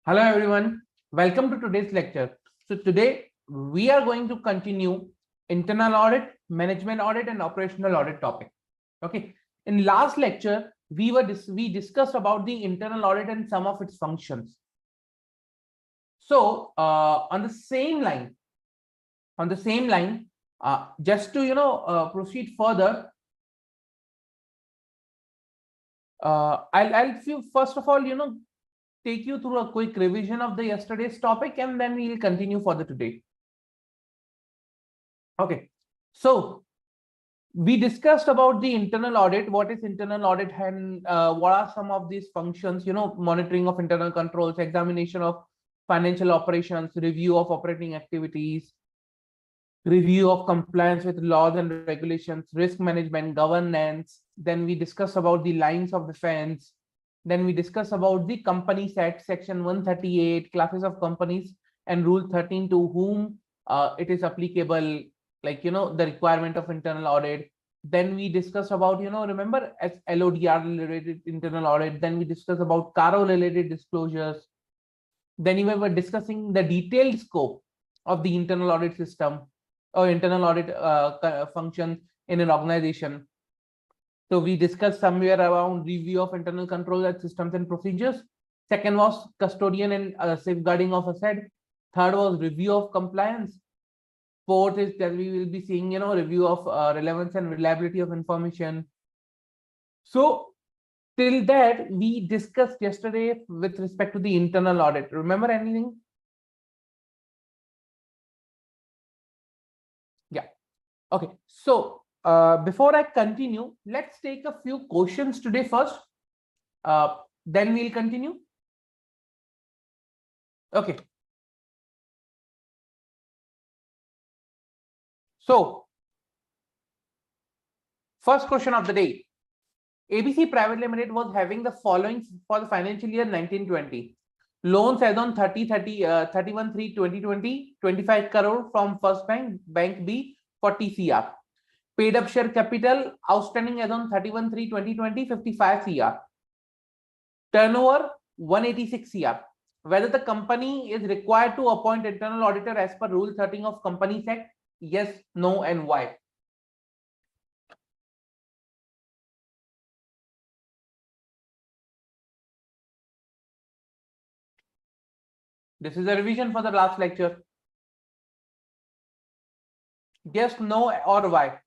Hello everyone, welcome to today's lecture. So today we are going to continue internal audit, management audit and operational audit topic. Okay, in last lecture we discussed about the internal audit and some of its functions. So on the same line, just to proceed further, I'll first of all take you through a quick revision of the yesterday's topic and then we'll continue further today. Okay, so we discussed about the internal audit, what is internal audit and what are some of these functions, monitoring of internal controls, examination of financial operations, review of operating activities, review of compliance with laws and regulations, risk management, governance. Then we discuss about the lines of defense. Then we discuss about the company set, section 138, classes of companies, and rule 13 to whom it is applicable, like the requirement of internal audit. Then we discuss about remember as LODR related internal audit. Then we discuss about CARO related disclosures. Then we were discussing the detailed scope of the internal audit system or internal audit functions in an organization. So we discussed somewhere around review of internal control systems and procedures. Second was custodian and safeguarding of asset. Third was review of compliance. Fourth is that we will be seeing review of relevance and reliability of information. So till that we discussed yesterday with respect to the internal audit. Remember anything? Yeah. Okay. So before I continue, let's take a few questions today first. Then we'll continue. Okay. So first question of the day. ABC Private Limited was having the following for the financial year 1920. Loans as on 31/3/2020, 25 crore from First Bank, Bank B, 40 CR. Paid up share capital outstanding as on 31/3/2020, 55 CR. Turnover 186 CR. Whether the company is required to appoint internal auditor as per Rule 13 of Companies Act? Yes, no, and why? This is a revision for the last lecture. Yes, no, or why?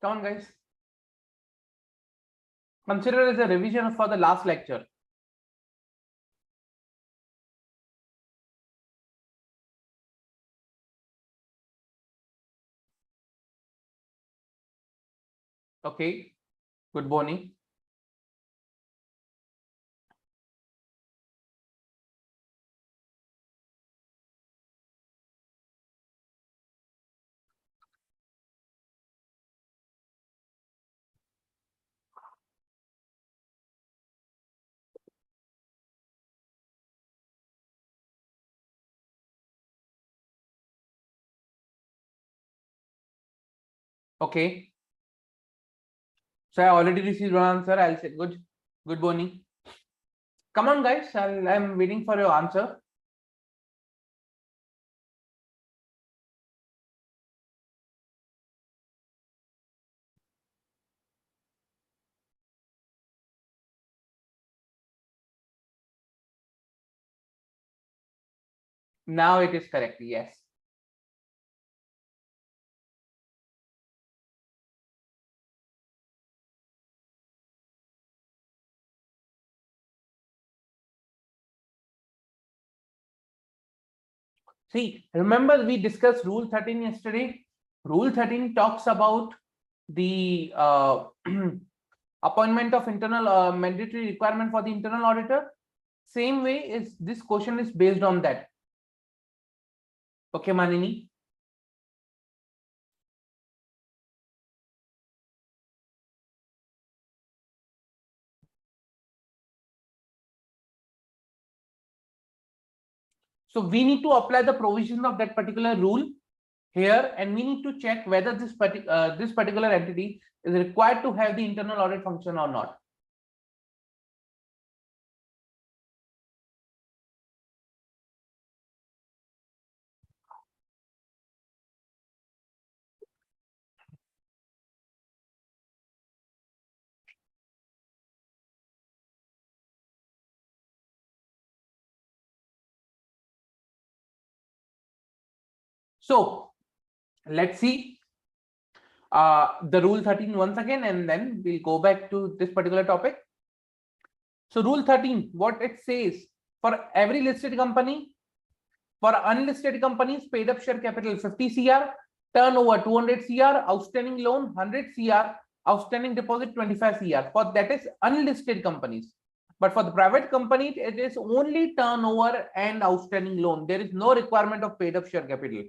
Come on, guys. Consider it as a revision for the last lecture. Okay. Good morning. Okay. So I already received one answer. I'll say good morning. Come on, guys. I'm waiting for your answer. Now it is correct. Yes. See, remember we discussed Rule 13 yesterday. Rule 13 talks about the appointment of internal mandatory requirement for the internal auditor. Same way is this question is based on that. Okay, Manini. So we need to apply the provision of that particular rule here, and we need to check whether this particular entity is required to have the internal audit function or not. So let's see the rule 13 once again, and then we'll go back to this particular topic. So rule 13, what it says, for every listed company, for unlisted companies, paid up share capital 50 CR, turnover 200 CR, outstanding loan 100 CR, outstanding deposit 25 CR. For that is unlisted companies. But for the private company, it is only turnover and outstanding loan. There is no requirement of paid up share capital.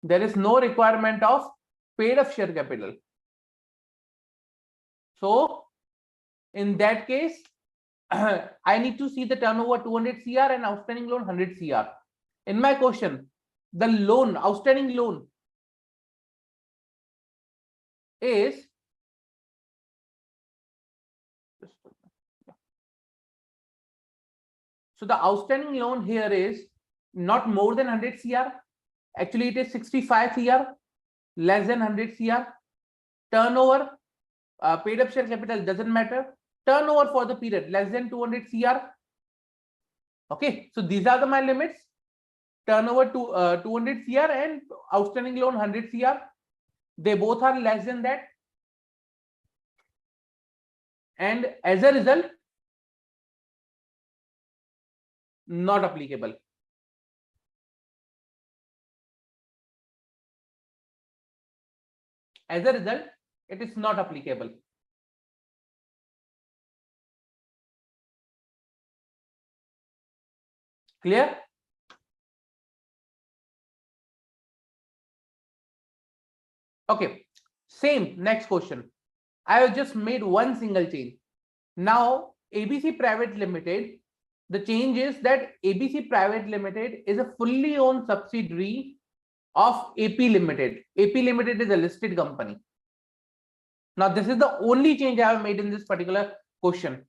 There is no requirement of paid up share capital. So in that case, I need to see the turnover 200 CR and outstanding loan 100 CR. In my question, the loan, outstanding loan is, so the outstanding loan here is not more than 100 CR. Actually, it is 65 CR, less than 100 CR. Turnover, paid up share capital doesn't matter. Turnover for the period less than 200 CR. Okay, so these are my limits. Turnover to 200 CR and outstanding loan 100 CR. They both are less than that. And as a result, not applicable. As a result, it is not applicable. Clear? Okay, same next question. I have just made one single change. Now, ABC Private Limited, the change is that ABC Private Limited is a fully owned subsidiary of AP Limited. AP Limited is a listed company. Now, this is the only change I have made in this particular question.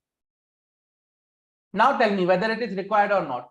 Now tell me whether it is required or not.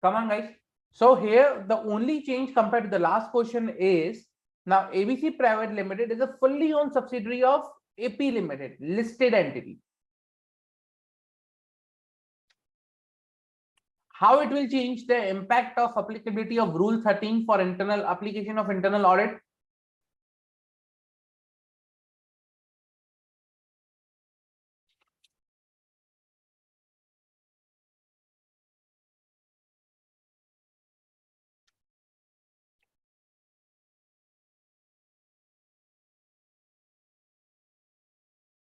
Come on, guys. So here, the only change compared to the last question is, now ABC Private Limited is a fully owned subsidiary of AP Limited, listed entity. How it will change the impact of applicability of Rule 13 for internal application of internal audit?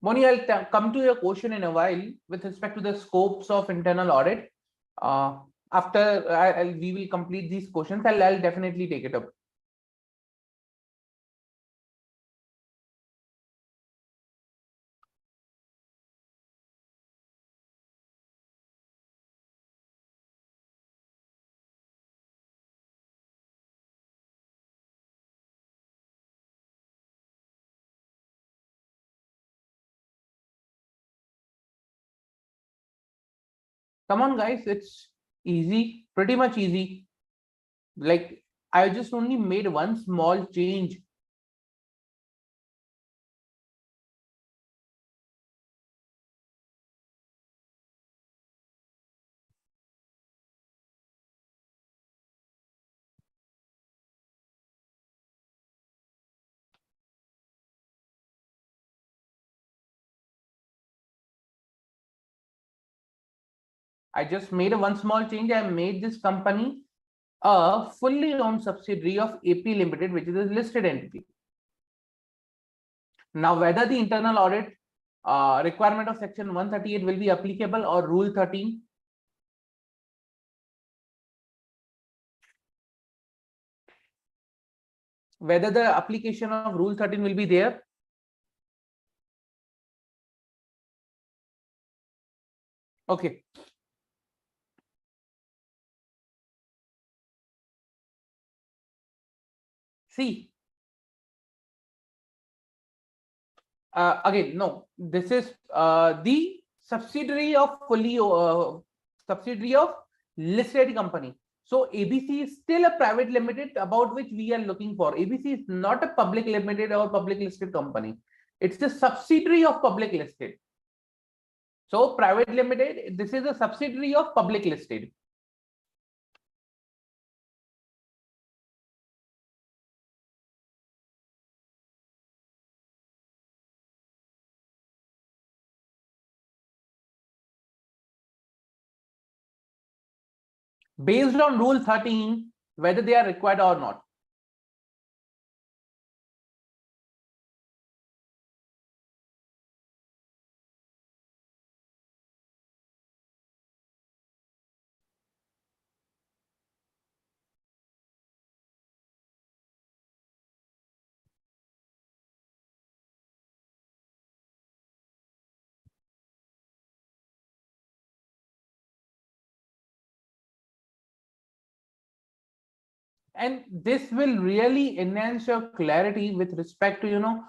Moni, I'll come to your question in a while with respect to the scopes of internal audit. After we will complete these questions, I'll definitely take it up. Come on, guys, it's easy, pretty much easy. Like, I just only made one small change. I just made one small change. I made this company a fully owned subsidiary of AP Limited, which is a listed entity. Now, whether the internal audit requirement of section 138 will be applicable or rule 13, whether the application of rule 13 will be there. Okay. See, again, no, this is the subsidiary of subsidiary of listed company. So ABC is still a private limited about which we are looking for. ABC is not a public limited or public listed company. It's the subsidiary of public listed. So private limited, this is a subsidiary of public listed. Based on rule 13, whether they are required or not. And this will really enhance your clarity with respect to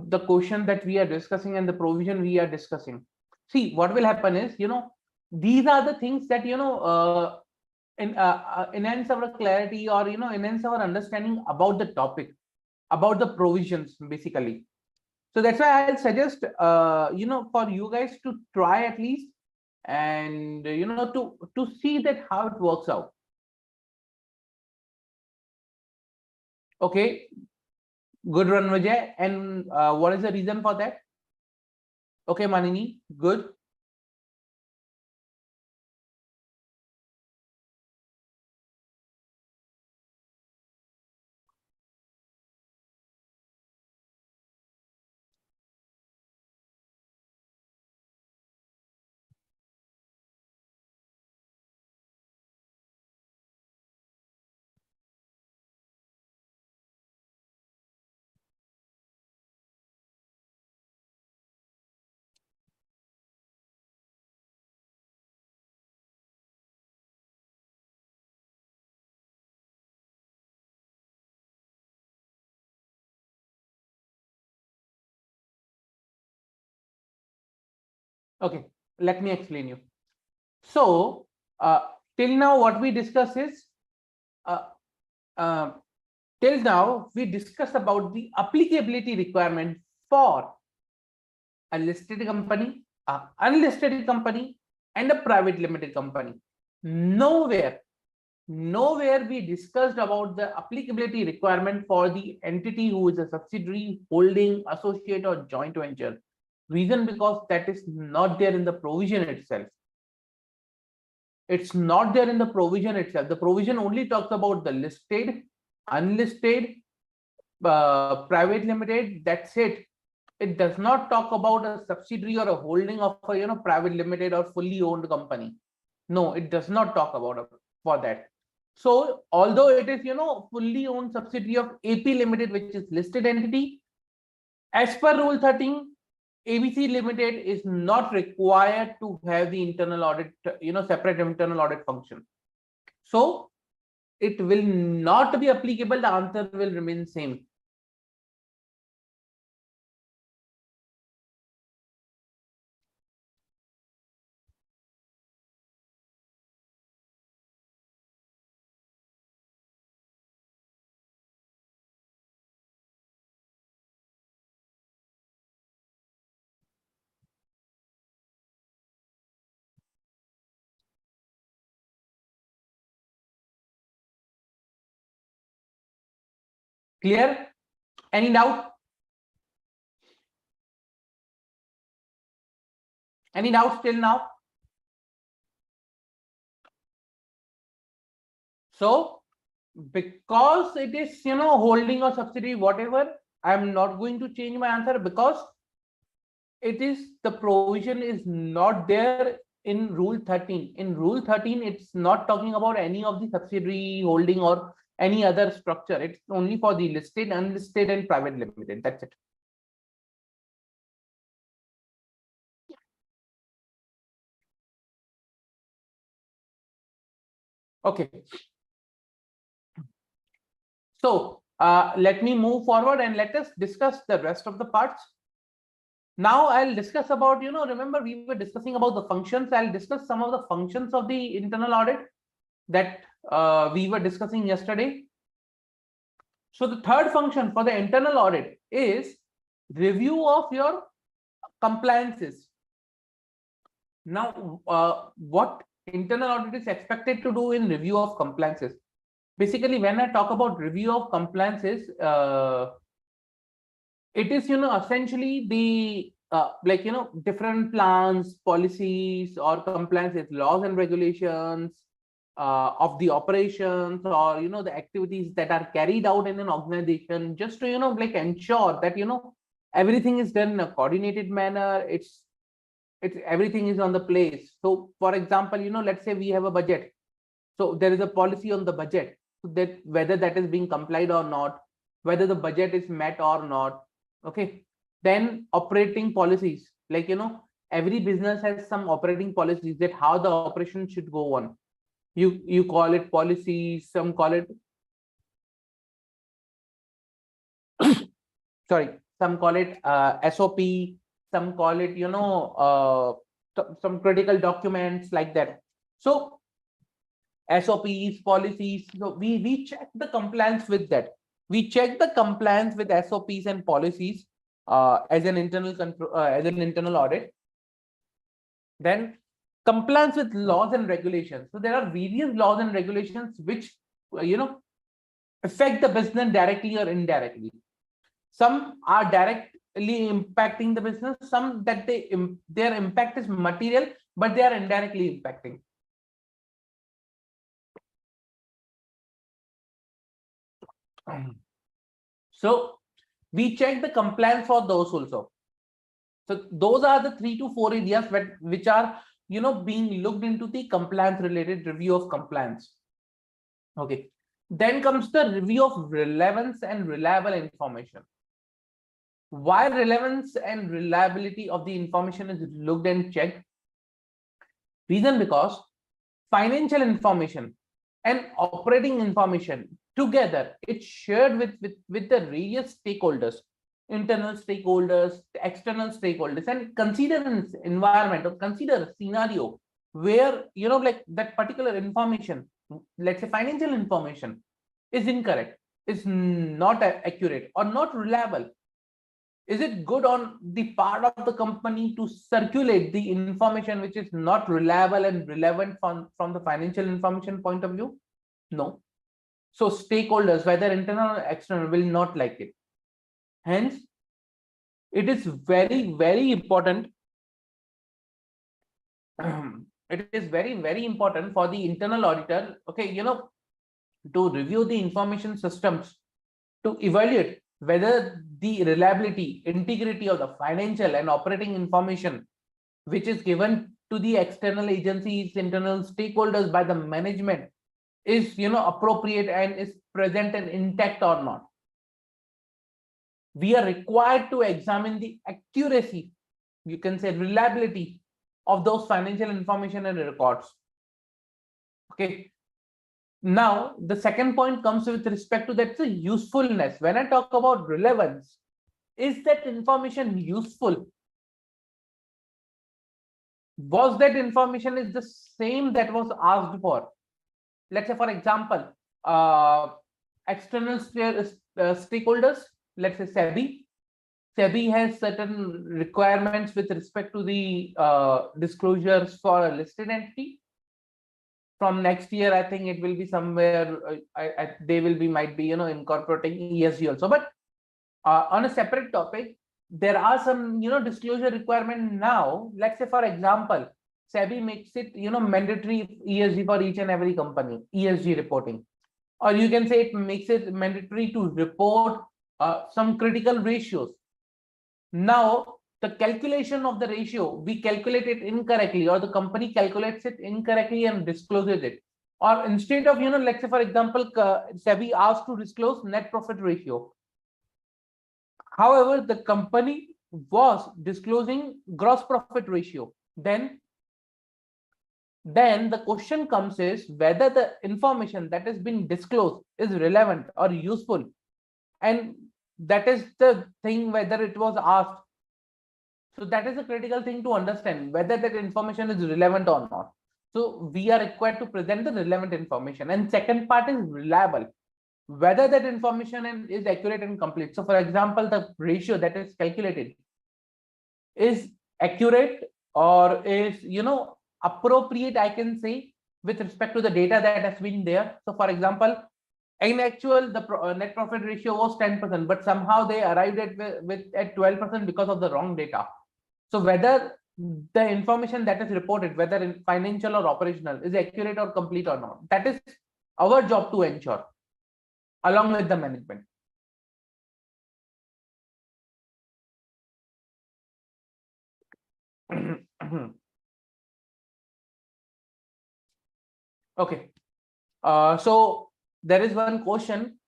the question that we are discussing and the provision we are discussing. See, what will happen is these are the things that enhance our clarity or enhance our understanding about the topic, about the provisions basically. So that's why I'll suggest for you guys to try at least, and to see that how it works out. Okay, good run, Vijay. And what is the reason for that? Okay, Manini, good. Okay, let me explain you. So, till now, what we discuss is, uh, uh, till now, we discussed about the applicability requirement for a listed company, a unlisted company, and a private limited company. Nowhere we discussed about the applicability requirement for the entity who is a subsidiary, holding, associate, or joint venture. Reason because that is not there in the provision itself. It's not there in the provision itself. The provision only talks about the listed, unlisted, private limited. That's it. It does not talk about a subsidiary or a holding of a private limited or fully owned company. No, it does not talk about it for that. So although it is fully owned subsidiary of AP Limited, which is listed entity, as per Rule 13, ABC Limited is not required to have the internal audit, separate internal audit function. So it will not be applicable. The answer will remain same. Clear? Any doubt? Any doubts till now? So because it is, holding a subsidiary, whatever, I'm not going to change my answer because it is, the provision is not there in rule 13. In rule 13, it's not talking about any of the subsidiary holding or any other structure. It's only for the listed, unlisted, and private limited. That's it. Okay. So let me move forward and let us discuss the rest of the parts. Now I'll discuss about, remember we were discussing about the functions. I'll discuss some of the functions of the internal audit that we were discussing yesterday. So the third function for the internal audit is review of your compliances. Now, what internal audit is expected to do in review of compliances? Basically, when I talk about review of compliances, it is, essentially the different plans, policies, or compliances, laws and regulations of the operations, or the activities that are carried out in an organization, just to ensure that everything is done in a coordinated manner. It's everything is on the place. So for example, let's say we have a budget, so there is a policy on the budget, so that whether that is being complied or not, whether the budget is met or not. Okay, then operating policies, every business has some operating policies, that how the operation should go on. You call it policies, some call it sorry, some call it SOP, some call it some critical documents, like that. So SOPs, policies, so we check the compliance with that. We check the compliance with SOPs and policies as an internal control, as an internal audit. Then compliance with laws and regulations. So there are various laws and regulations which affect the business directly or indirectly. Some are directly impacting the business, some that their impact is material, but they are indirectly impacting. So we check the compliance for those also. So those are the 3 to 4 areas which are being looked into the compliance related review of compliance. Okay, then comes the review of relevance and reliable information. Why relevance and reliability of the information is looked and checked? Reason because financial information and operating information together, it's shared with the various stakeholders, internal stakeholders, external stakeholders, and consider an environment or consider a scenario where that particular information, let's say financial information, is incorrect, is not accurate, or not reliable. Is it good on the part of the company to circulate the information which is not reliable and relevant from the financial information point of view? No. So stakeholders, whether internal or external, will not like it. Hence, it is very, very important. It is very, very important for the internal auditor, okay, to review the information systems, to evaluate whether the reliability, integrity of the financial and operating information which is given to the external agencies, internal stakeholders by the management is appropriate and is present and intact or not. We are required to examine the accuracy, you can say reliability, of those financial information and records. Okay. Now, the second point comes with respect to that's the usefulness. When I talk about relevance, is that information useful? Was that information is the same that was asked for? Let's say, for example, external stakeholders, let's say SEBI. SEBI has certain requirements with respect to the disclosures for a listed entity. From next year, I think it will be somewhere, they will be, might be, incorporating ESG also. But on a separate topic, there are some, disclosure requirement now. Let's say, for example, SEBI makes it, mandatory ESG for each and every company, ESG reporting. Or you can say it makes it mandatory to report some critical ratios. Now, the calculation of the ratio, we calculate it incorrectly, or the company calculates it incorrectly and discloses it. Or instead of, let's say, for example, SEBI asked to disclose net profit ratio. However, the company was disclosing gross profit ratio. Then the question comes is whether the information that has been disclosed is relevant or useful. And that is the thing, whether it was asked. So that is a critical thing to understand, whether that information is relevant or not. So we are required to present the relevant information. And second part is reliable, whether that information is accurate and complete. So for example, the ratio that is calculated is accurate or is, appropriate, I can say, with respect to the data that has been there. So for example, in actual, the net profit ratio was 10%, but somehow they arrived at 12% because of the wrong data. So whether the information that is reported, whether in financial or operational, is accurate or complete or not, that is our job to ensure, along with the management. Okay. So there is one question: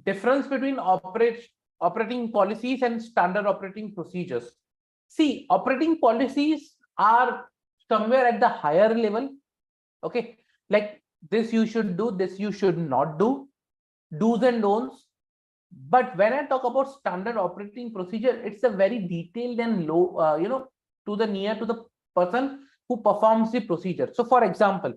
difference between operating policies and standard operating procedures. See, operating policies are somewhere at the higher level. Okay, like this you should do, this you should not do, do's and don'ts. But when I talk about standard operating procedure, it's a very detailed and low, to the near to the person who performs the procedure. So for example,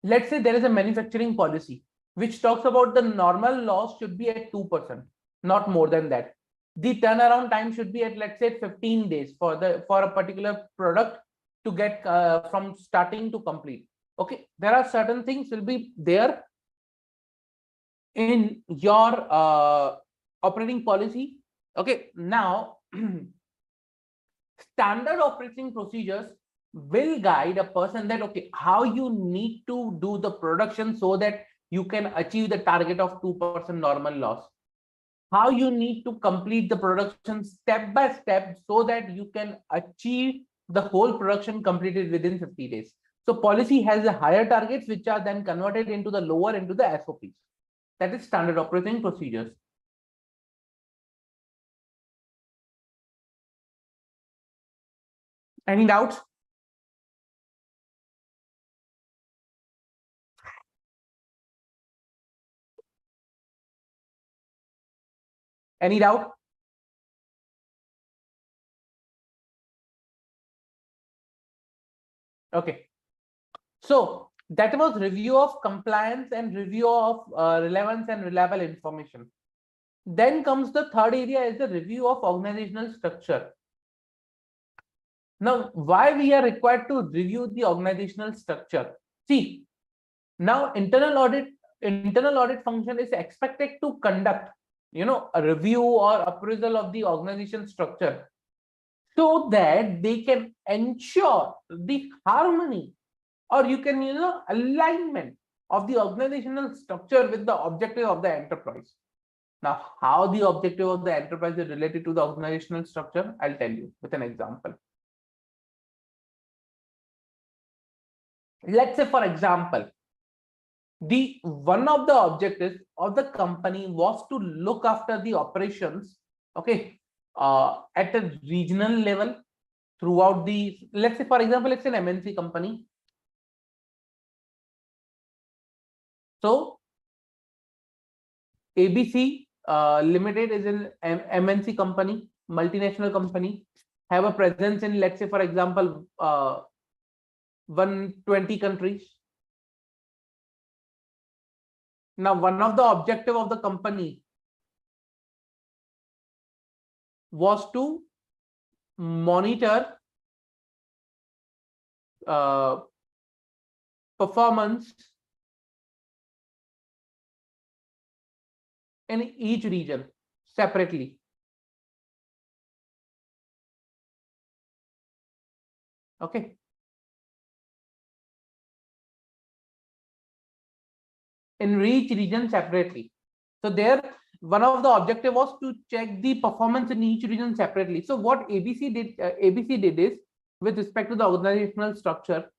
let's say there is a manufacturing policy which talks about the normal loss should be at 2%, not more than that. The turnaround time should be at, let's say, 15 days for a particular product to get from starting to complete. Okay, there are certain things will be there in your operating policy. Okay, now standard operating procedures will guide a person that, okay, how you need to do the production so that you can achieve the target of 2% normal loss, how you need to complete the production step by step so that you can achieve the whole production completed within 50 days. So policy has a higher targets which are then converted into the lower into the SOPs. That is standard operating procedures. Any doubts? Any doubt? Okay. So that was review of compliance and review of relevance and reliable information. Then comes the third area is the review of organizational structure. Now, why we are required to review the organizational structure? See, now internal audit function is expected to conduct, a review or appraisal of the organization structure so that they can ensure the harmony, or you can, alignment of the organizational structure with the objective of the enterprise. Now, how the objective of the enterprise is related to the organizational structure, I'll tell you with an example. Let's say, for example, the one of the objectives of the company was to look after the operations, okay, at a regional level throughout the, let's say, for example, it's an MNC company. So ABC Limited is an MNC company, multinational company, have a presence in, let's say, for example, 120 countries. Now, one of the objective of the company was to monitor performance in each region separately. Okay. in each region separately. So there, one of the objective was to check the performance in each region separately. So what ABC did is, with respect to the organizational structure,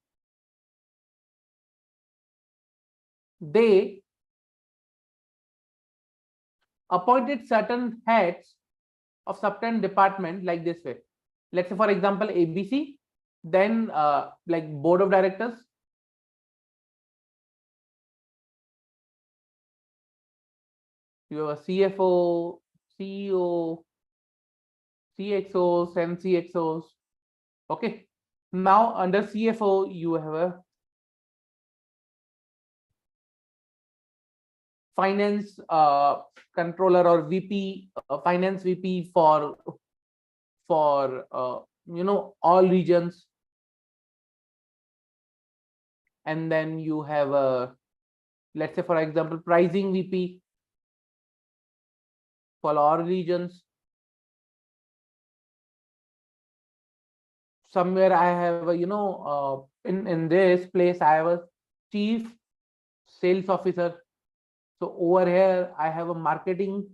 they appointed certain heads of certain department like this way. Let's say, for example, ABC, then like board of directors, you have a CFO, CEO, CXOs, and CXOs. Okay. Now under CFO, you have a finance controller or VP, finance VP for all regions. And then you have a, let's say, for example, pricing VP for all regions. Somewhere I have a, in this place I have a chief sales officer. So over here I have a marketing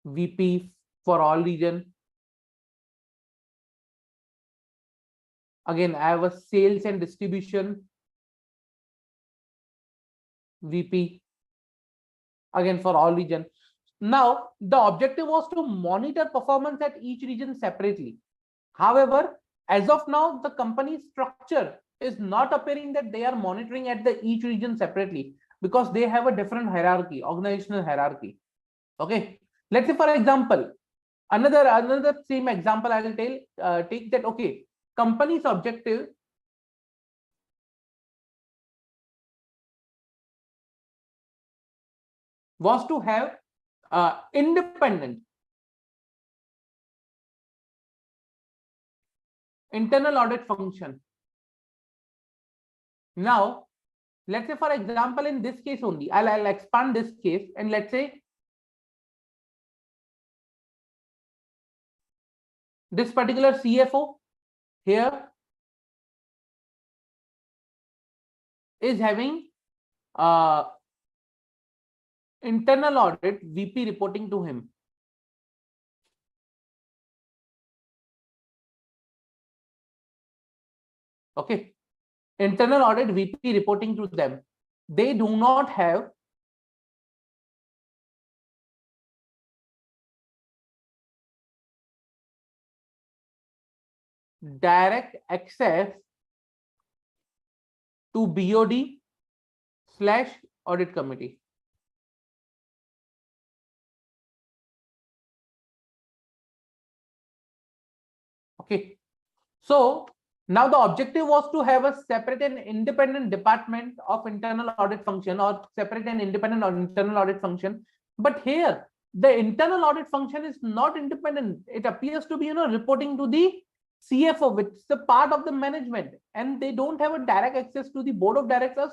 VP for all region. Again, I have a sales and distribution VP, again for all region. Now the objective was to monitor performance at each region separately. However, as of now, the company structure is not appearing that they are monitoring at the each region separately, because they have a different hierarchy, organizational hierarchy. Okay, let's say, for example, another same example I will take that. Okay, company's objective was to have independent internal audit function. Now, let's say, for example, in this case only, I'll expand this case, and let's say this particular CFO here is having internal audit VP reporting to him. Okay, internal audit VP reporting to them. They do not have direct access to BOD/audit committee. Okay, so now the objective was to have a separate and independent department of internal audit function, or separate and independent internal audit function. But here the internal audit function is not independent. It appears to be reporting to the CFO, which is a part of the management, and they don't have a direct access to the board of directors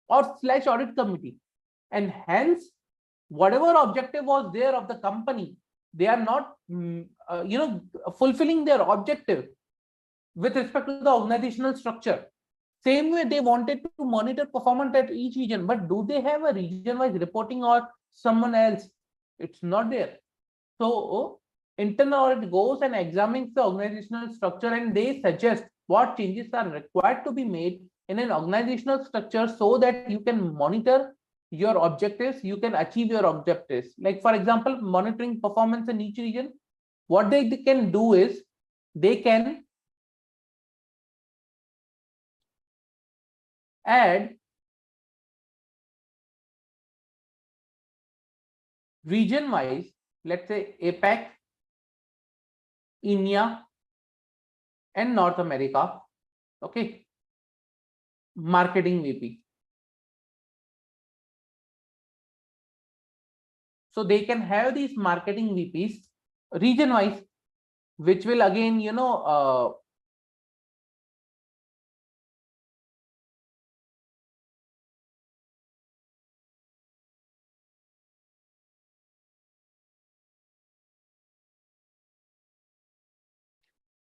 or /audit committee. And hence, whatever objective was there of the company, they are not fulfilling their objective with respect to the organizational structure. Same way, they wanted to monitor performance at each region, but do they have a region-wise reporting or someone else? It's not there. So internal audit goes and examines the organizational structure, and they suggest what changes are required to be made in an organizational structure so that you can monitor your objectives, you can achieve your objectives. Like, for example, monitoring performance in each region, what they can do is they can add region wise, let's say APAC, EMEA, and North America. Okay, marketing VP. So they can have these marketing VPs region wise, which will again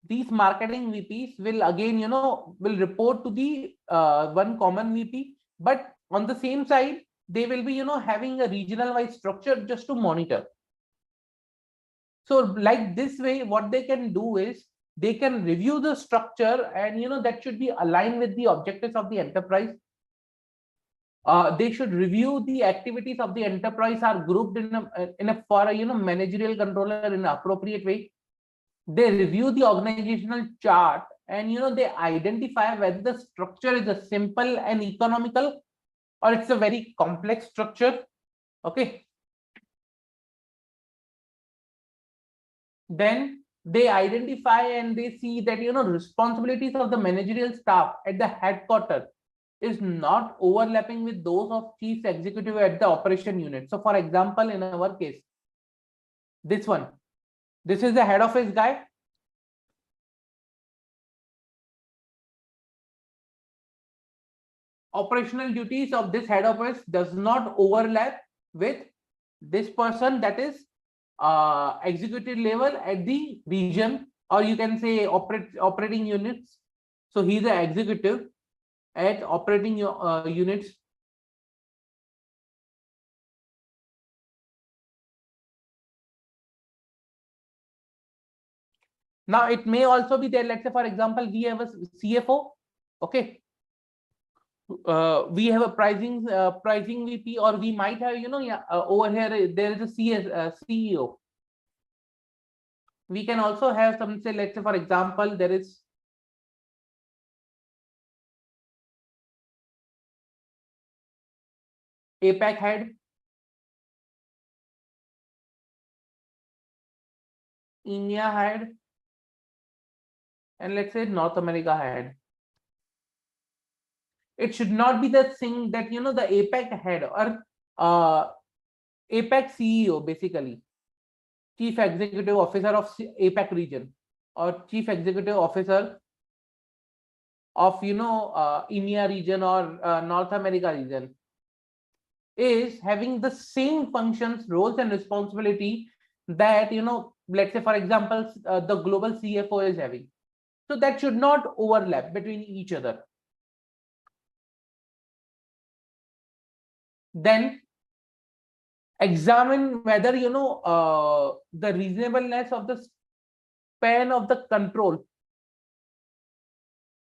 these marketing VPs will again will report to the one common VP, but on the same side, they will be, having a regional wise structure just to monitor. So like this way, what they can do is they can review the structure, and that should be aligned with the objectives of the enterprise. They should review the activities of the enterprise are grouped in a for a managerial controller in an appropriate way. They review the organizational chart, and they identify whether the structure is a simple and economical or it's a very complex structure. Okay. Then they identify and they see that responsibilities of the managerial staff at the headquarters is not overlapping with those of chief executive at the operation unit. So for example, in our case, this is the head office guy. Operational duties of this head office does not overlap with this person, that is executive level at the region, or you can say operating units. So he's the executive at operating units. Now it may also be there, let's say for example, we have a CFO. Okay. We have a pricing VP, or we might have over here there is a CEO. We can also have some, say, let's say for example, there is APAC head, India head, and let's say North America head. It should not be the thing that the APAC head or APAC CEO, basically Chief Executive Officer of APAC region, or Chief Executive Officer of India region or North America region, is having the same functions, roles, and responsibility that let's say for example the global CFO is having. So that should not overlap between each other. Then examine whether the reasonableness of the span of the control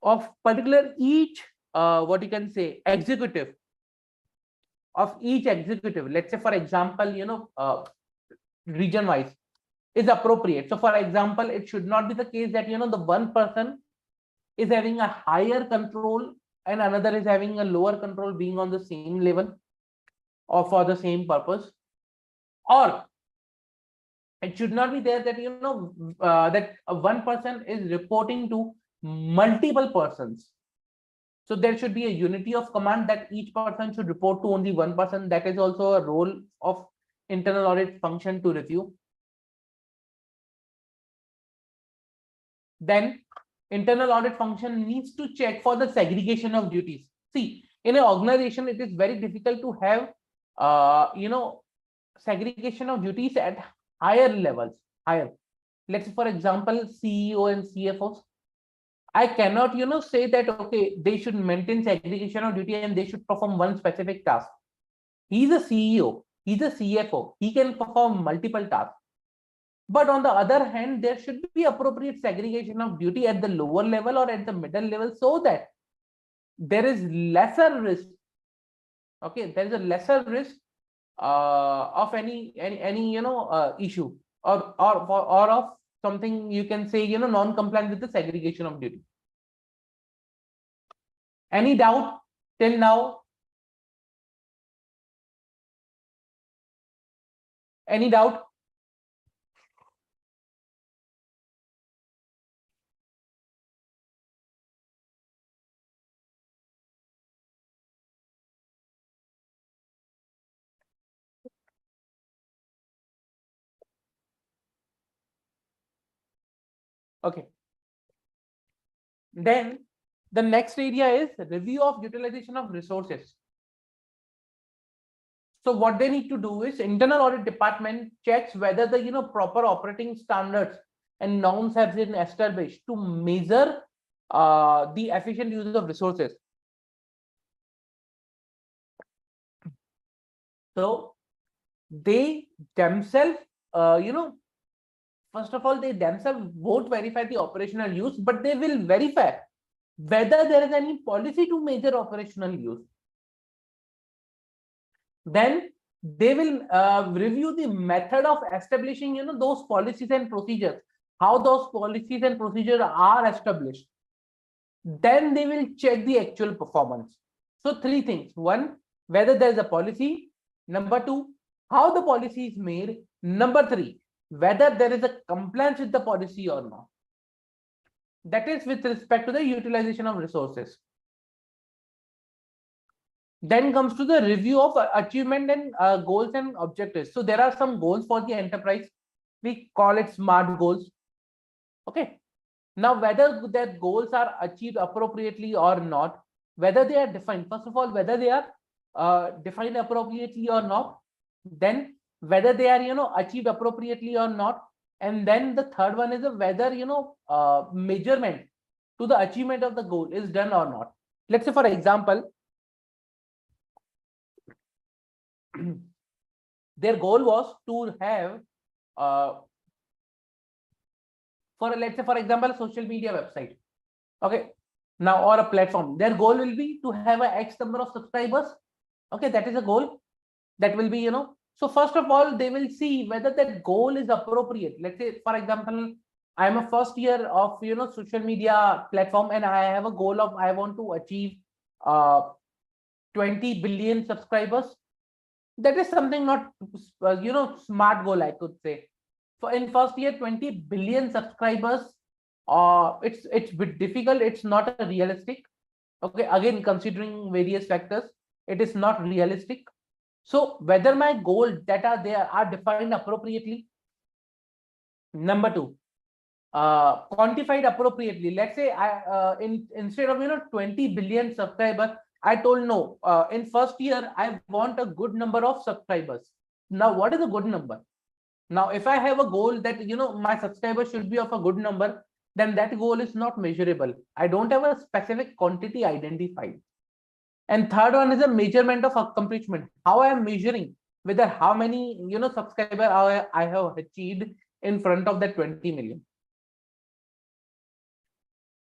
of particular each what you can say executive of each executive, let's say for example region wise, is appropriate. So for example, it should not be the case that the one person is having a higher control and another is having a lower control being on the same level or for the same purpose. Or it should not be there that that one person is reporting to multiple persons. So there should be a unity of command, that each person should report to only one person. That is also a role of internal audit function to review. Then internal audit function needs to check for the segregation of duties. See, in an organization, it is very difficult to have segregation of duties at higher levels. Let's say for example, CEO and CFOs. I cannot say that okay, they should maintain segregation of duty and they should perform one specific task. He's a CEO, he's a CFO, he can perform multiple tasks. But on the other hand, there should be appropriate segregation of duty at the lower level or at the middle level, so that there is lesser risk. Okay, there is a lesser risk of any issue or of something you can say non-compliant with the segregation of duty. Any doubt till now? Any doubt? Okay. Then the next area is review of utilization of resources. So what they need to do is internal audit department checks whether the proper operating standards and norms have been established to measure the efficient use of resources. So they themselves, first of all, they themselves won't verify the operational use, but they will verify whether there is any policy to measure operational use. Then they will review the method of establishing, those policies and procedures, how those policies and procedures are established. Then they will check the actual performance. So three things: one, whether there is a policy; number two, how the policy is made; number three, whether there is a compliance with the policy or not. That is with respect to the utilization of resources. Then comes to the review of achievement and goals and objectives. So there are some goals for the enterprise. We call it SMART goals. Okay. Now, whether that goals are achieved appropriately or not, whether they are defined, first of all, whether they are defined appropriately or not, then whether they are, achieved appropriately or not. And then the third one is whether, measurement to the achievement of the goal is done or not. Let's say, for example, their goal was to have let's say, for example, a social media website. Okay, now, or a platform. Their goal will be to have a X number of subscribers. Okay, that is a goal that will be, so first of all, they will see whether that goal is appropriate. Let's say, for example, I'm a first year of, social media platform, and I have a goal of, I want to achieve 20 billion subscribers. That is something not, smart goal, I could say. For in first year, 20 billion subscribers, it's a bit difficult. It's not a realistic. Okay, again, considering various factors, it is not realistic. So whether my goals that are there are defined appropriately. Number two, quantified appropriately. Let's say instead of 20 billion subscribers, I told no, in first year I want a good number of subscribers. Now, what is a good number? Now, if I have a goal that my subscribers should be of a good number, then that goal is not measurable. I don't have a specific quantity identified. And third one is a measurement of accomplishment. How I am measuring whether how many subscribers I have achieved in front of that 20 million.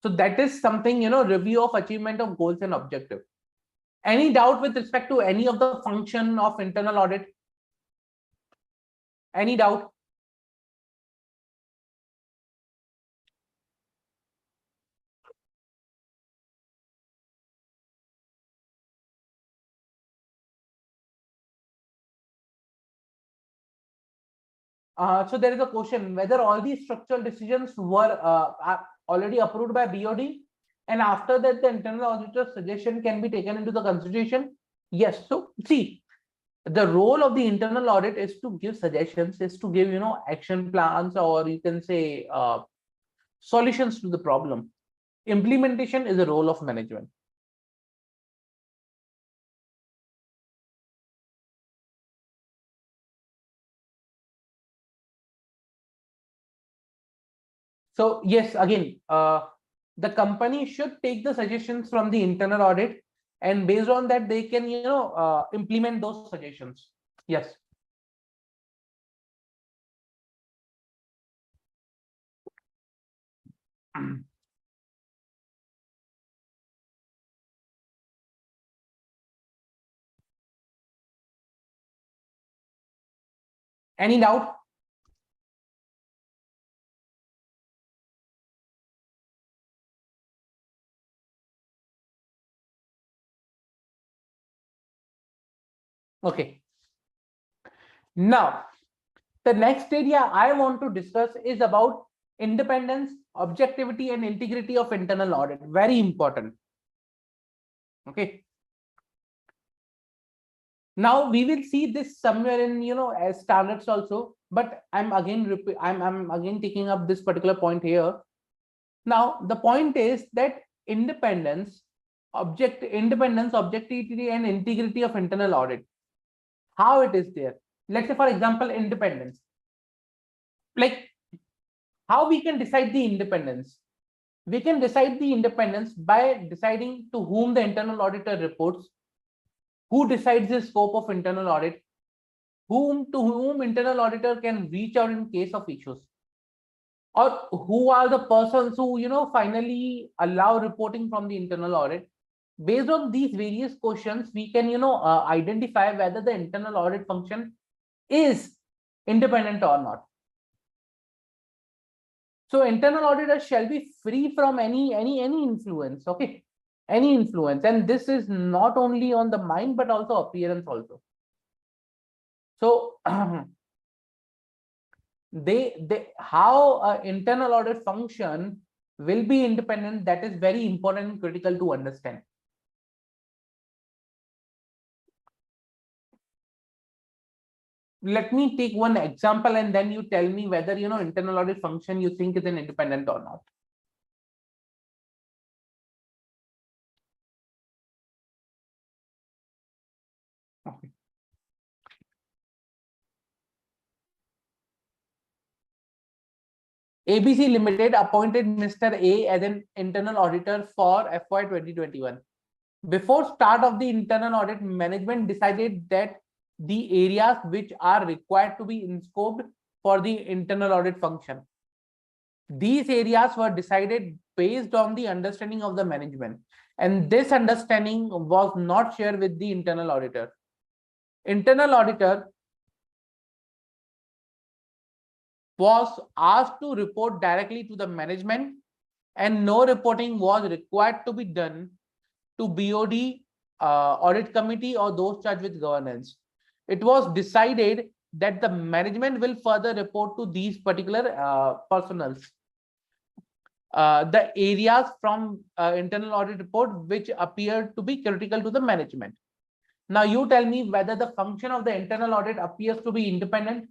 So that is something, review of achievement of goals and objective. Any doubt with respect to any of the function of internal audit? Any doubt? So there is a question whether all these structural decisions were already approved by BOD, and after that the internal auditor's suggestion can be taken into the consideration. Yes. So see, the role of the internal audit is to give suggestions, is to give action plans, or you can say solutions to the problem. Implementation is a role of management. So yes, again, the company should take the suggestions from the internal audit, and based on that, they can implement those suggestions. Yes. Any doubt? Okay. Now, the next area I want to discuss is about independence, objectivity, and integrity of internal audit. Very important. Okay. Now we will see this somewhere in as standards also, but I'm again taking up this particular point here. Now the point is that independence, objectivity, and integrity of internal audit. How it is there? Let's say, for example, independence. Like, how we can decide the independence? We can decide the independence by deciding to whom the internal auditor reports, who decides the scope of internal audit, whom internal auditor can reach out in case of issues, or who are the persons who finally allow reporting from the internal audit. Based on these various questions, we can identify whether the internal audit function is independent or not. So internal auditor shall be free from any influence, okay, any influence, and this is not only on the mind but also appearance also. So they how internal audit function will be independent, that is very important and critical to understand. Let me take one example and then you tell me whether internal audit function you think is an independent or not. Okay. ABC Limited appointed Mr. A as an internal auditor for FY 2021. Before start of the internal audit, management decided that the areas which are required to be in scope for the internal audit function. These areas were decided based on the understanding of the management, and this understanding was not shared with the internal auditor. Internal auditor was asked to report directly to the management, and no reporting was required to be done to BOD, audit committee, or those charged with governance. It was decided that the management will further report to these particular personals the areas from internal audit report which appear to be critical to the management. Now you tell me whether the function of the internal audit appears to be independent.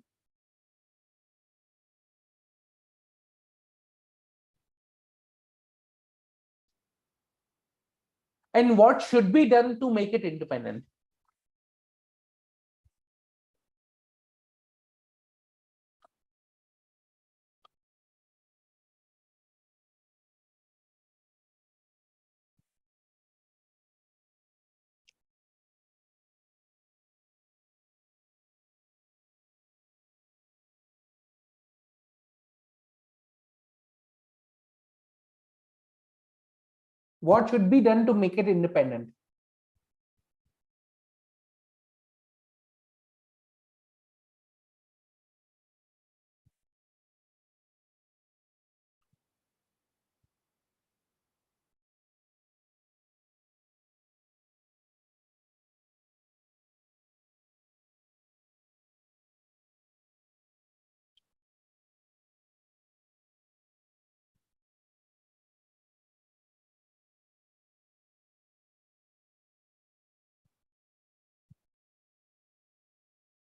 And what should be done to make it independent? What should be done to make it independent?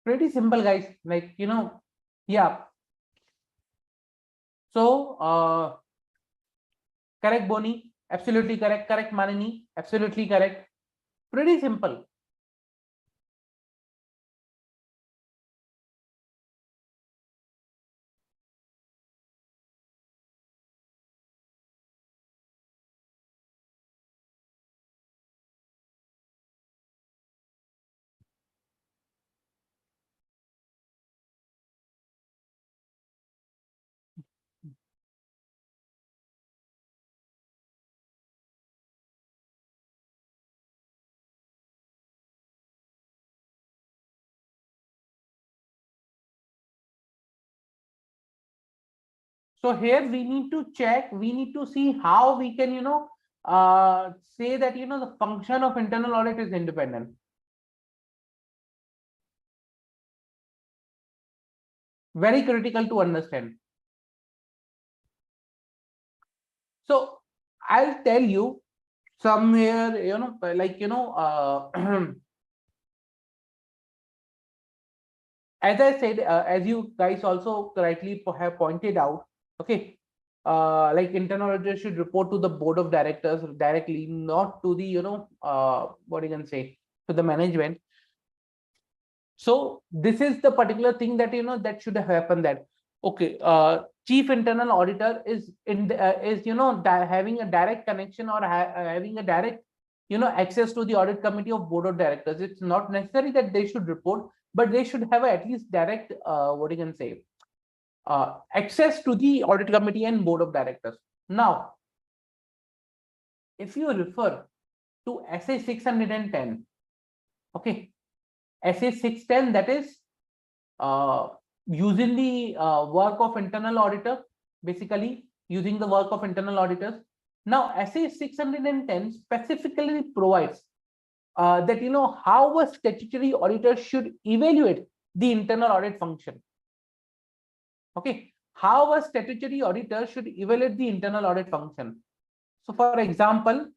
Pretty simple, guys. Like, yeah. So, correct, Boni. Absolutely correct. Correct, Manini. Absolutely correct. Pretty simple. So here we need to check, we need to see how we can, say that, the function of internal audit is independent. Very critical to understand. So I'll tell you somewhere, like, as I said, as you guys also correctly have pointed out, okay, like internal auditor should report to the board of directors directly, not to the, what you can say, to the management. So this is the particular thing that, that should have happened, that, okay, chief internal auditor is having a direct connection or having a direct, access to the audit committee of board of directors. It's not necessary that they should report, but they should have at least direct, what you can say, access to the audit committee and board of directors. Now, if you refer to SA 610, okay, SA 610, that is using the work of internal auditor, basically using the work of internal auditors. Now, SA 610 specifically provides that how a statutory auditor should evaluate the internal audit function. Okay, how a statutory auditor should evaluate the internal audit function. So, for example,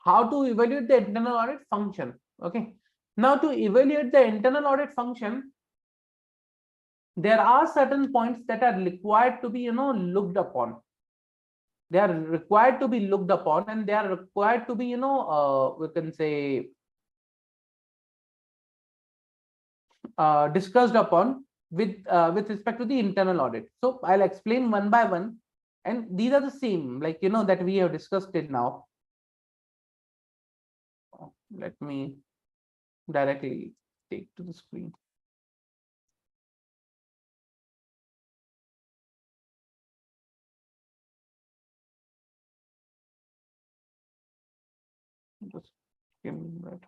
how to evaluate the internal audit function. Okay, now to evaluate the internal audit function, there are certain points that are required to be looked upon. They are required to be looked upon, and they are required to be we can say discussed upon with respect to the internal audit. So I'll explain one by one, and these are the same like that we have discussed it now. Let me directly take to the screen. Just give me a minute.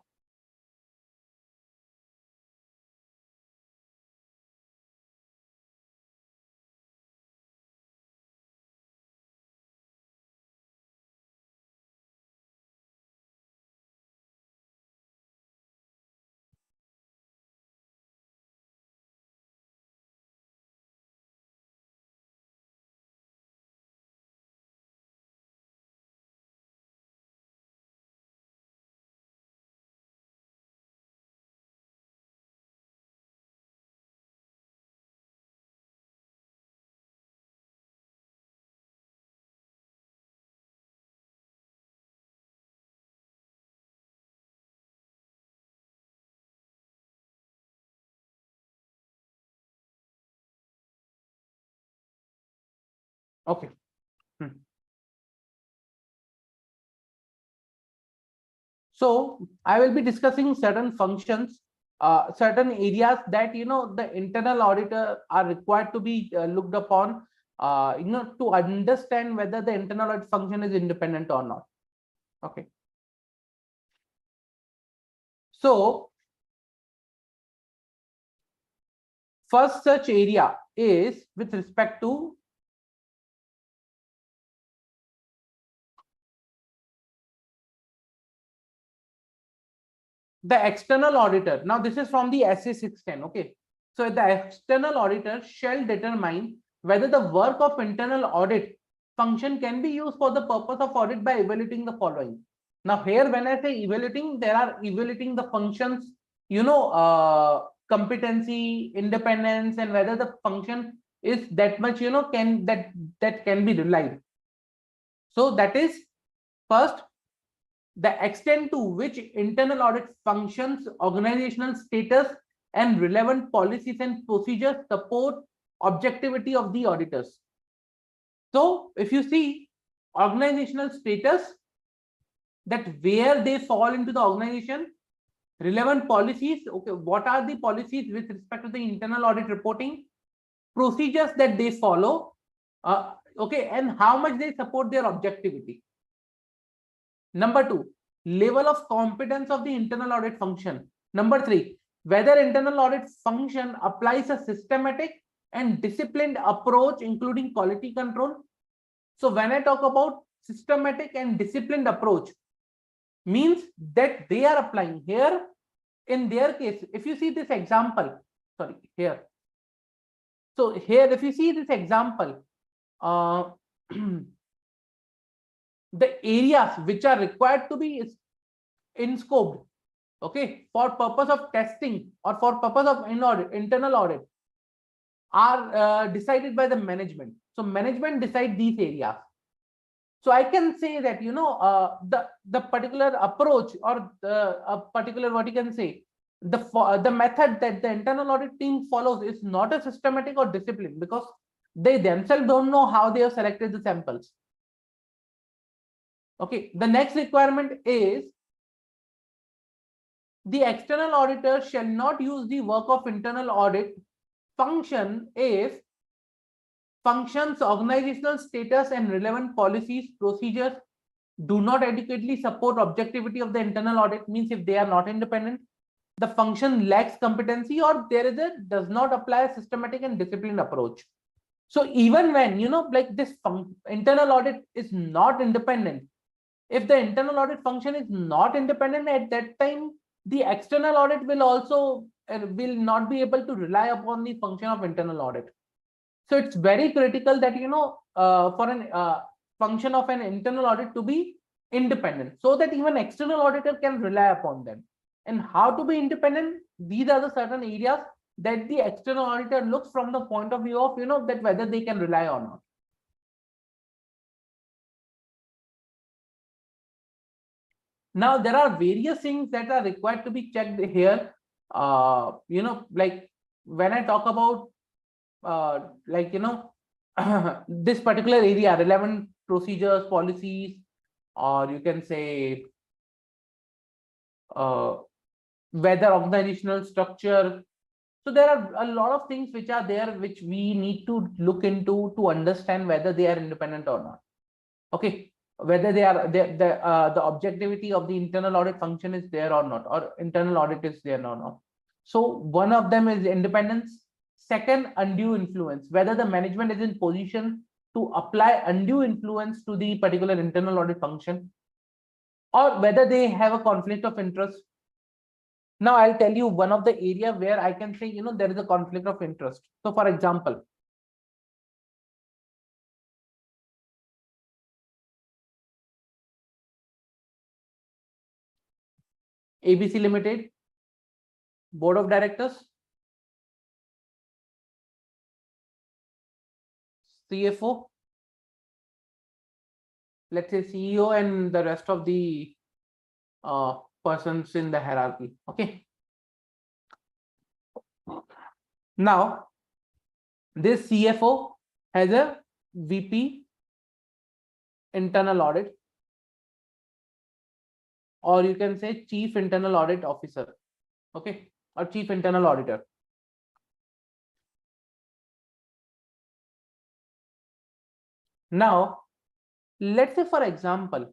Okay. So I will be discussing certain functions, certain areas that the internal auditor are required to be looked upon, to understand whether the internal audit function is independent or not. Okay. So first such area is with respect to the external auditor. Now this is from the SA 610. Okay, so the external auditor shall determine whether the work of internal audit function can be used for the purpose of audit by evaluating the following. Now here when I say evaluating, there are evaluating the functions, competency, independence, and whether the function is that much that can be relied. So that is first, the extent to which internal audit functions, organizational status, and relevant policies and procedures support objectivity of the auditors. So if you see organizational status, that where they fall into the organization, relevant policies, okay, what are the policies with respect to the internal audit reporting, procedures that they follow, okay, and how much they support their objectivity. Number 2, level of competence of the internal audit function. Number 3, whether internal audit function applies a systematic and disciplined approach, including quality control. So when I talk about systematic and disciplined approach, means that they are applying here. In their case, if you see this example, sorry, here. So here, if you see this example, the areas which are required to be in scope, okay, for purpose of testing or for purpose of internal audit are decided by the management. So management decide these areas. So I can say that, the particular approach or a particular, what you can say, the method that the internal audit team follows is not a systematic or discipline, because they themselves don't know how they have selected the samples. Okay, the next requirement is the external auditor shall not use the work of internal audit function if functions, organizational status, and relevant policies, procedures do not adequately support objectivity of the internal audit. Means if they are not independent, the function lacks competency, or there is a does not apply a systematic and disciplined approach. So even when, like this internal audit is not independent, if the internal audit function is not independent, at that time the external audit will also will not be able to rely upon the function of internal audit. So it's very critical that, for an function of an internal audit to be independent, so that even external auditor can rely upon them. And how to be independent? These are the certain areas that the external auditor looks from the point of view of, that whether they can rely or not. Now there are various things that are required to be checked here. Like when I talk about this particular area, relevant procedures, policies, or you can say whether organizational structure. So there are a lot of things which are there which we need to look into to understand whether they are independent or not. Okay, whether they are the objectivity of the internal audit function is there or not, or internal audit is there or not. So one of them is independence. Second, undue influence, whether the management is in position to apply undue influence to the particular internal audit function, or whether they have a conflict of interest. Now I'll tell you one of the area where I can say, there is a conflict of interest. So for example, ABC Limited, board of directors, CFO, let's say CEO, and the rest of the persons in the hierarchy. Okay. Now, this CFO has a VP internal audit, or you can say chief internal audit officer. Okay, or chief internal auditor. Now, let's say, for example,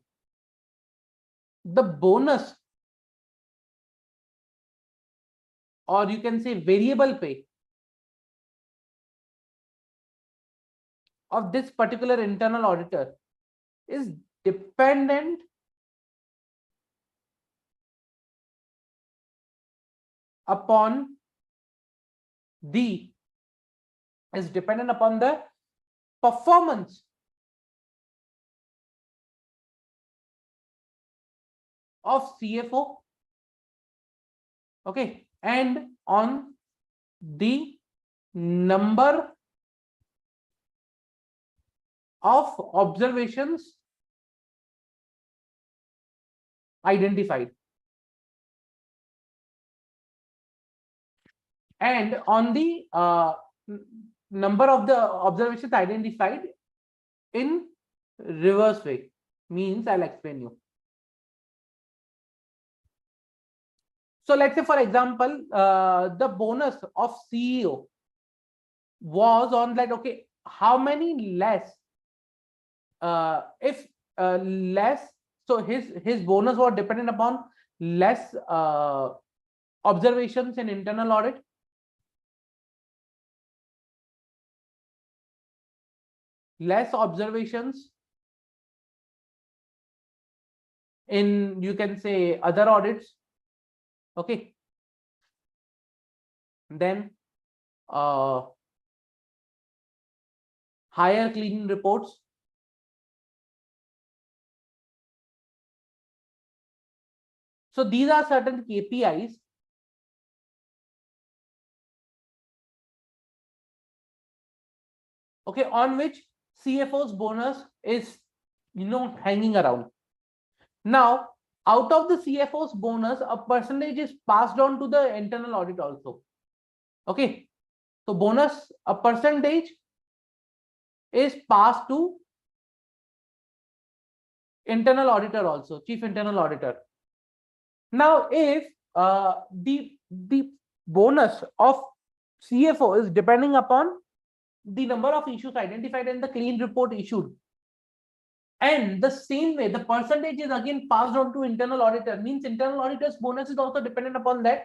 the bonus, or you can say variable pay of this particular internal auditor is dependent upon the performance of CFO, okay, and on the number of observations identified, and on the number of the observations identified in reverse way. Means I'll explain you. So let's say, for example, the bonus of CEO was on that, okay, how many less, if less, so his bonus was dependent upon less observations in internal audit, less observations in, you can say, other audits. Okay, then higher cleaning reports, So these are certain KPIs okay, on which CFO's bonus is hanging around. Now, out of the CFO's bonus, a percentage is passed on to the internal audit also. Okay, so bonus, a percentage is passed to internal auditor also, chief internal auditor. Now, if the bonus of CFO is depending upon the number of issues identified in the clean report issued, and the same way the percentage is again passed on to internal auditor, means internal auditor's bonus is also dependent upon that.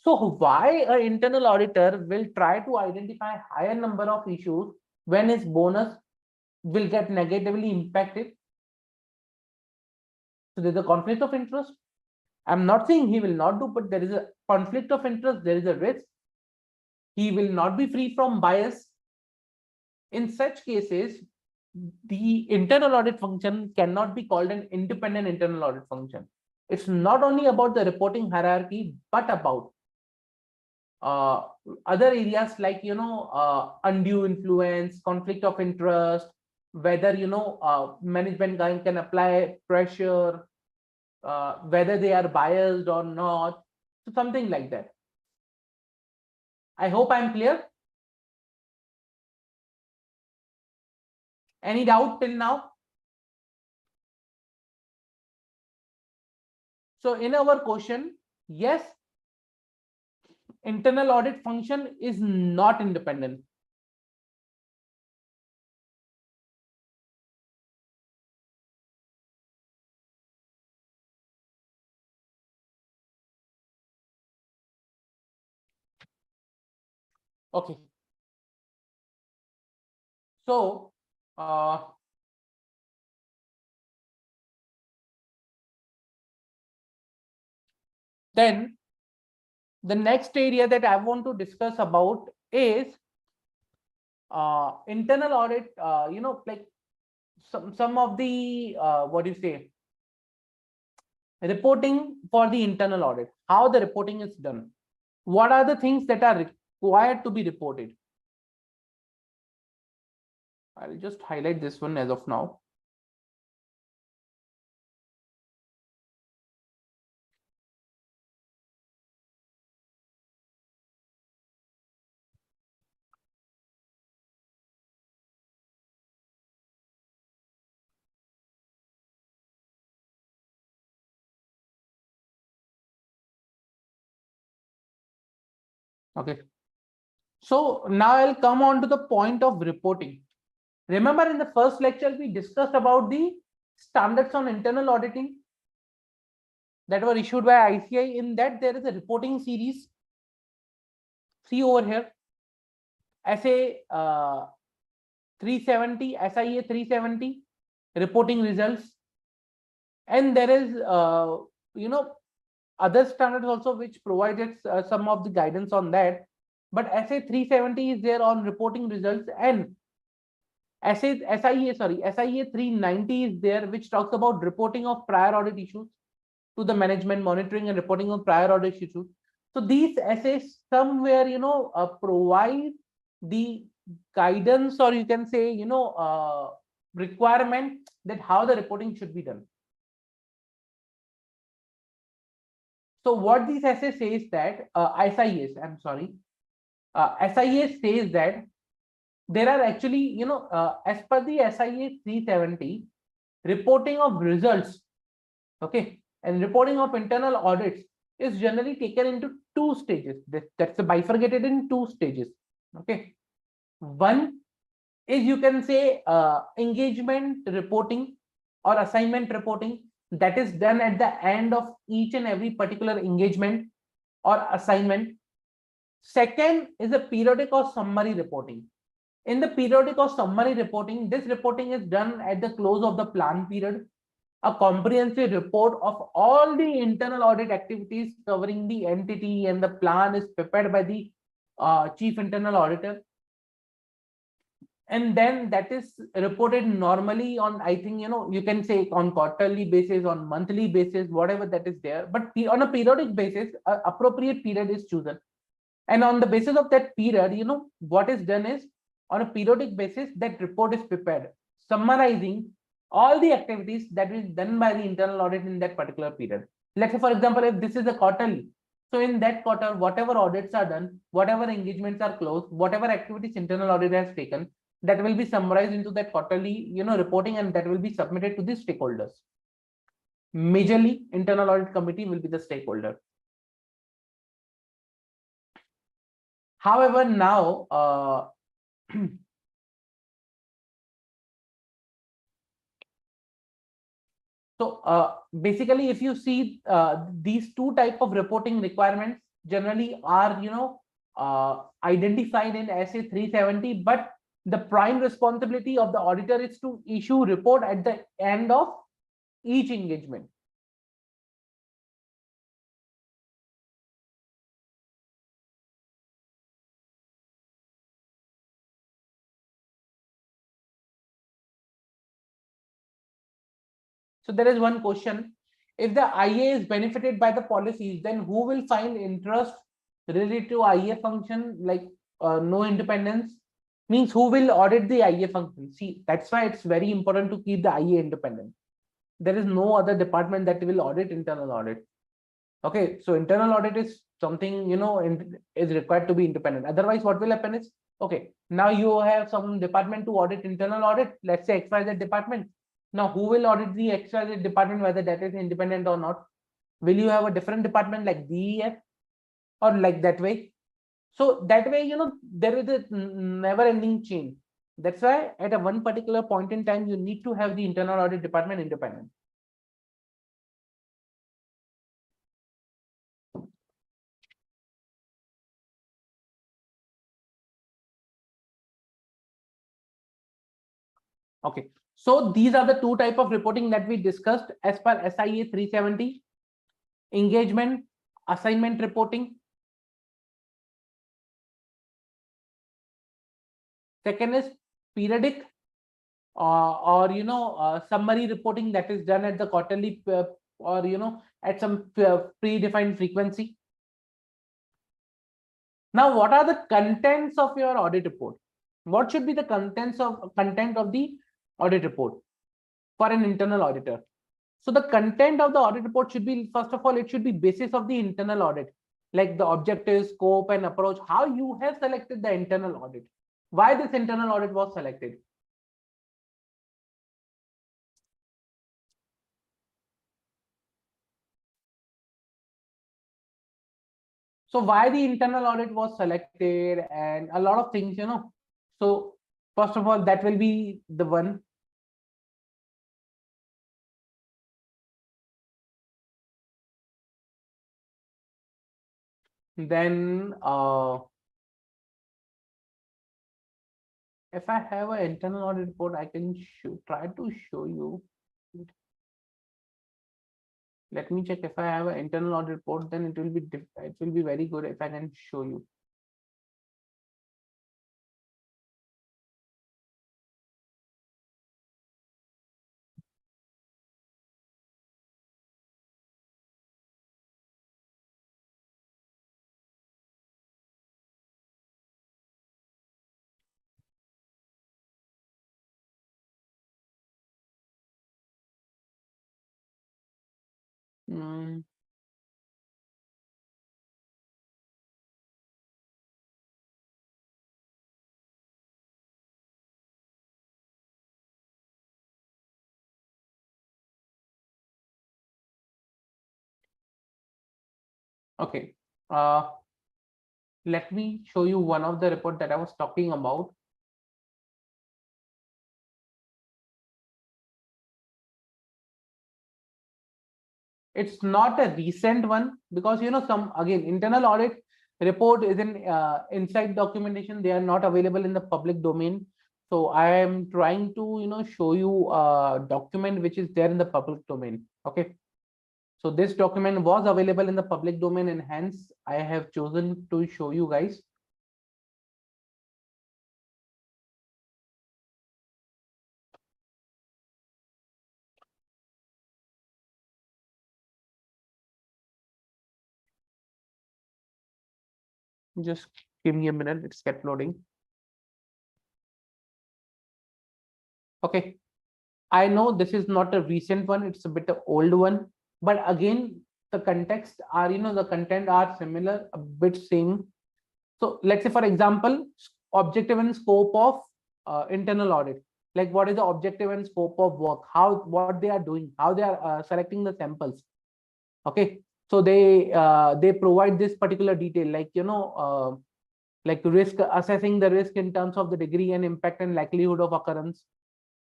So why an internal auditor will try to identify higher number of issues when his bonus will get negatively impacted? So there's a conflict of interest. I'm not saying he will not do, but there is a conflict of interest, there is a risk. He will not be free from bias. In such cases, the internal audit function cannot be called an independent internal audit function. It's not only about the reporting hierarchy, but about other areas like undue influence, conflict of interest, whether management can apply pressure, whether they are biased or not, so something like that. I hope I'm clear. Any doubt till now? So in our question, yes, internal audit function is not independent. Okay. So then the next area that I want to discuss about is internal audit, like some of the what do you say, reporting for the internal audit, how the reporting is done, what are the things that are required to be reported. I'll just highlight this one as of now. Okay. So now I'll come on to the point of reporting. Remember in the first lecture, we discussed about the standards on internal auditing that were issued by ICI. In that, there is a reporting series. See over here, SA 370, SIA 370, reporting results. And there is, other standards also which provided some of the guidance on that. But SA 370 is there on reporting results, and SIA 390 is there, which talks about reporting of prior audit issues to the management, monitoring and reporting of prior audit issues. So these essays somewhere, provide the guidance, or you can say, requirement that how the reporting should be done. So what these essays says that SIA says that there are actually, as per the SIA 370, reporting of results, okay, and reporting of internal audits is generally taken into two stages. That's bifurcated in two stages. Okay, one is, you can say, engagement reporting or assignment reporting, that is done at the end of each and every particular engagement or assignment. Second is a periodic or summary reporting. In the periodic or summary reporting, this reporting is done at the close of the plan period. A comprehensive report of all the internal audit activities covering the entity and the plan is prepared by the chief internal auditor. and then that is reported normally on, I think, you can say on quarterly basis, on monthly basis, whatever that is there, but on a periodic basis, appropriate period is chosen. And on the basis of that period, what is done is, on a periodic basis, that report is prepared, summarizing all the activities that is done by the internal audit in that particular period. Let's say, for example, if this is a quarterly, so in that quarter, whatever audits are done, whatever engagements are closed, whatever activities internal audit has taken, that will be summarized into that quarterly, reporting, and that will be submitted to the stakeholders. Majorly, internal audit committee will be the stakeholder. However, now so basically, if you see these two type of reporting requirements generally are identified in SA 370, but the prime responsibility of the auditor is to issue report at the end of each engagement. So there is one question: if the IA is benefited by the policies, then who will find interest related to IA function, like no independence? Means who will audit the IA function? See, that's why it's very important to keep the IA independent. There is no other department that will audit internal audit. Okay, so internal audit is something, is required to be independent. Otherwise, what will happen is, okay, now you have some department to audit internal audit, let's say XYZ department. Now, who will audit the XYZ department, whether that is independent or not? Will you have a different department like DEF or like that way? So that way, there is a never ending chain. That's why at a one particular point in time, you need to have the internal audit department independent. Okay, so these are the two type of reporting that we discussed as per SIA 370: engagement, assignment reporting. Second is periodic or summary reporting that is done at the quarterly or at some predefined frequency. Now, what are the contents of your audit report? What should be the content of the audit report for an internal auditor? So the content of the audit report should be, first of all, it should be basis of the internal audit, like the objective, scope, and approach, how you have selected the internal audit, why this internal audit was selected. So why the internal audit was selected and a lot of things, So first of all, that will be the one. Then if I have an internal audit report, I can try to show you. Let me check if I have an internal audit report, then it will be very good if I can show you. Okay. Let me show you one of the report that I was talking about. It's not a recent one because some, again, internal audit report is in inside documentation. They are not available in the public domain. So I am trying to show you a document which is there in the public domain. Okay. So this document was available in the public domain, and hence I have chosen to show you guys. Just give me a minute, it's get loading. Okay, I know this is not a recent one, it's a bit of old one, but again, the context are, the content are similar, a bit same. So let's say, for example, objective and scope of internal audit. Like what is the objective and scope of work? What they are doing? How they are selecting the samples? Okay, so they provide this particular detail, like like risk assessing the risk in terms of the degree and impact and likelihood of occurrence,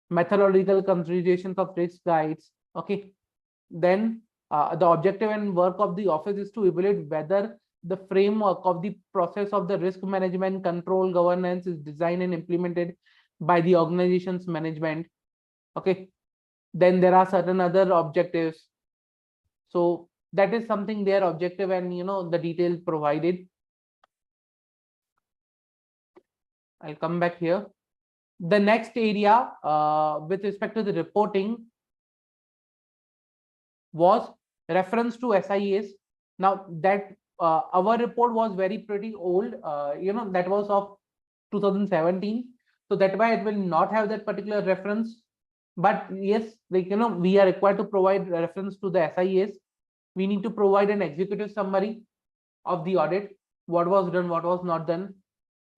methodological considerations of risk guides. Okay, then the objective and work of the office is to evaluate whether the framework of the process of the risk management, control, governance is designed and implemented by the organization's management. Okay, then there are certain other objectives. So that is something their objective and the details provided. I'll come back here. The next area with respect to the reporting was reference to SIAs. Now that our report was very pretty old, that was of 2017. So that's why it will not have that particular reference. But yes, like, we are required to provide reference to the SIAs. We need to provide an executive summary of the audit, what was done, what was not done.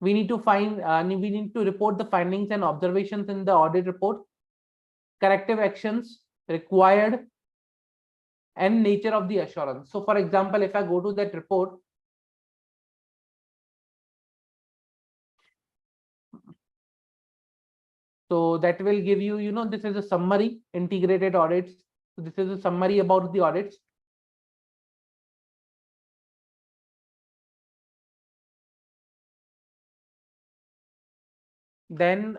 We need to we need to report the findings and observations in the audit report, corrective actions required, and nature of the assurance. So for example, if I go to that report, so that will give you, this is a summary, integrated audits. So this is a summary about the audits. Then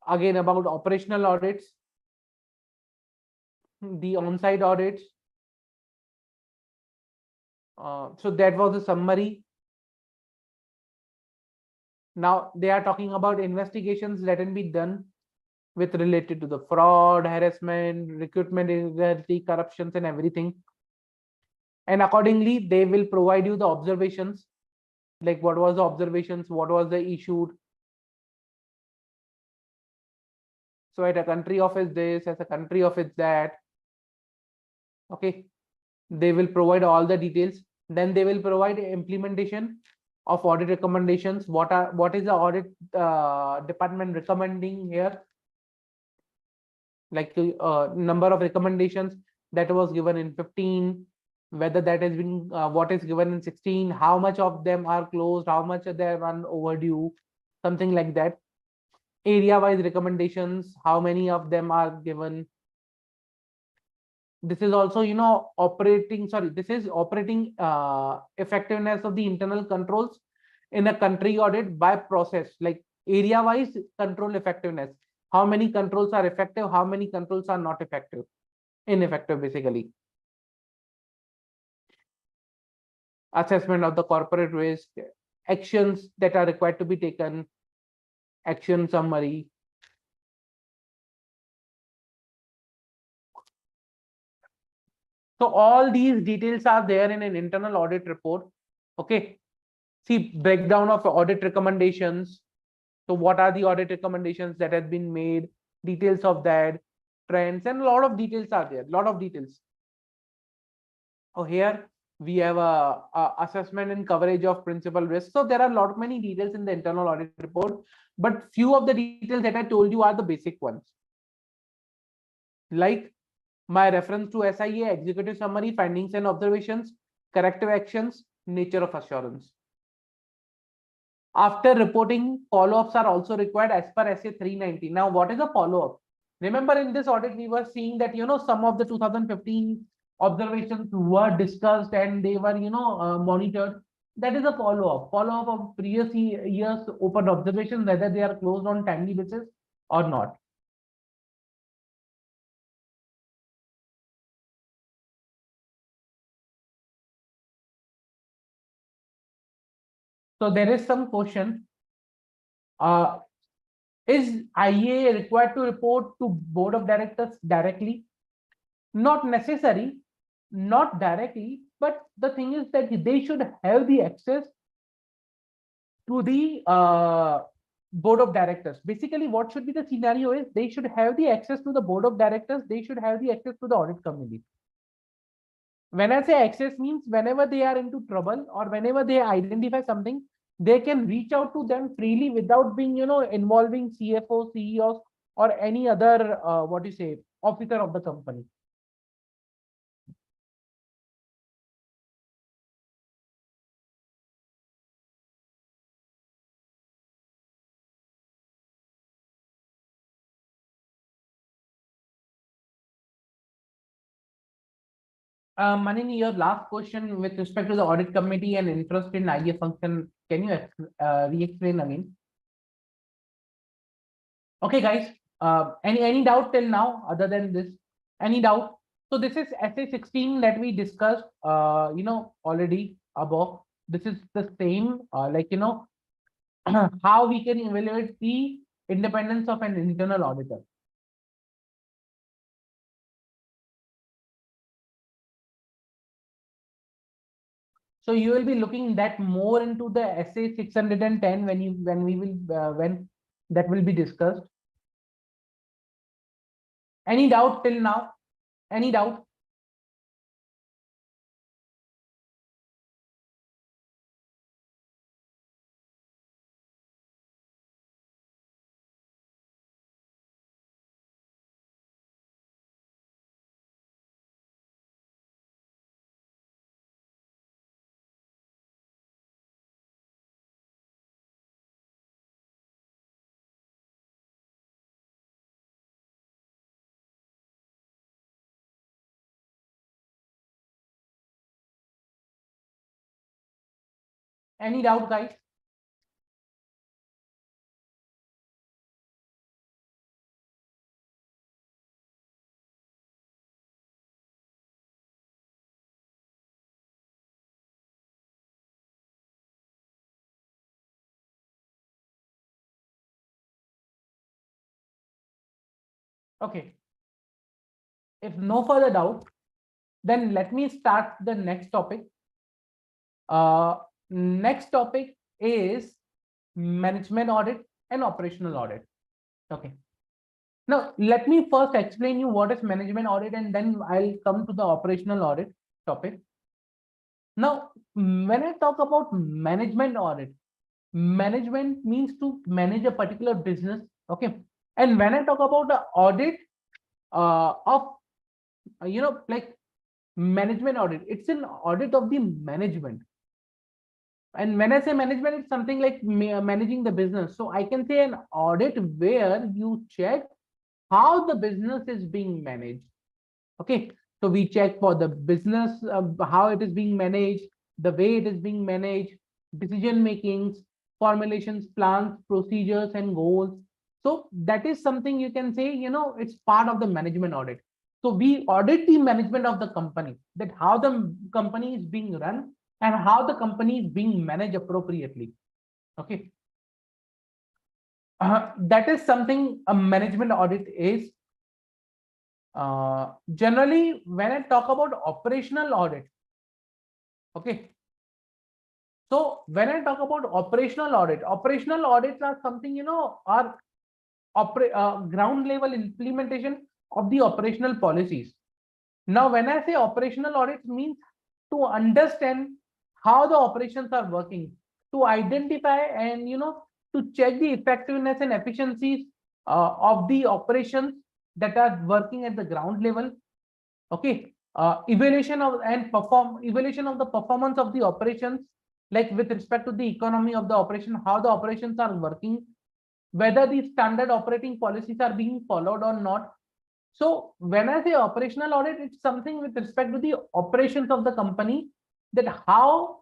again about operational audits, the on-site audits. So that was a summary. Now they are talking about investigations that can be done with related to the fraud, harassment, recruitment irregularity, corruptions, and everything. And accordingly, they will provide you the observations, like what was the observations, what was the issued. So at a country office this, as a country office that. Okay, they will provide all the details. Then they will provide implementation of audit recommendations. What is the audit department recommending here? Like number of recommendations that was given in 15, whether that has been what is given in 16, how much of them are closed, how much of them are overdue, something like that. Area wise recommendations, how many of them are given. This is also operating effectiveness of the internal controls in a country audit by process, like area wise control effectiveness, how many controls are effective, how many controls are not effective, ineffective basically. Assessment of the corporate risk, actions that are required to be taken, action summary. So all these details are there in an internal audit report. Okay, see breakdown of audit recommendations. So what are the audit recommendations that have been made, details of that, trends, and a lot of details are there, lot of details. Oh, here we have a assessment and coverage of principal risk. So there are many details in the internal audit report, but few of the details that I told you are the basic ones. Like my reference to SIA, executive summary, findings and observations, corrective actions, nature of assurance. After reporting, follow-ups are also required as per SA 390. Now, what is a follow-up? Remember in this audit, we were seeing that, some of the 2015 observations were discussed and they were, monitored. That is a follow-up. Follow-up of previous years open observations, whether they are closed on timely basis or not. So there is some question. Is IA required to report to board of directors directly? Not necessary, not directly, but the thing is that they should have the access to the board of directors. Basically, what should be the scenario is they should have the access to the board of directors. They should have the access to the audit committee. When I say access means whenever they are into trouble or whenever they identify something, they can reach out to them freely without being, involving CFO, CEOs, or any other, what you say, officer of the company. Manini, your last question with respect to the audit committee and interest in IF function, can you re-explain again? Okay, guys. Any doubt till now other than this? Any doubt? So this is SA16 that we discussed, already above. This is the same, how we can evaluate the independence of an internal auditor. So you will be looking that more into the SA 610 when that will be discussed. Any doubt till now? Any doubt? Any doubt, guys? Okay. If no further doubt, then let me start the next topic. Next topic is management audit and operational audit. Okay. Now, let me first explain you what is management audit, and then I'll come to the operational audit topic. Now, when I talk about management audit, management means to manage a particular business. Okay. And when I talk about the audit of, like management audit, it's an audit of the management. And when I say management, it's something like managing the business. So I can say an audit where you check how the business is being managed. Okay. So we check for the business, how it is being managed, the way it is being managed, decision makings, formulations, plans, procedures, and goals. So that is something you can say, it's part of the management audit. So we audit the management of the company, that how the company is being run and how the company is being managed appropriately. Okay. That is something a management audit is. Generally, when I talk about operational audit, okay. So when I talk about operational audits are something, are ground level implementation of the operational policies. Now, when I say operational audits means to understand how the operations are working, to identify and, to check the effectiveness and efficiencies of the operations that are working at the ground level. Okay. Evaluation of the performance of the operations, like with respect to the economy of the operation, how the operations are working, whether the standard operating policies are being followed or not. So when I say operational audit, it's something with respect to the operations of the company, that how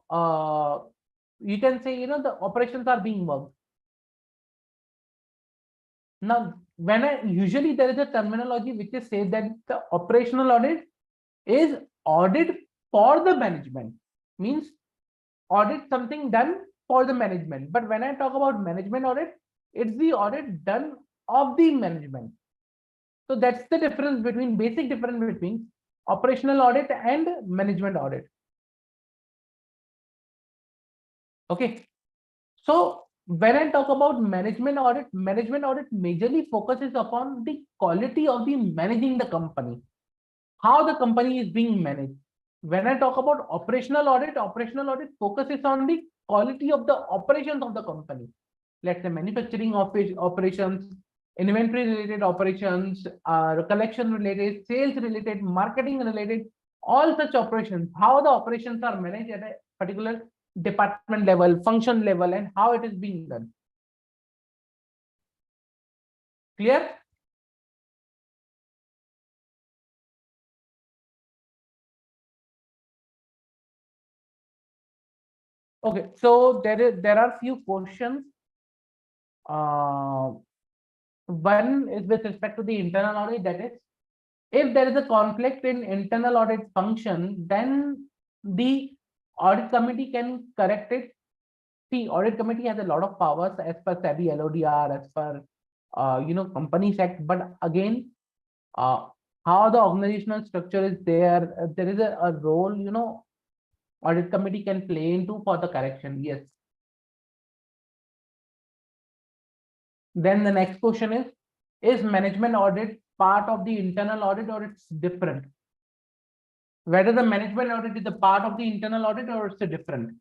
you can say, the operations are being worked. Now, when I usually there is a terminology which is said that the operational audit is audit for the management, means audit something done for the management. But when I talk about management audit, it's the audit done of the management. So that's the difference between, basic difference between operational audit and management audit. Okay. So when I talk about management audit majorly focuses upon the quality of the managing the company, how the company is being managed. When I talk about operational audit focuses on the quality of the operations of the company. Let's say manufacturing operations, inventory related operations, collection related, sales related, marketing related, all such operations, how the operations are managed at a particular department level, function level, and how it is being done. Clear? Okay, so there are few questions. One is with respect to the internal audit, that is, if there is a conflict in internal audit function, then the audit committee can correct it. See, audit committee has a lot of powers as per SEBI LODR, as per Companies Act. But again, how the organizational structure is there, there is a role audit committee can play into for the correction. Yes. Then the next question is management audit part of the internal audit or it's different? Whether the management audit is a part of the internal audit or it's a different.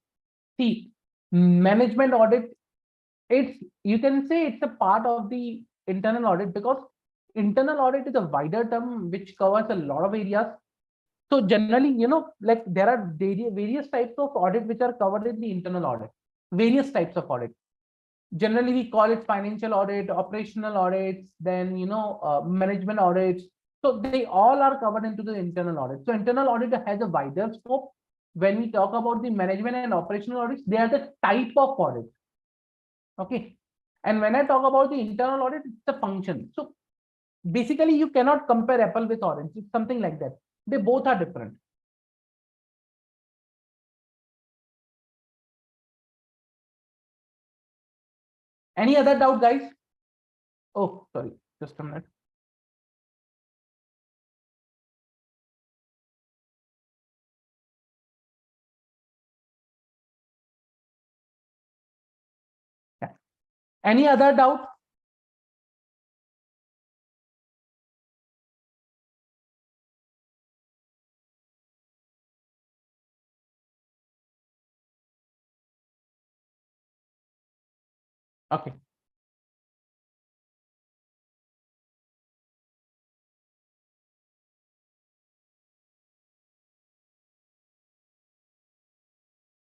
See, management audit, you can say it's a part of the internal audit, because internal audit is a wider term which covers a lot of areas. So generally, like there are various types of audit which are covered in the internal audit, various types of audit. Generally, we call it financial audit, operational audits, then management audits. So they all are covered into the internal audit. So internal audit has a wider scope. When we talk about the management and operational audits, they are the type of audit. Okay. And when I talk about the internal audit, it's the function. So basically, you cannot compare apple with orange. It's something like that. They both are different. Any other doubt, guys? Oh, sorry, just a minute. Yeah. Any other doubt? Okay.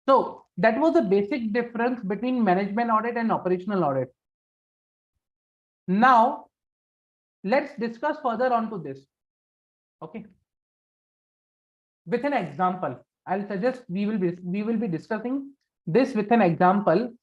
So that was the basic difference between management audit and operational audit. Now, let's discuss further onto this. Okay. With an example, I'll suggest we will be discussing this with an example.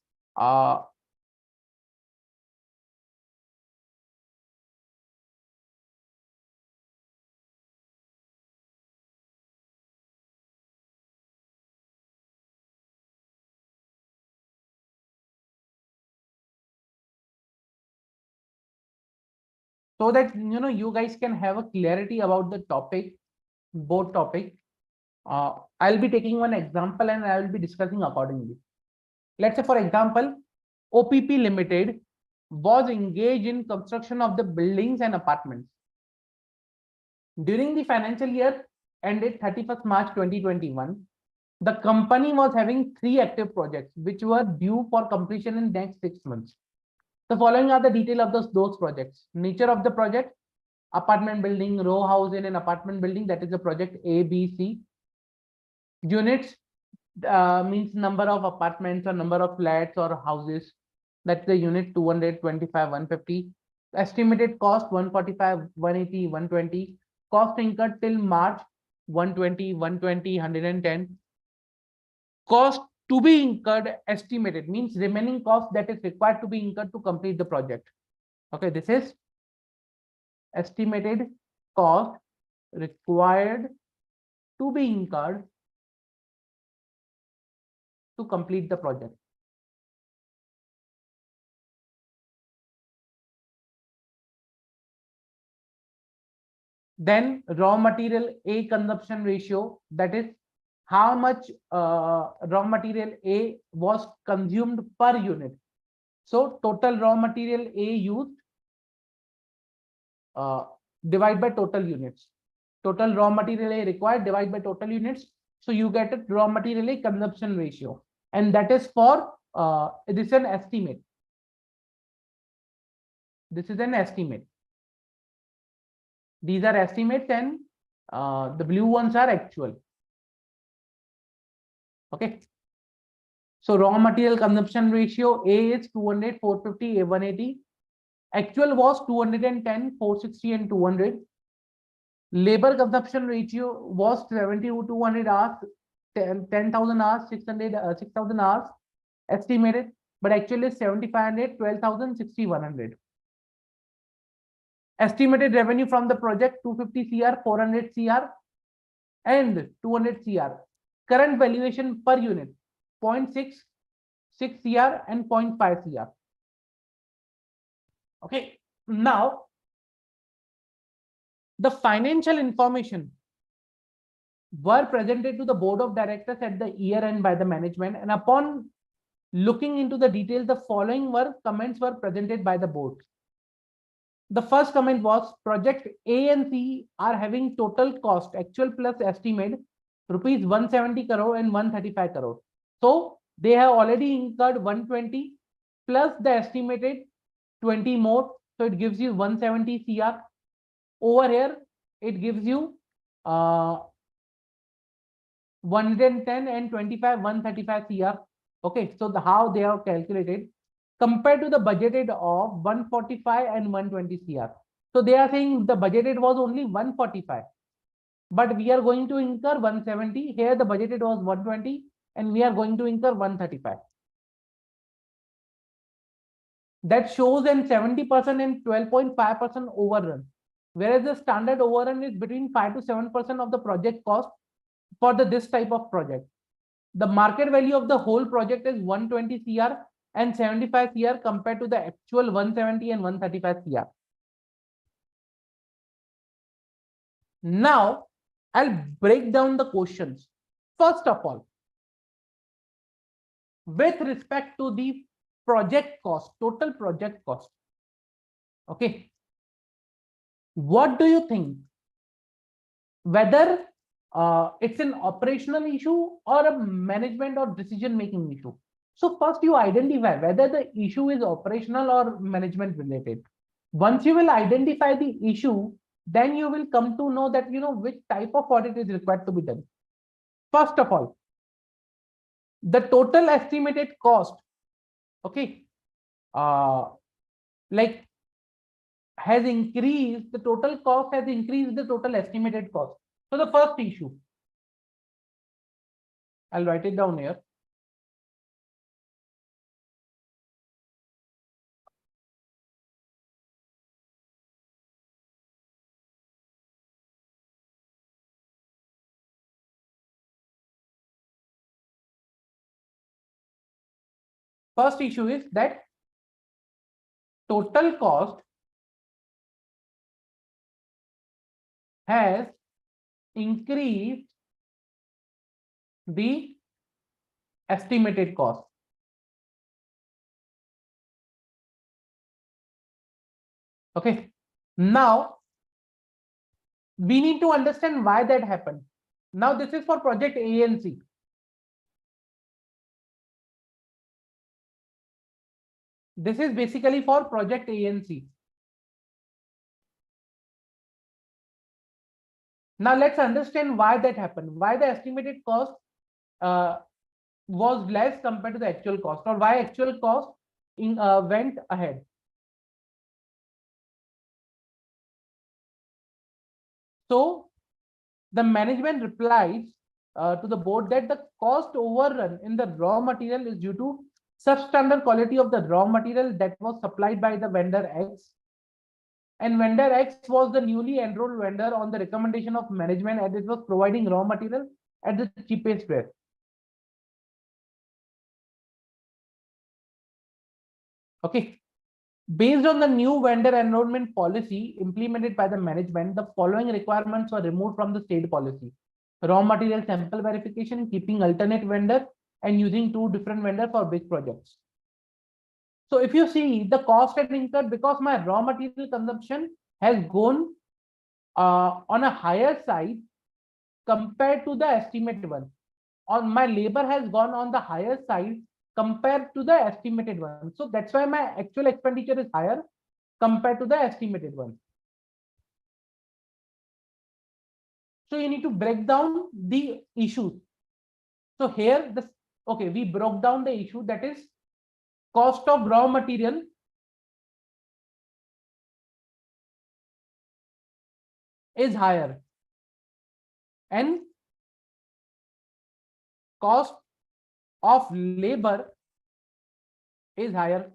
So that you guys can have a clarity about the topic, both topic. I'll be taking one example and I will be discussing accordingly. Let's say, for example, OPP Limited was engaged in construction of the buildings and apartments. During the financial year ended 31st March 2021, the company was having 3 active projects which were due for completion in next 6 months. The following are the detail of those projects. Nature of the project: apartment building, row house in an apartment building, that is the project ABC. Units means number of apartments or number of flats or houses, that's the unit 225, 150. Estimated cost 145, 180, 120. Cost incurred till March 120, 120, 110. Cost to be incurred estimated means remaining cost that is required to be incurred to complete the project. Okay, this is estimated cost required to be incurred to complete the project. Then raw material A consumption ratio, that is how much raw material A was consumed per unit. So total raw material A used divide by total units. Total raw material A required divide by total units. So you get a raw material A consumption ratio, and that is for this is an estimate. This is an estimate. These are estimates, and the blue ones are actual. Okay. So raw material consumption ratio A is 200, 450, A 180. Actual was 210, 460, and 200. Labor consumption ratio was 70 to 200 hours, 10,000 hours, 600, 6,000 hours estimated, but actually 7,500, 12,000, 6,100. Estimated revenue from the project 250 CR, 400 CR, and 200 CR. Current valuation per unit 0.6, 6 CR, and 0.5 CR. Okay, now the financial information were presented to the board of directors at the year end by the management, and upon looking into the details, the following comments were presented by the board. The first comment was project A and C are having total cost actual plus estimate rupees 170 crore and 135 crore. So they have already incurred 120 plus the estimated 20 more. So it gives you 170 CR. Over here, it gives you 110 and 25, 135 CR. Okay, so how they are calculated compared to the budgeted of 145 and 120 CR. So they are saying the budgeted was only 145, but we are going to incur 170. Here the budgeted was 120, and we are going to incur 135. That shows an 70% and 12.5% overrun, whereas the standard overrun is between 5 to 7% of the project cost for this type of project. The market value of the whole project is 120 CR and 75 CR compared to the actual 170 and 135 CR. Now, I'll break down the questions. First of all, with respect to the project cost, total project cost. Okay. What do you think? Whether it's an operational issue or a management or decision-making issue. So first you identify whether the issue is operational or management related. Once you will identify the issue, then you will come to know that which type of audit is required to be done. First of all, the total estimated cost, okay, like has increased, the total cost has increased the total estimated cost. So the first issue, I'll write it down here. First issue is that total cost has increased the estimated cost. Okay. Now, we need to understand why that happened. Now, this is for project A and C. This is basically for project A and C. Now, let's understand why that happened. Why the estimated cost was less compared to the actual cost, or why actual cost went ahead. So the management replies to the board that the cost overrun in the raw material is due to substandard quality of the raw material that was supplied by the vendor X. And vendor X was the newly enrolled vendor on the recommendation of management, and it was providing raw material at the cheapest rate. Okay. Based on the new vendor enrollment policy implemented by the management, the following requirements were removed from the state policy. Raw material sample verification, keeping alternate vendor, and using two different vendors for big projects. So if you see the cost and incurred, because my raw material consumption has gone on a higher side compared to the estimated one. On my labor has gone on the higher side compared to the estimated one. So that's why my actual expenditure is higher compared to the estimated one. So you need to break down the issues. So here this, okay, we broke down the issue, that is cost of raw material is higher and cost of labor is higher.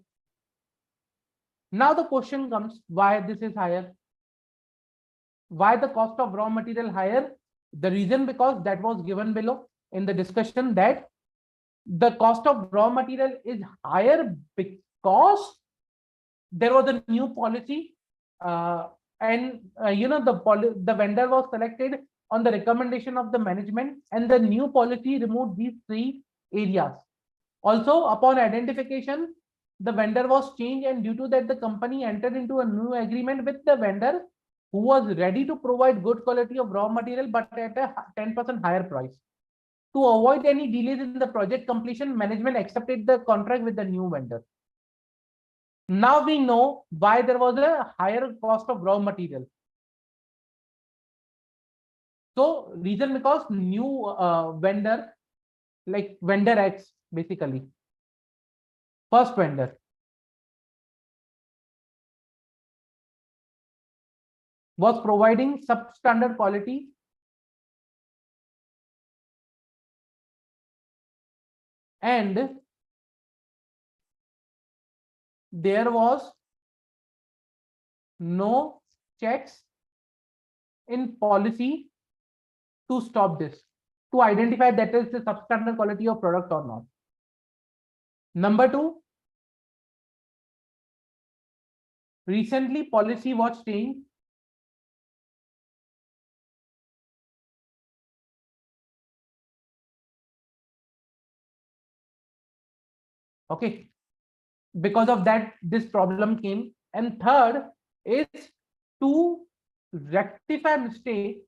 Now the question comes, why this is higher? Why the cost of raw material higher? The reason, because that was given below in the discussion, that the cost of raw material is higher because there was a new policy, and the vendor was selected on the recommendation of the management, and the new policy removed these three areas. Also, upon identification, the vendor was changed, and due to that, the company entered into a new agreement with the vendor who was ready to provide good quality of raw material, but at a 10% higher price. To avoid any delays in the project completion, management accepted the contract with the new vendor. Now we know why there was a higher cost of raw material. So reason, because new vendor, like vendor X, basically first vendor was providing substandard quality and there was no checks in policy to stop this, to identify that is the substandard quality of product or not. Number two, recently policy was changed. Okay, because of that, this problem came. And third is to rectify mistake,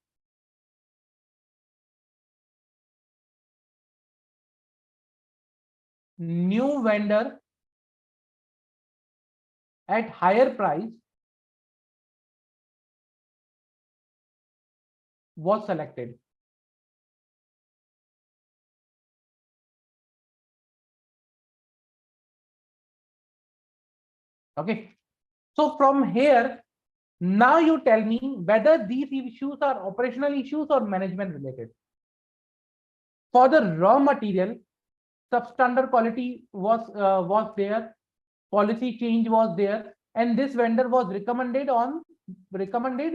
new vendor at higher price was selected. Okay, so from here, now you tell me whether these issues are operational issues or management related. For the raw material, substandard quality was there, policy change was there, and this vendor was recommended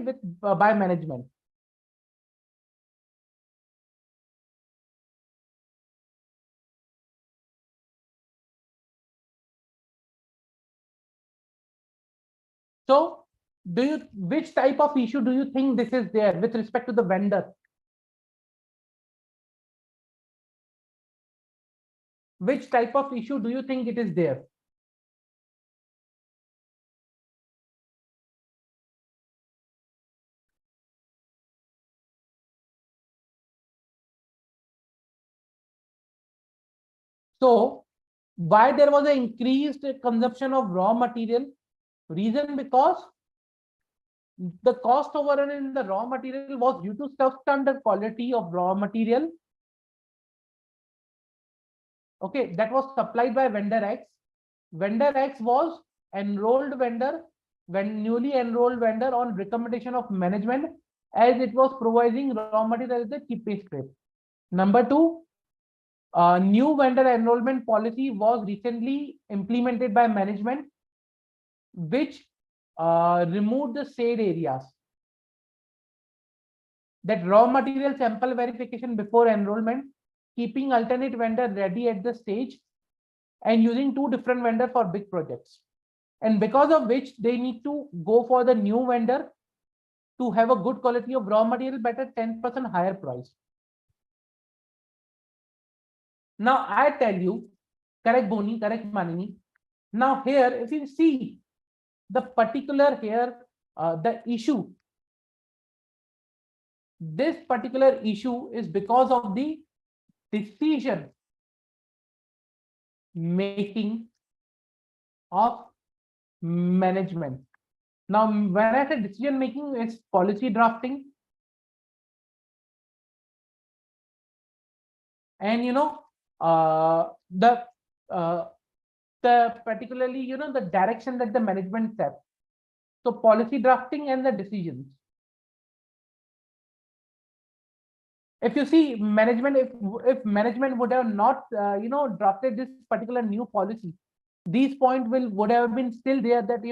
with by management. So which type of issue do you think this is there with respect to the vendor? Which type of issue do you think it is there? So why there was an increased consumption of raw material? Reason, because the cost overrun in the raw material was due to substandard quality of raw material. Okay, that was supplied by vendor X. Vendor X was enrolled vendor, when newly enrolled vendor on recommendation of management, as it was providing raw material at the cheapest rate. Number two, new vendor enrollment policy was recently implemented by management, which removed the shade areas. That raw material sample verification before enrollment, keeping alternate vendor ready at the stage, and using two different vendors for big projects. and because of which they need to go for the new vendor to have a good quality of raw material, but at 10% higher price. Now I tell you, correct Boni, correct Manini. Now here, if you see the particular here, the issue, this particular issue is because of the decision making of management. Now, when I say decision making, it's policy drafting, and the uh, particularly the direction that the management sets. So policy drafting and the decisions. If you see management, if management would have not drafted this particular new policy, these points would have been still there, that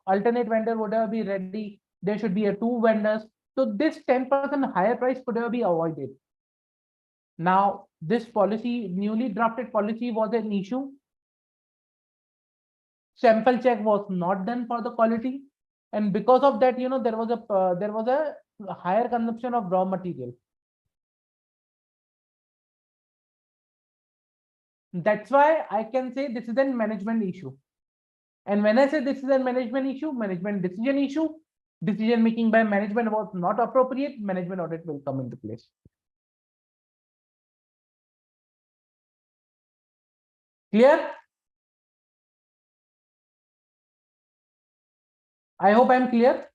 alternate vendor would have been ready, there should be a two vendors, so this 10% higher price could have been avoided. Now this policy, newly drafted policy, was an issue. Sample check was not done for the quality, and because of that there was a higher consumption of raw material. That's why I can say this is a management issue. And when I say this is a management issue, management decision issue, decision making by management was not appropriate, management audit will come into place. Clear? I hope I'm clear.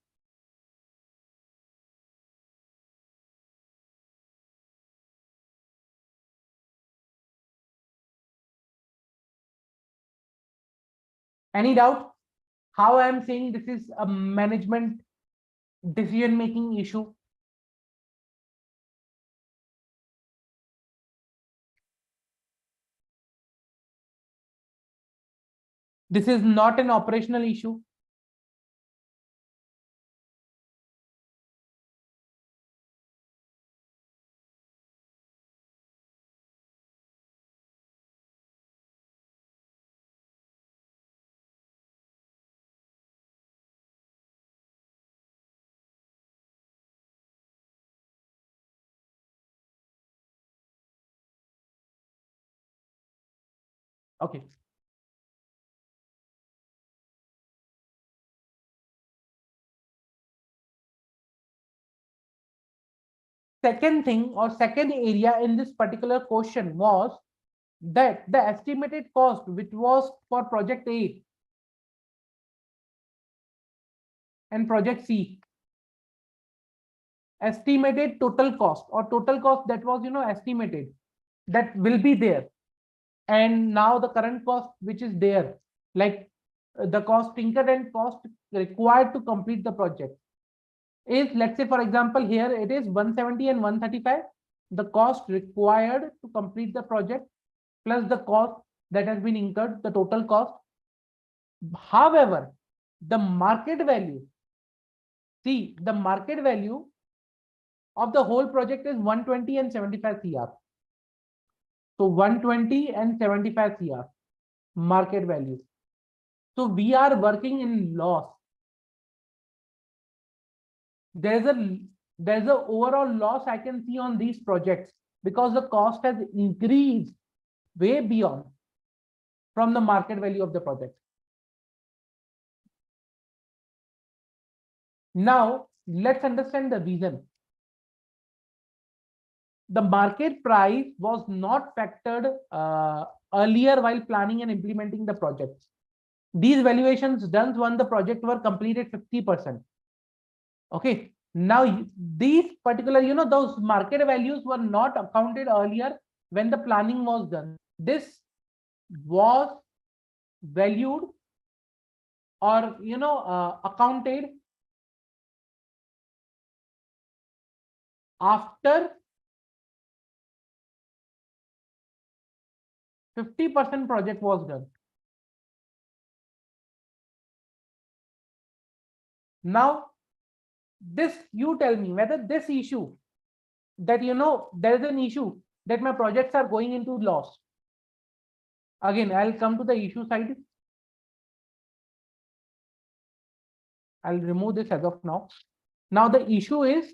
Any doubt how I am saying this is a management decision making issue? This is not an operational issue. Okay. Second thing or second area in this particular question was that the estimated cost, which was for project A and project C, estimated total cost or total cost that was estimated, that will be there, and now the current cost which is there, like the cost incurred and cost required to complete the project is, let's say for example here it is 170 and 135, the cost required to complete the project plus the cost that has been incurred, the total cost. However, the market value, see the market value of the whole project is 120 and 75 CR. So 120 and 75 CR market value. So we are working in loss. There's a overall loss I can see on these projects because the cost has increased way beyond from the market value of the project. Now let's understand the reason. The market price was not factored earlier while planning and implementing the projects. These valuations done when the project were completed 50%. Okay. Now these particular, those market values were not accounted earlier when the planning was done. This was valued or accounted after 50% project was done. Now this, you tell me whether this issue that there is an issue that my projects are going into loss. Again, I'll come to the issue side. I'll remove this as of now. Now the issue is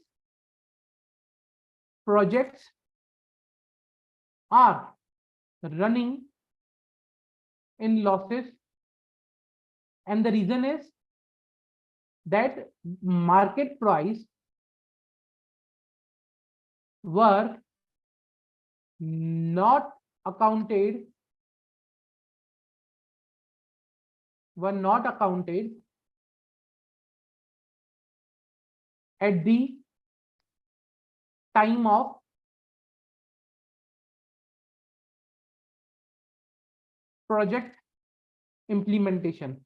projects are running in losses, and the reason is that market price were not accounted at the time of project implementation,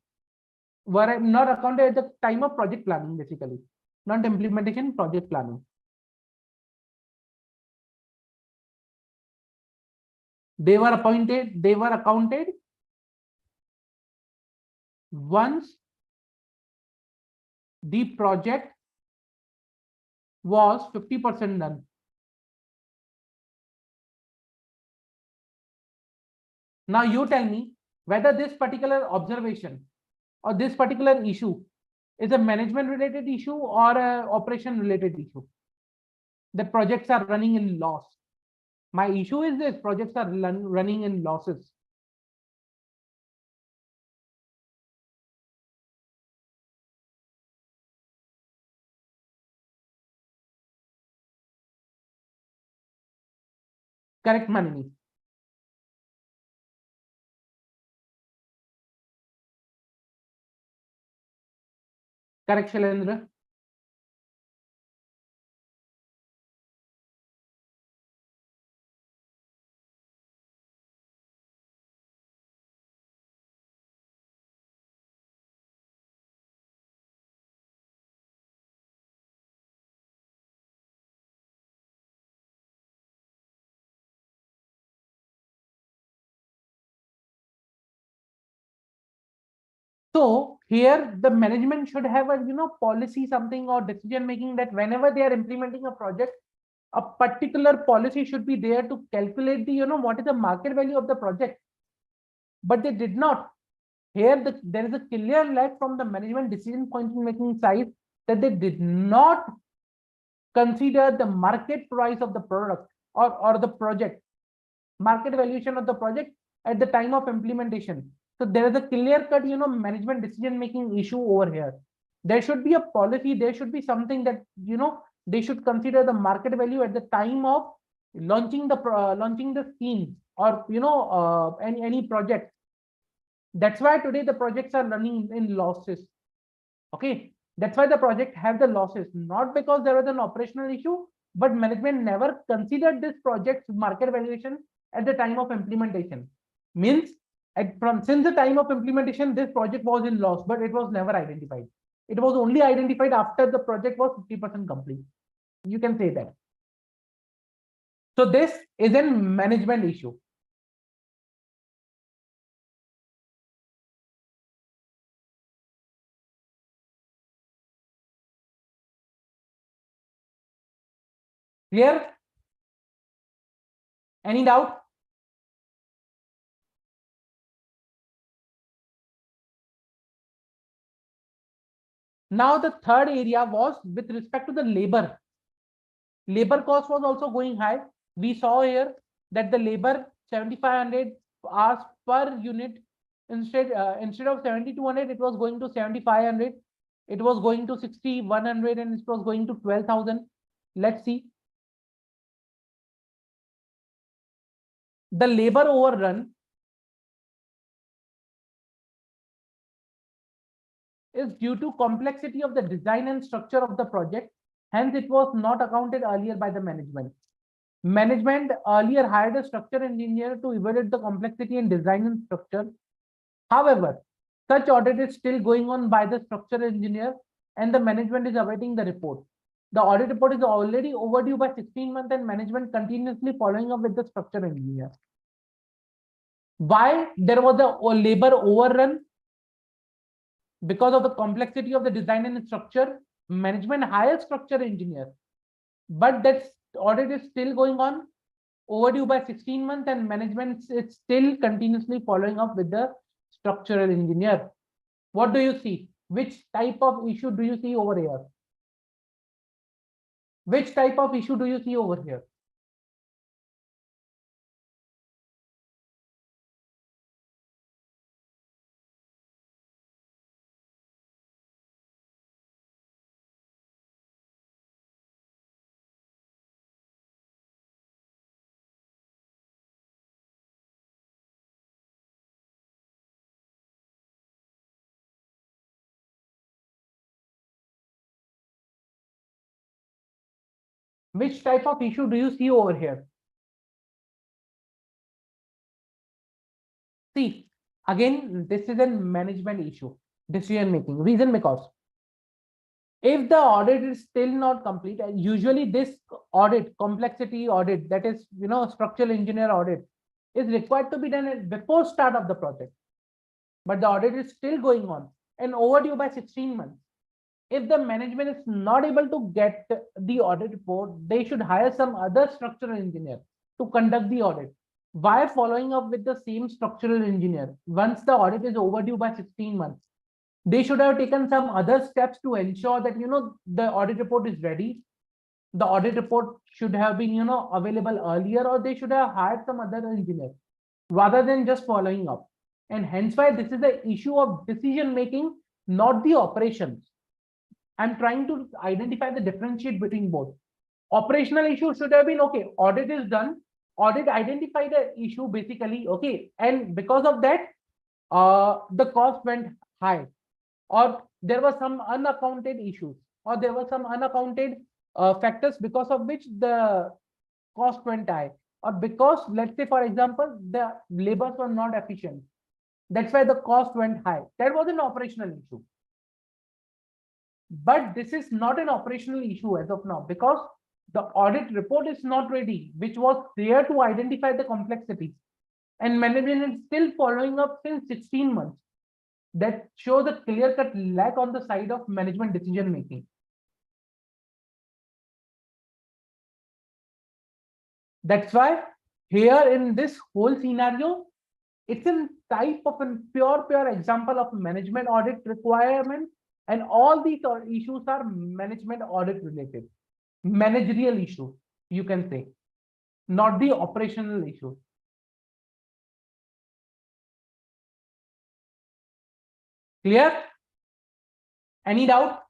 were not accounted at the time of project planning, basically, not implementation, project planning. They were accounted once the project was 50% done. Now you tell me whether this particular observation or this particular issue is a management related issue or a operation related issue. The projects are running in loss. My issue is this: projects are running in losses. Correct, Manini? Correct, Shailendra? So here the management should have a policy, something, or decision making, that whenever they are implementing a project, a particular policy should be there to calculate the what is the market value of the project. But they did not. Here there is a clear lack from the management decision point making side, that they did not consider the market price of the product or the project, market valuation of the project at the time of implementation. So there is a clear-cut, management decision-making issue over here. There should be a policy. There should be something that they should consider the market value at the time of launching the scheme, or any project. That's why today the projects are running in losses. Okay, that's why the project have the losses, not because there was an operational issue, but management never considered this project's market valuation at the time of implementation. Means since the time of implementation, this project was in loss, but it was never identified. It was only identified after the project was 50% complete. You can say that. So this is a management issue. Clear? Any doubt? Now the third area was with respect to the labor. Labor cost was also going high. We saw here that the labor 7,500 hours per unit, instead of 7,200, it was going to 7,500. It was going to 6,100, and it was going to 12,000. Let's see. The labor overrun is due to complexity of the design and structure of the project. Hence, it was not accounted earlier by the management. Management earlier hired a structure engineer to evaluate the complexity in design and structure. However, such audit is still going on by the structural engineer, and the management is awaiting the report. The audit report is already overdue by 16 months, and management continuously following up with the structural engineer. Why there was a labor overrun? Because of the complexity of the design and structure. Management hired structural engineer, but that audit is still going on, overdue by 16 months, and management is still continuously following up with the structural engineer. What do you see? Which type of issue do you see over here? Which type of issue do you see over here? Which type of issue do you see over here? See, again, this is a management issue, decision making. Reason because if the audit is still not complete, and usually this audit, complexity audit, that is, structural engineer audit, is required to be done before start of the project. But the audit is still going on and overdue by 16 months. If the management is not able to get the audit report, they should hire some other structural engineer to conduct the audit. Why following up with the same structural engineer once the audit is overdue by 16 months? They should have taken some other steps to ensure that the audit report is ready. The audit report should have been available earlier, or they should have hired some other engineer rather than just following up. And hence why this is the issue of decision making, not the operations. I'm trying to identify the differentiate between both. Operational issue should have been okay, audit is done, audit identified the issue basically, okay, and because of that the cost went high, or there were some unaccounted issues, or there were some unaccounted factors because of which the cost went high, or because, let's say for example, the labors were not efficient, that's why the cost went high. That was an operational issue. But this is not an operational issue as of now, because the audit report is not ready, which was there to identify the complexities, and management is still following up since 16 months. That shows a clear-cut lack on the side of management decision making. That's why here in this whole scenario, it's a type of a pure example of management audit requirement, and all these issues are management audit related, managerial issues, you can say, not the operational issues. Clear? Any doubt?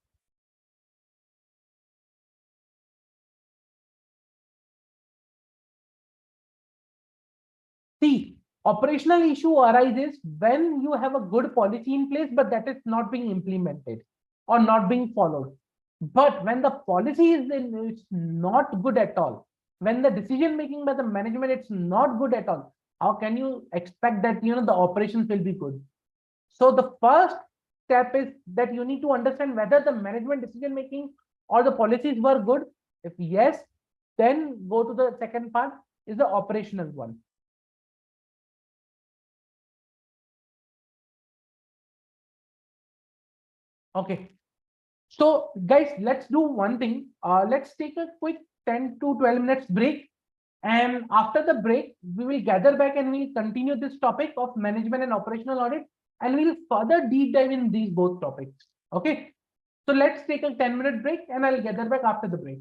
See, operational issue arises when you have a good policy in place, but that is not being implemented or not being followed. But when the policy is it's not good at all, when the decision making by the management it's not good at all, how can you expect that the operations will be good? So the first step is that you need to understand whether the management decision making or the policies were good. If yes, then go to the second part, is the operational one. Okay. So guys, let's do one thing. Let's take a quick 10 to 12 minutes break. And after the break, we will gather back and we'll continue this topic of management and operational audit. And we'll further deep dive in these both topics. Okay. So let's take a 10-minute break and I'll gather back after the break.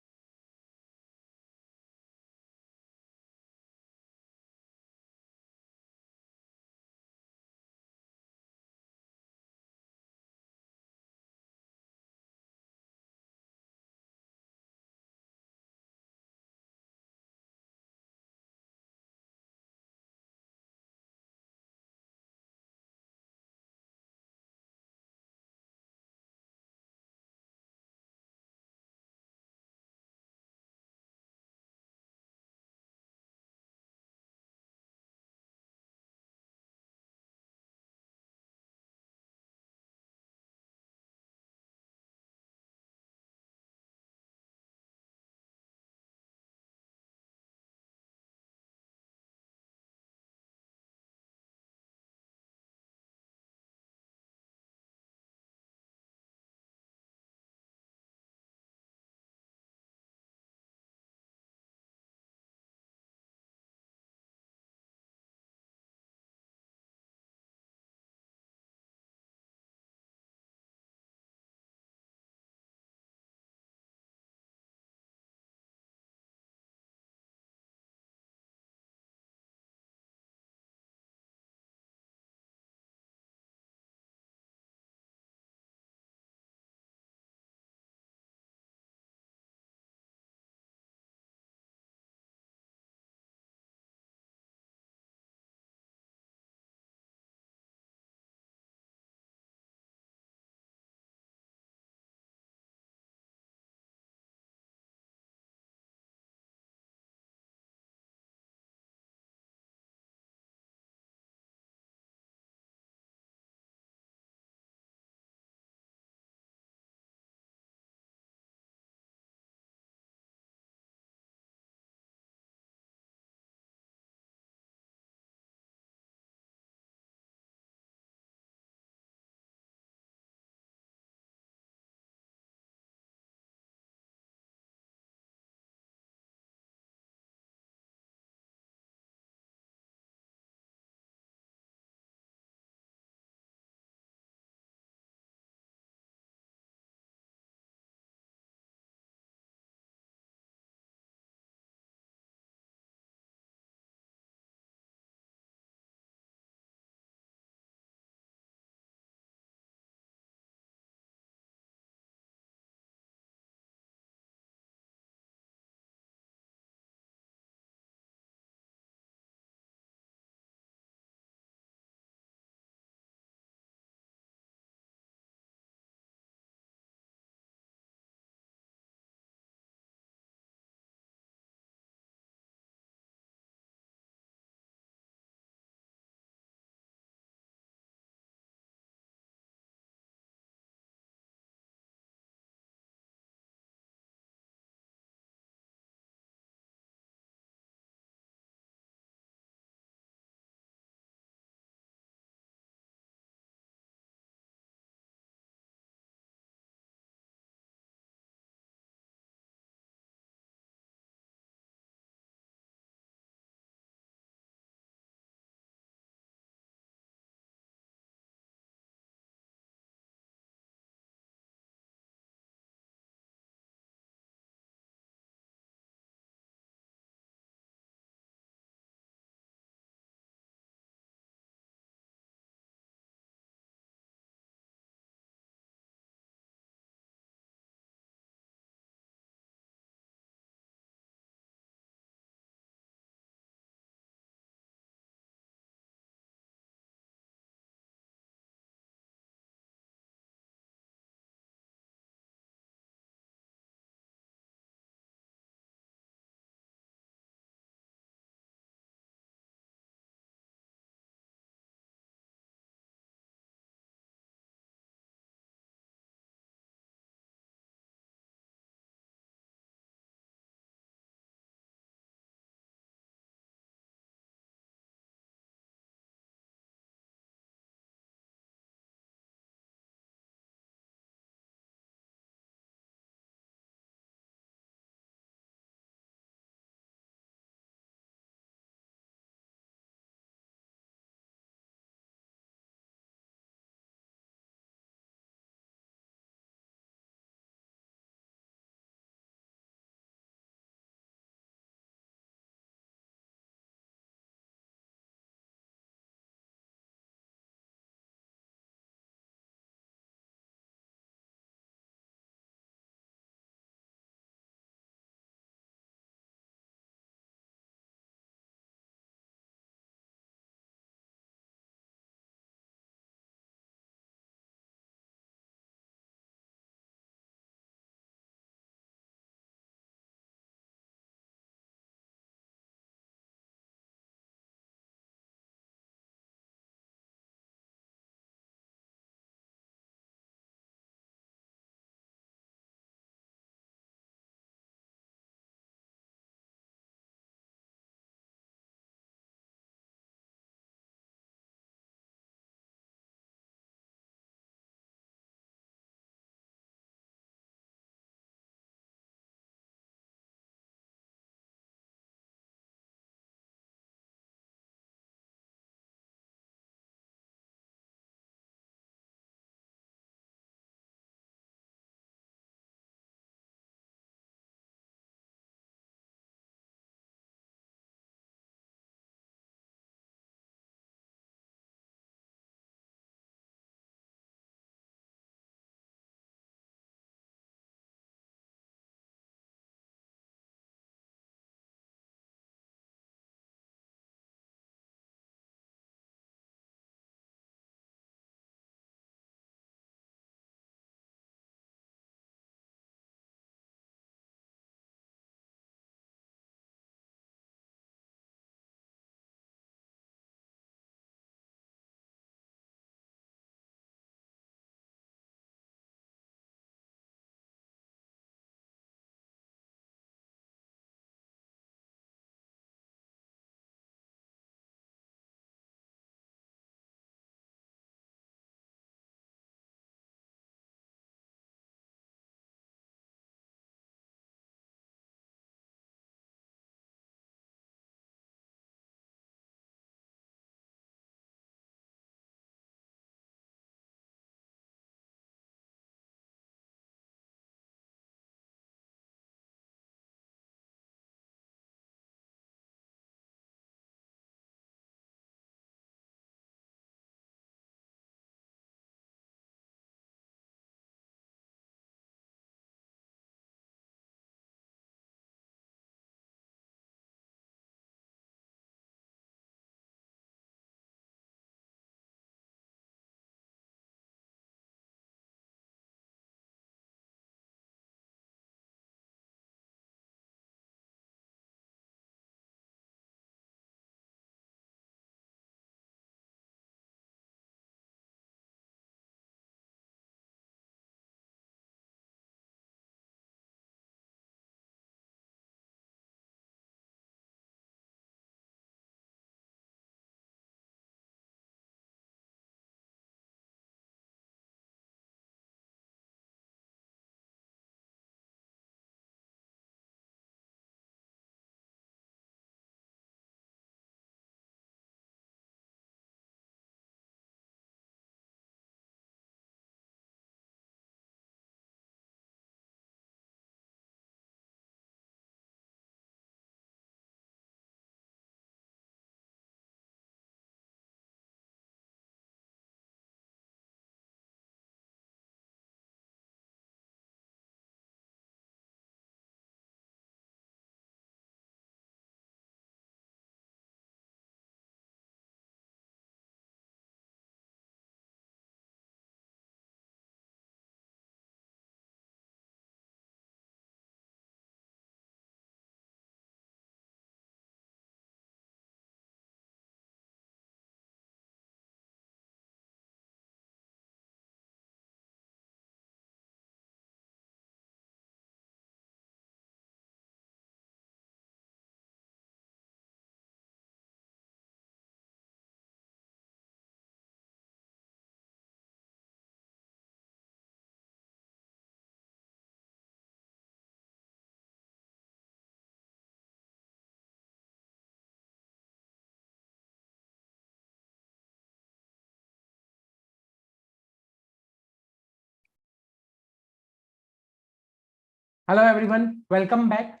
Hello, everyone. Welcome back.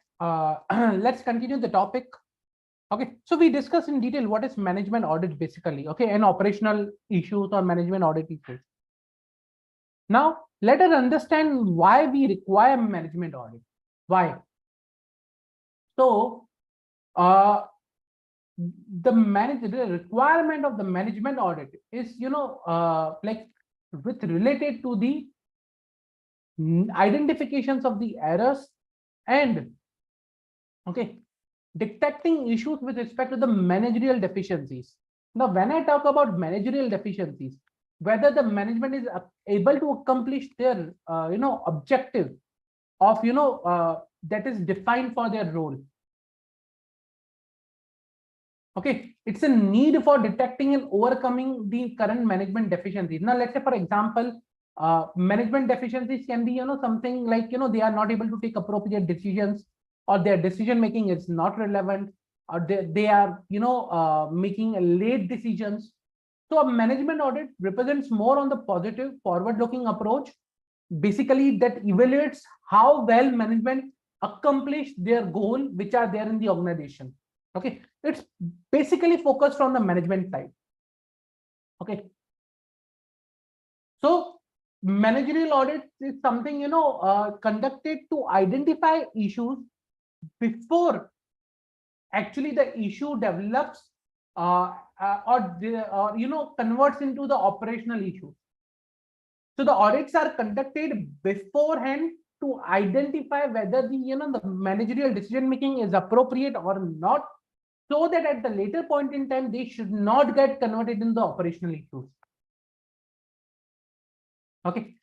Let's continue the topic. Okay, so we discussed in detail what is management audit basically, okay, and operational issues or management audit issues. Now, let us understand why we require management audit. Why? So, the requirement of the management audit is, like related to the identifications of the errors and, okay, detecting issues with respect to the managerial deficiencies. Now, when I talk about managerial deficiencies, whether the management is able to accomplish their, objective of, that is defined for their role. Okay, it's a need for detecting and overcoming the current management deficiencies. Now, let's say, for example, management deficiencies can be, something like, they are not able to take appropriate decisions, or their decision making is not relevant, or they are, making late decisions. So a management audit represents more on the positive, forward-looking approach, basically that evaluates how well management accomplished their goal, which are there in the organization. Okay, it's basically focused on the management side. Okay, so managerial audit is something, conducted to identify issues before actually the issue develops, or converts into the operational issue. So the audits are conducted beforehand to identify whether the managerial decision making is appropriate or not, so that at the later point in time they should not get converted into operational issues. Okay.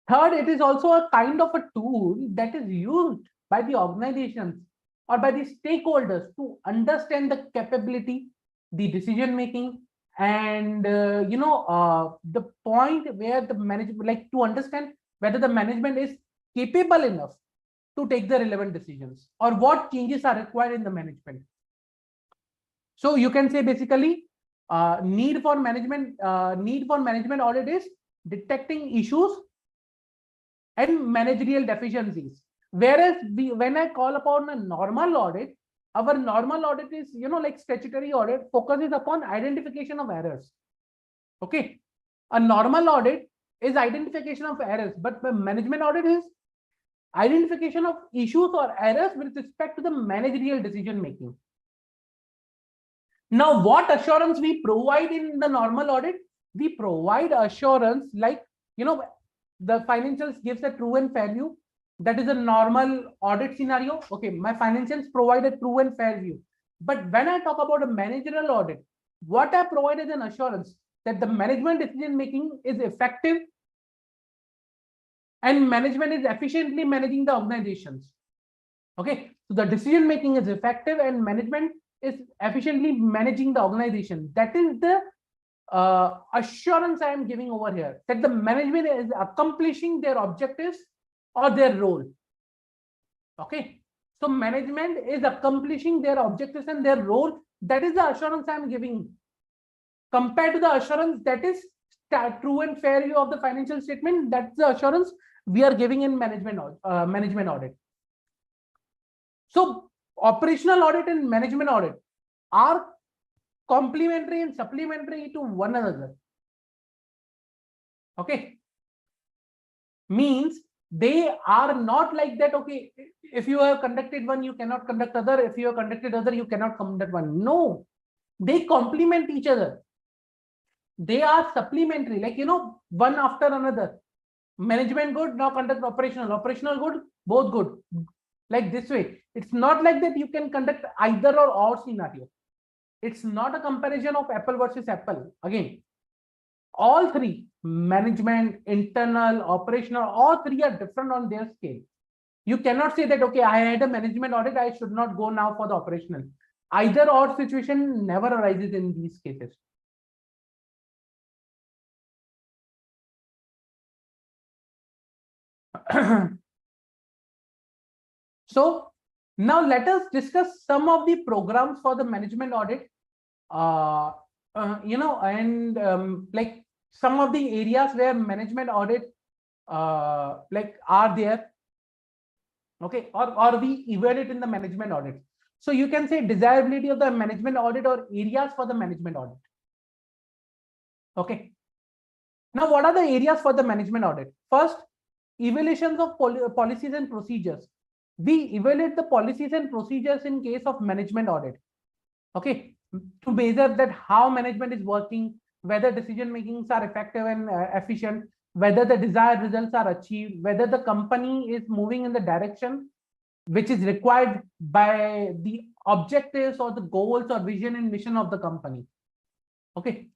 Third, it is also a kind of a tool that is used by the organizations or by the stakeholders to understand the capability, the decision making, and the point where the management, like to understand whether the management is capable enough to take the relevant decisions, or what changes are required in the management. So you can say basically, need for management audit is detecting issues and managerial deficiencies. Whereas when I call upon a normal audit, our normal audit is, like statutory audit, focuses upon identification of errors. Okay, a normal audit is identification of errors, but the management audit is identification of issues or errors with respect to the managerial decision making. Now, what assurance we provide in the normal audit? We provide assurance like, the financials gives a true and fair view. That is a normal audit scenario. Okay, my financials provide a true and fair view. But when I talk about a managerial audit, what I provide is an assurance that the management decision making is effective and management is efficiently managing the organizations. Okay, so the decision making is effective and management is efficiently managing the organization. That is the assurance I am giving over here, that the management is accomplishing their objectives or their role. Okay, so management is accomplishing their objectives and their role. That is the assurance I am giving, compared to the assurance that is true and fair view of the financial statement. That's the assurance we are giving in management audit. So operational audit and management audit are complementary and supplementary to one another. Okay, means they are not like that. Okay, if you have conducted one, you cannot conduct other. If you have conducted other, you cannot conduct one. No, they complement each other. They are supplementary, like, one after another. Management good, now conduct operational. Operational good, both good. Like this way. It's not like that you can conduct either or scenario. It's not a comparison of apple versus apple. Again, all three, management, internal, operational, all three are different on their scale. You cannot say that, okay, I had a management audit, I should not go now for the operational. Either or situation never arises in these cases. So now let us discuss some of the programs for the management audit, and like some of the areas where management audit like are there. Okay, or we evaluate in the management audit. So you can say desirability of the management audit or areas for the management audit. Okay. Now, what are the areas for the management audit? First, evaluations of policies and procedures. We evaluate the policies and procedures in case of management audit. Okay, to measure that how management is working, whether decision makings are effective and efficient, whether the desired results are achieved, whether the company is moving in the direction which is required by the objectives or the goals or vision and mission of the company. Okay,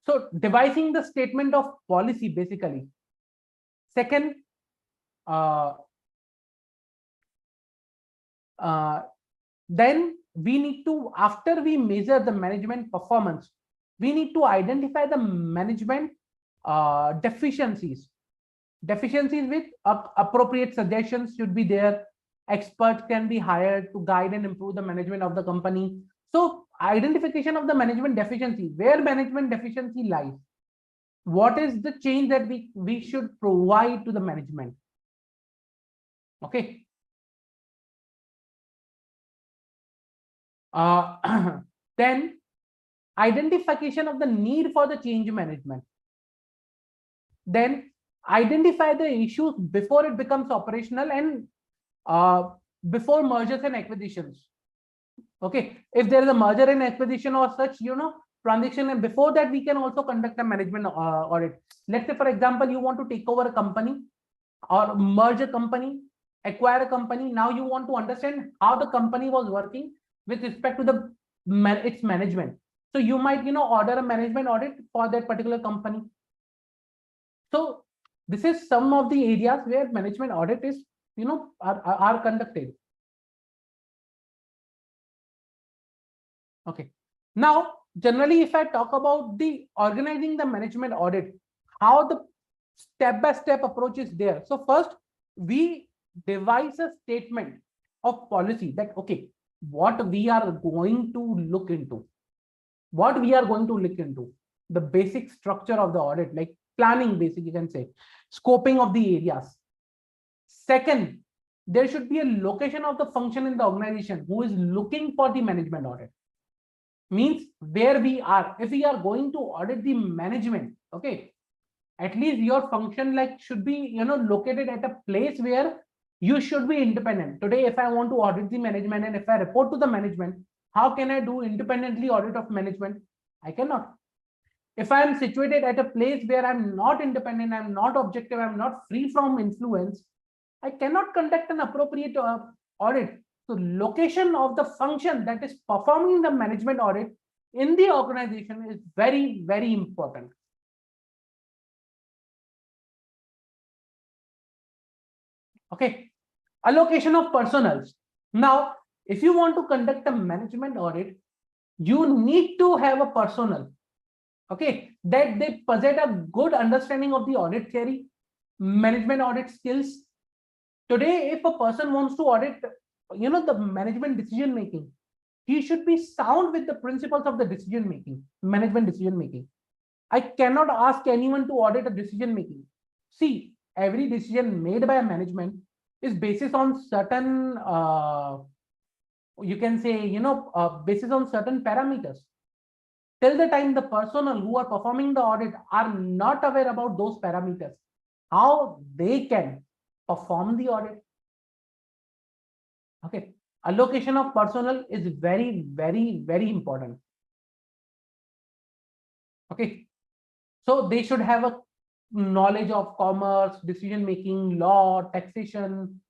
so devising the statement of policy basically. Second, then we need to, after we measure the management performance, we need to identify the management deficiencies with appropriate suggestions should be there. Experts can be hired to guide and improve the management of the company. So identification of the management deficiency, where management deficiency lies, what is the change that we should provide to the management. Okay. Then identification of the need for the change management. Then identify the issues before it becomes operational and before mergers and acquisitions. Okay, if there is a merger and acquisition or such, transaction, and before that we can also conduct a management audit. Let's say, for example, you want to take over a company or merge a company, acquire a company. Now you want to understand how the company was working with respect to the its management. So you might order a management audit for that particular company. So this is some of the areas where management audit is are conducted. Okay, now generally if I talk about the organizing the management audit, how the step-by-step approach is there. So first we devise a statement of policy that okay, what we are going to look into, the basic structure of the audit, like planning, basic you can say, scoping of the areas. Second, there should be a location of the function in the organization who is looking for the management audit. Means where we are, if we are going to audit the management, okay, at least your function should be located at a place where you should be independent. Today if I want to audit the management and if I report to the management, how can I do independently audit of management? I cannot. If I am situated at a place where I'm not independent, I'm not objective, I'm not free from influence, I cannot conduct an appropriate audit. So location of the function that is performing the management audit in the organization is very, very important. Okay, allocation of personnel. Now, if you want to conduct a management audit, you need to have a personnel, okay, that they possess a good understanding of the audit theory, management audit skills. Today, if a person wants to audit, the management decision making, he should be sound with the principles of the decision making, management decision making. I cannot ask anyone to audit a decision making. See, every decision made by management is based on certain, you can say, based on certain parameters. Till the time the personnel who are performing the audit are not aware about those parameters, how they can perform the audit. Okay, allocation of personnel is very, very, very important. Okay, so they should have a knowledge of commerce, decision making, law, taxation,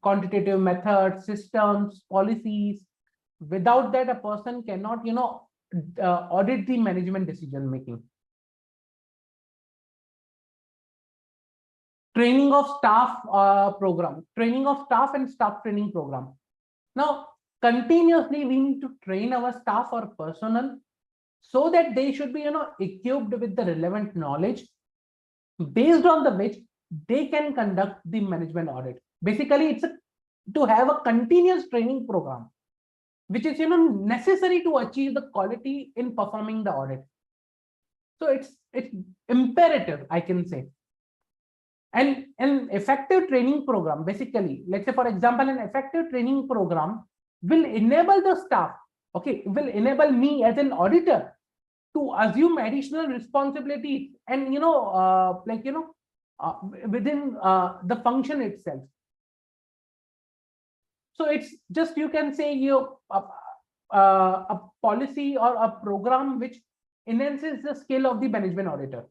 quantitative methods, systems, policies. Without that, a person cannot audit the management decision making. Training of staff program, training of staff and staff training program. Now continuously we need to train our staff or personnel so that they should be equipped with the relevant knowledge based on the which they can conduct the management audit. Basically it's to have a continuous training program which is necessary to achieve the quality in performing the audit. So it's imperative, I can say. And an effective training program, basically, let's say, for example, an effective training program will enable the staff, okay, will enable me as an auditor to assume additional responsibilities and, within the function itself. So it's just, you can say, a policy or a program which enhances the skill of the management auditor.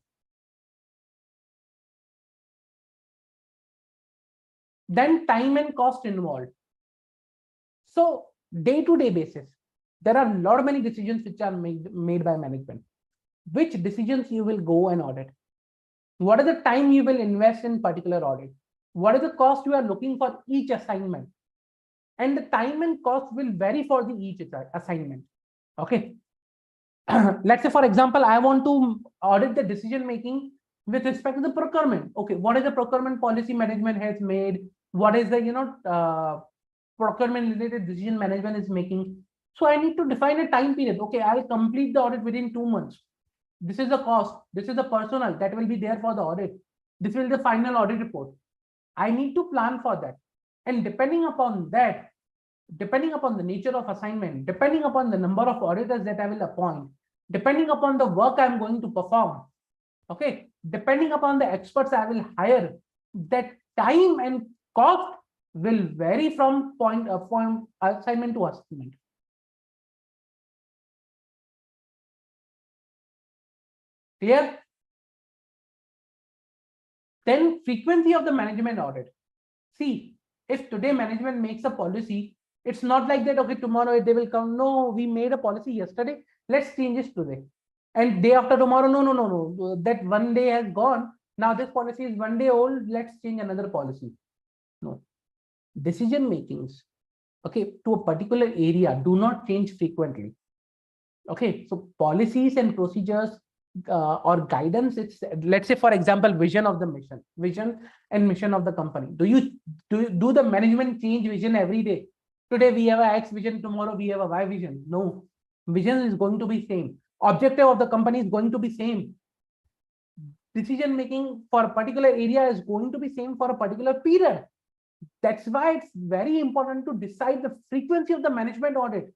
Then time and cost involved. So day-to-day basis, there are a lot of many decisions which are made by management. Which decisions you will go and audit? What is the time you will invest in particular audit? What is the cost you are looking for each assignment? And the time and cost will vary for the each assignment. Okay. Let's say, for example, I want to audit the decision making with respect to the procurement. Okay, what is the procurement policy management has made? What is the procurement related decision management is making? So I need to define a time period. Okay, I'll complete the audit within 2 months. This is the cost. This is the personnel that will be there for the audit. This will be the final audit report. I need to plan for that. And depending upon that, depending upon the nature of assignment, depending upon the number of auditors that I will appoint, depending upon the work I'm going to perform, okay, depending upon the experts I will hire, that time and cost will vary from assignment to assignment. Clear? Then frequency of the management audit. See, if today management makes a policy, it's not like that, okay, tomorrow they will come. No, we made a policy yesterday. Let's change it today. And day after tomorrow, no. That one day has gone. Now this policy is 1 day old. Let's change another policy. No. Decision makings, okay, to a particular area do not change frequently. Okay, so policies and procedures or guidance, it's, let's say, for example, vision and mission of the company. Do the management change vision every day? Today we have a X vision, tomorrow we have a Y vision. No, vision is going to be same. Objective of the company is going to be same. Decision making for a particular area is going to be same for a particular period. That's why it's very important to decide the frequency of the management audit.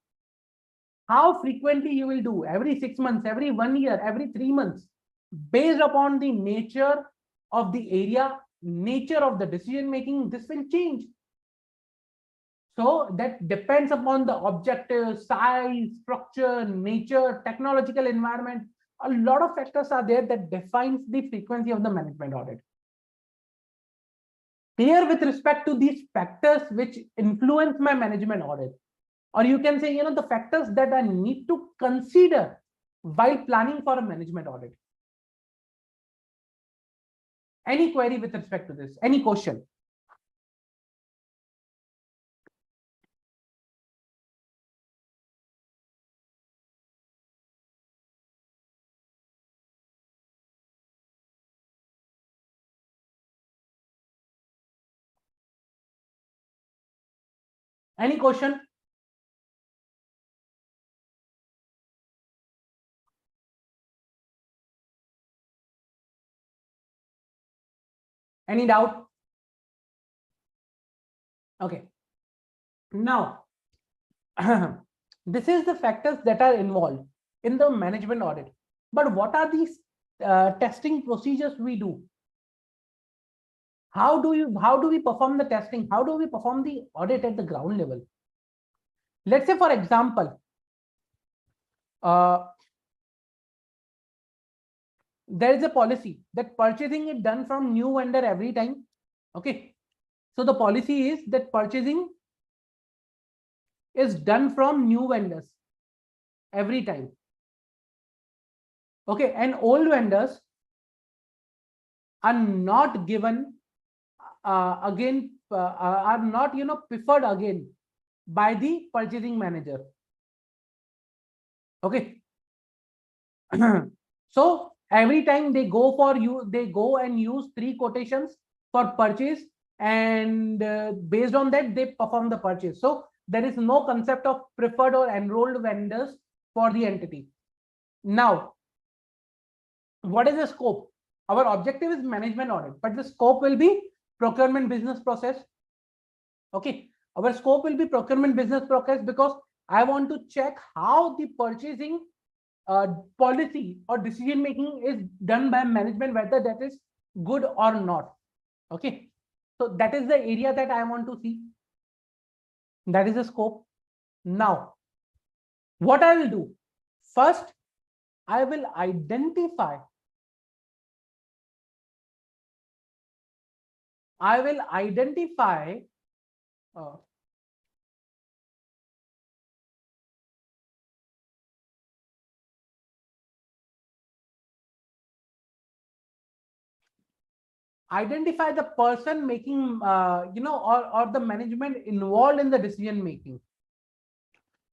How frequently you will do, every 6 months, every 1 year, every 3 months, based upon the nature of the area, nature of the decision making, this will change. So that depends upon the objective, size, structure, nature, technological environment. A lot of factors are there that defines the frequency of the management audit. Clear with respect to these factors which influence my management audit, or you can say, the factors that I need to consider while planning for a management audit. Any query with respect to this? Any question? Any question? Any doubt? Okay. Now, this is the factors that are involved in the management audit. But what are these testing procedures we do? How do we perform the testing? How do we perform the audit at the ground level? Let's say, for example, there is a policy that purchasing is done from new vendor every time. Okay, so the policy is that purchasing is done from new vendors every time. Okay, and old vendors are not given again, are not preferred again by the purchasing manager. Okay. So every time they go and use 3 quotations for purchase, and based on that they perform the purchase. So there is no concept of preferred or enrolled vendors for the entity. Now, what is the scope? Our objective is management audit, but the scope will be procurement business process. Okay, our scope will be procurement business process because I want to check how the purchasing policy or decision making is done by management, whether that is good or not. Okay, so that is the area that I want to see. That is the scope. Now, what I will do first, I will identify identify the person making, or the management involved in the decision making.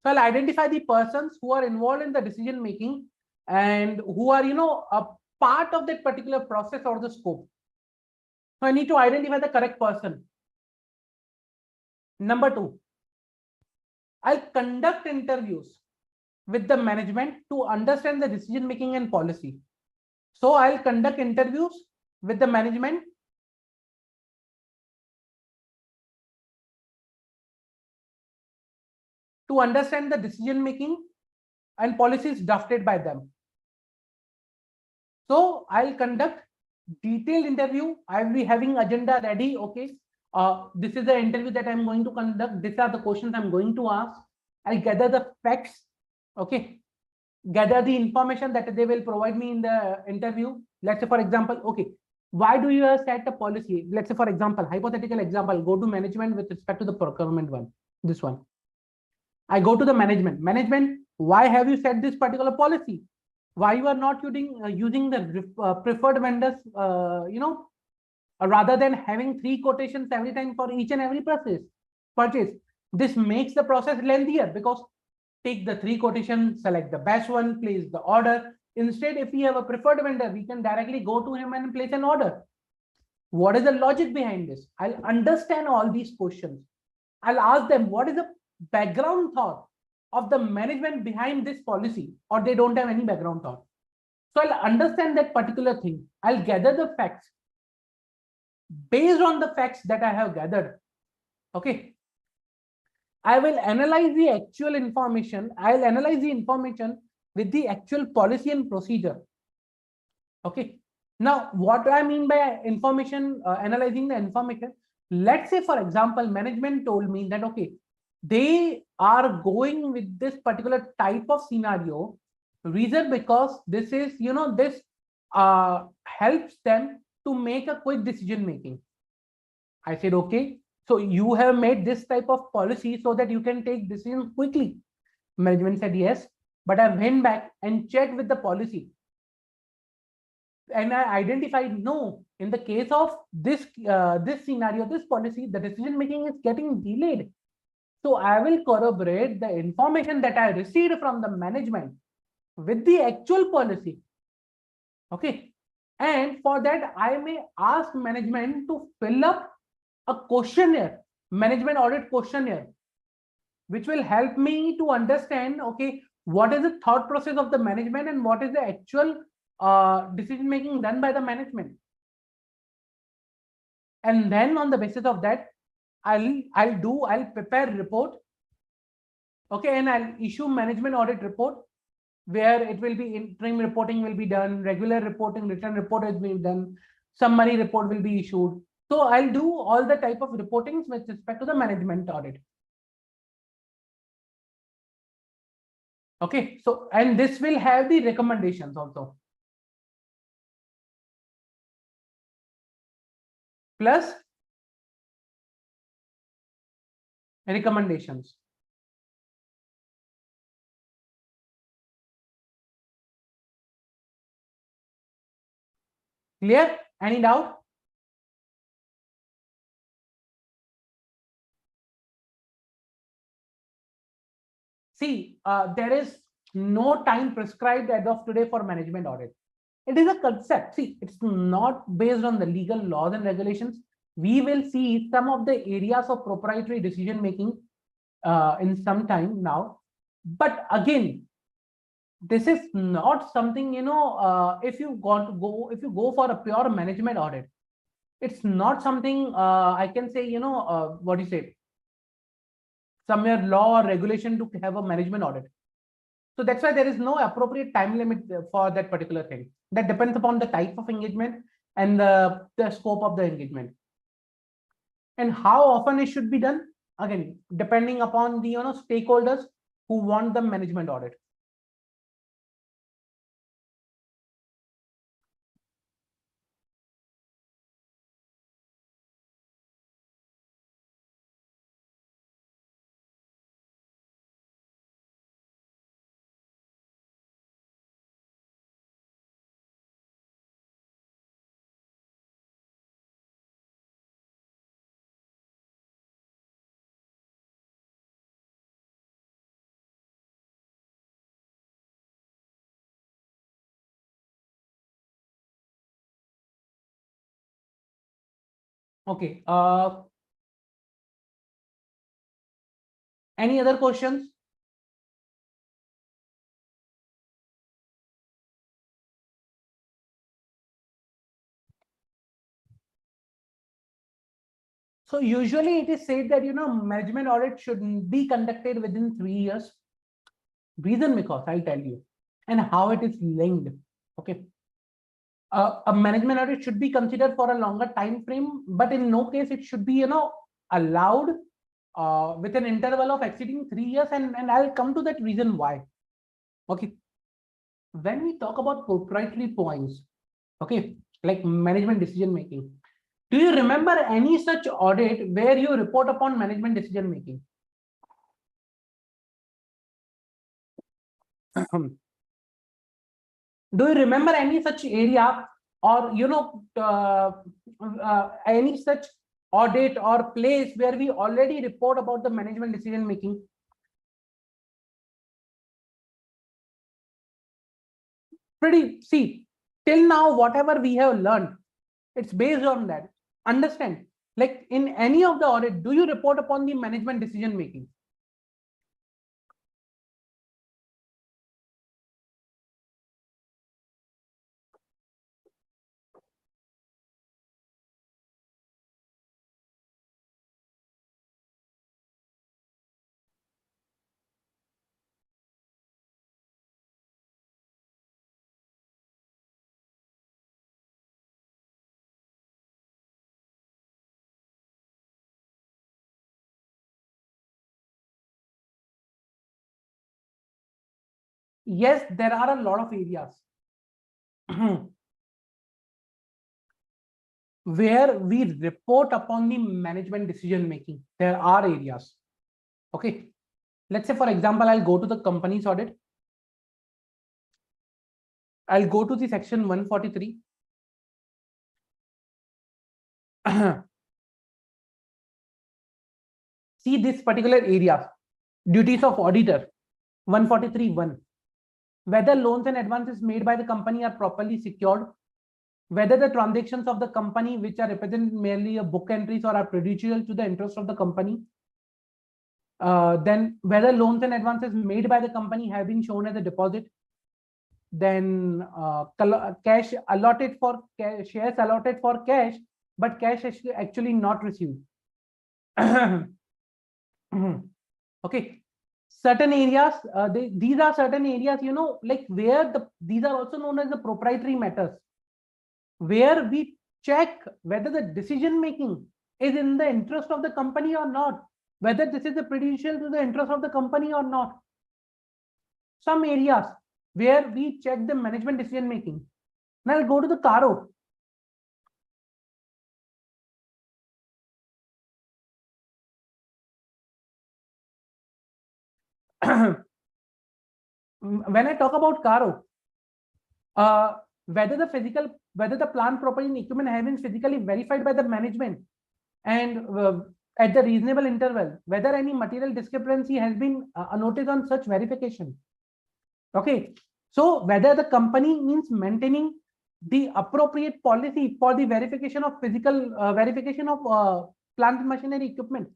So I'll identify the persons who are involved in the decision making and who are, a part of that particular process or the scope. So I need to identify the correct person. Number two, I'll conduct interviews with the management to understand the decision making and policy. So I'll conduct interviews with the management to understand the decision making and policies drafted by them. So I'll conduct detailed interview. I'll be having agenda ready. Okay, this is the interview that I'm going to conduct. These are the questions I'm going to ask. I'll gather the facts. Okay, gather the information that they will provide me in the interview. Let's say, for example, okay, why do you set a policy? Let's say, for example, hypothetical example, go to management with respect to the procurement one. This one. I go to the management. Management, why have you set this particular policy? Why you are not using the preferred vendors, rather than having 3 quotations every time for each and every purchase? This makes the process lengthier because take the 3 quotations, select the best one, place the order. Instead, if we have a preferred vendor, we can directly go to him and place an order. What is the logic behind this? I'll understand all these questions. I'll ask them, what is the background thought of the management behind this policy, or they don't have any background thought. So I'll understand that particular thing. I'll gather the facts. Based on the facts that I have gathered, okay, I will analyze the actual information. I'll analyze the information with the actual policy and procedure. Okay. Now, what do I mean by information, analyzing the information? Let's say, for example, management told me that, okay, they are going with this particular type of scenario. Reason because this is, this helps them to make a quick decision making. I said, okay, so you have made this type of policy so that you can take decisions quickly. Management said yes, but I went back and checked with the policy. And I identified, no, in the case of this scenario, this policy, the decision making is getting delayed. So I will corroborate the information that I received from the management with the actual policy. Okay. And for that, I may ask management to fill up a questionnaire, management audit questionnaire, which will help me to understand, okay, what is the thought process of the management and what is the actual decision making done by the management. And then on the basis of that, I'll prepare report. Okay, and I'll issue management audit report where it will be interim reporting will be done, regular reporting, written report has been done, summary report will be issued. So I'll do all the type of reportings with respect to the management audit. Okay, so and this will have the recommendations also. Plus recommendations. Clear? Any doubt? See, there is no time prescribed as of today for management audit. It is a concept. See, it's not based on the legal laws and regulations. We will see some of the areas of proprietary decision making in some time now. But again, this is not something, if you go for a pure management audit, it's not something I can say, what do you say, somewhere law or regulation to have a management audit. So that's why there is no appropriate time limit for that particular thing. That depends upon the type of engagement and the scope of the engagement. And how often it should be done, again, depending upon the stakeholders who want the management audit. Okay. Any other questions? So usually it is said that management audit should be conducted within 3 years. Reason because I'll tell you, and how it is linked. Okay. A management audit should be considered for a longer time frame, but in no case it should be allowed with an interval of exceeding 3 years, and I'll come to that reason why. Okay. When we talk about proprietary points, okay, like management decision making, do you remember any such audit where you report upon management decision making? Do you remember any such area, or any such audit or place where we already report about the management decision making? See, till now whatever we have learned, it's based on that. Understand, like in any of the audit, do you report upon the management decision making? Yes, there are a lot of areas where we report upon the management decision making. There are areas. Okay. Let's say, for example, I'll go to the company's audit. I'll go to the section 143. See this particular area, duties of auditor, 143.1. Whether loans and advances made by the company are properly secured, whether the transactions of the company which are represented merely a book entries or are prejudicial to the interest of the company, then whether loans and advances made by the company have been shown as a deposit, then cash allotted for shares allotted for cash, but cash is actually not received. Okay, certain areas, these are certain areas, like where these are also known as the proprietary matters, where we check whether the decision making is in the interest of the company or not, whether this is prejudicial to the interest of the company or not. Some areas where we check the management decision making. Now I'll go to the CARO. When I talk about CARO, whether the plant property and equipment have been physically verified by the management, and at the reasonable interval, whether any material discrepancy has been noticed on such verification. Okay, so whether the company means maintaining the appropriate policy for the verification of physical verification of plant machinery equipment.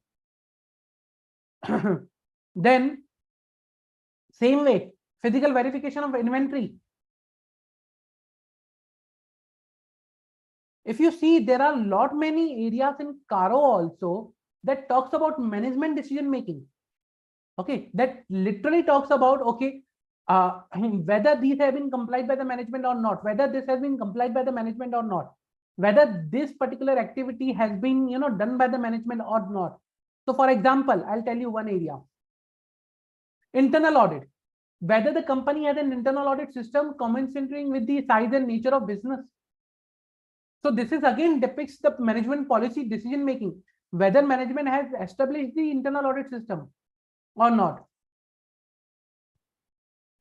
Then same way, Physical verification of inventory. If you see, there are lot many areas in Caro also that talks about management decision making. Okay, that literally talks about, okay, whether these have been complied by the management or not, whether this has been complied by the management or not, whether this particular activity has been, done by the management or not. So for example, I'll tell you one area. Internal audit, whether the company has an internal audit system commensurating with the size and nature of business. So this is again depicts the management policy decision making, whether management has established the internal audit system or not.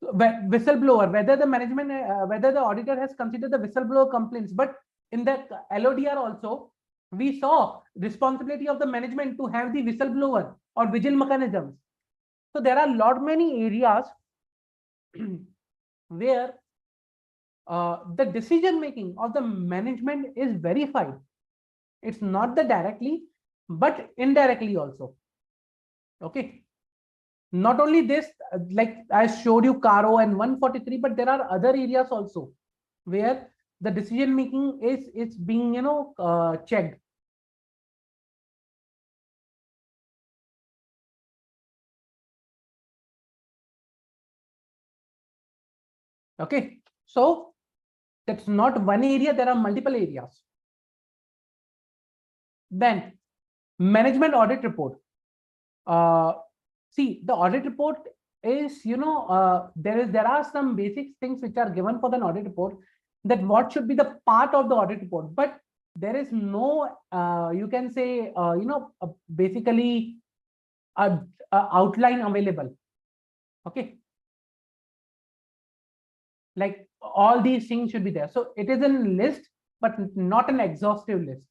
Whistleblower, whether the management, whether the auditor has considered the whistleblower complaints. But in the LODR also, we saw responsibility of the management to have the whistleblower or vigil mechanisms. So there are lot many areas where the decision making of the management is verified. It's not the directly, but indirectly also. Okay. Not only this, like I showed you Caro and 143, but there are other areas also where the decision making is being checked. Okay, so that's not one area, there are multiple areas. Then management audit report. See, the audit report is, there are some basic things which are given for the audit report, that what should be the part of the audit report, but there is no, you can say, basically a outline available. Okay. Like all these things should be there. So it is a list, but not an exhaustive list.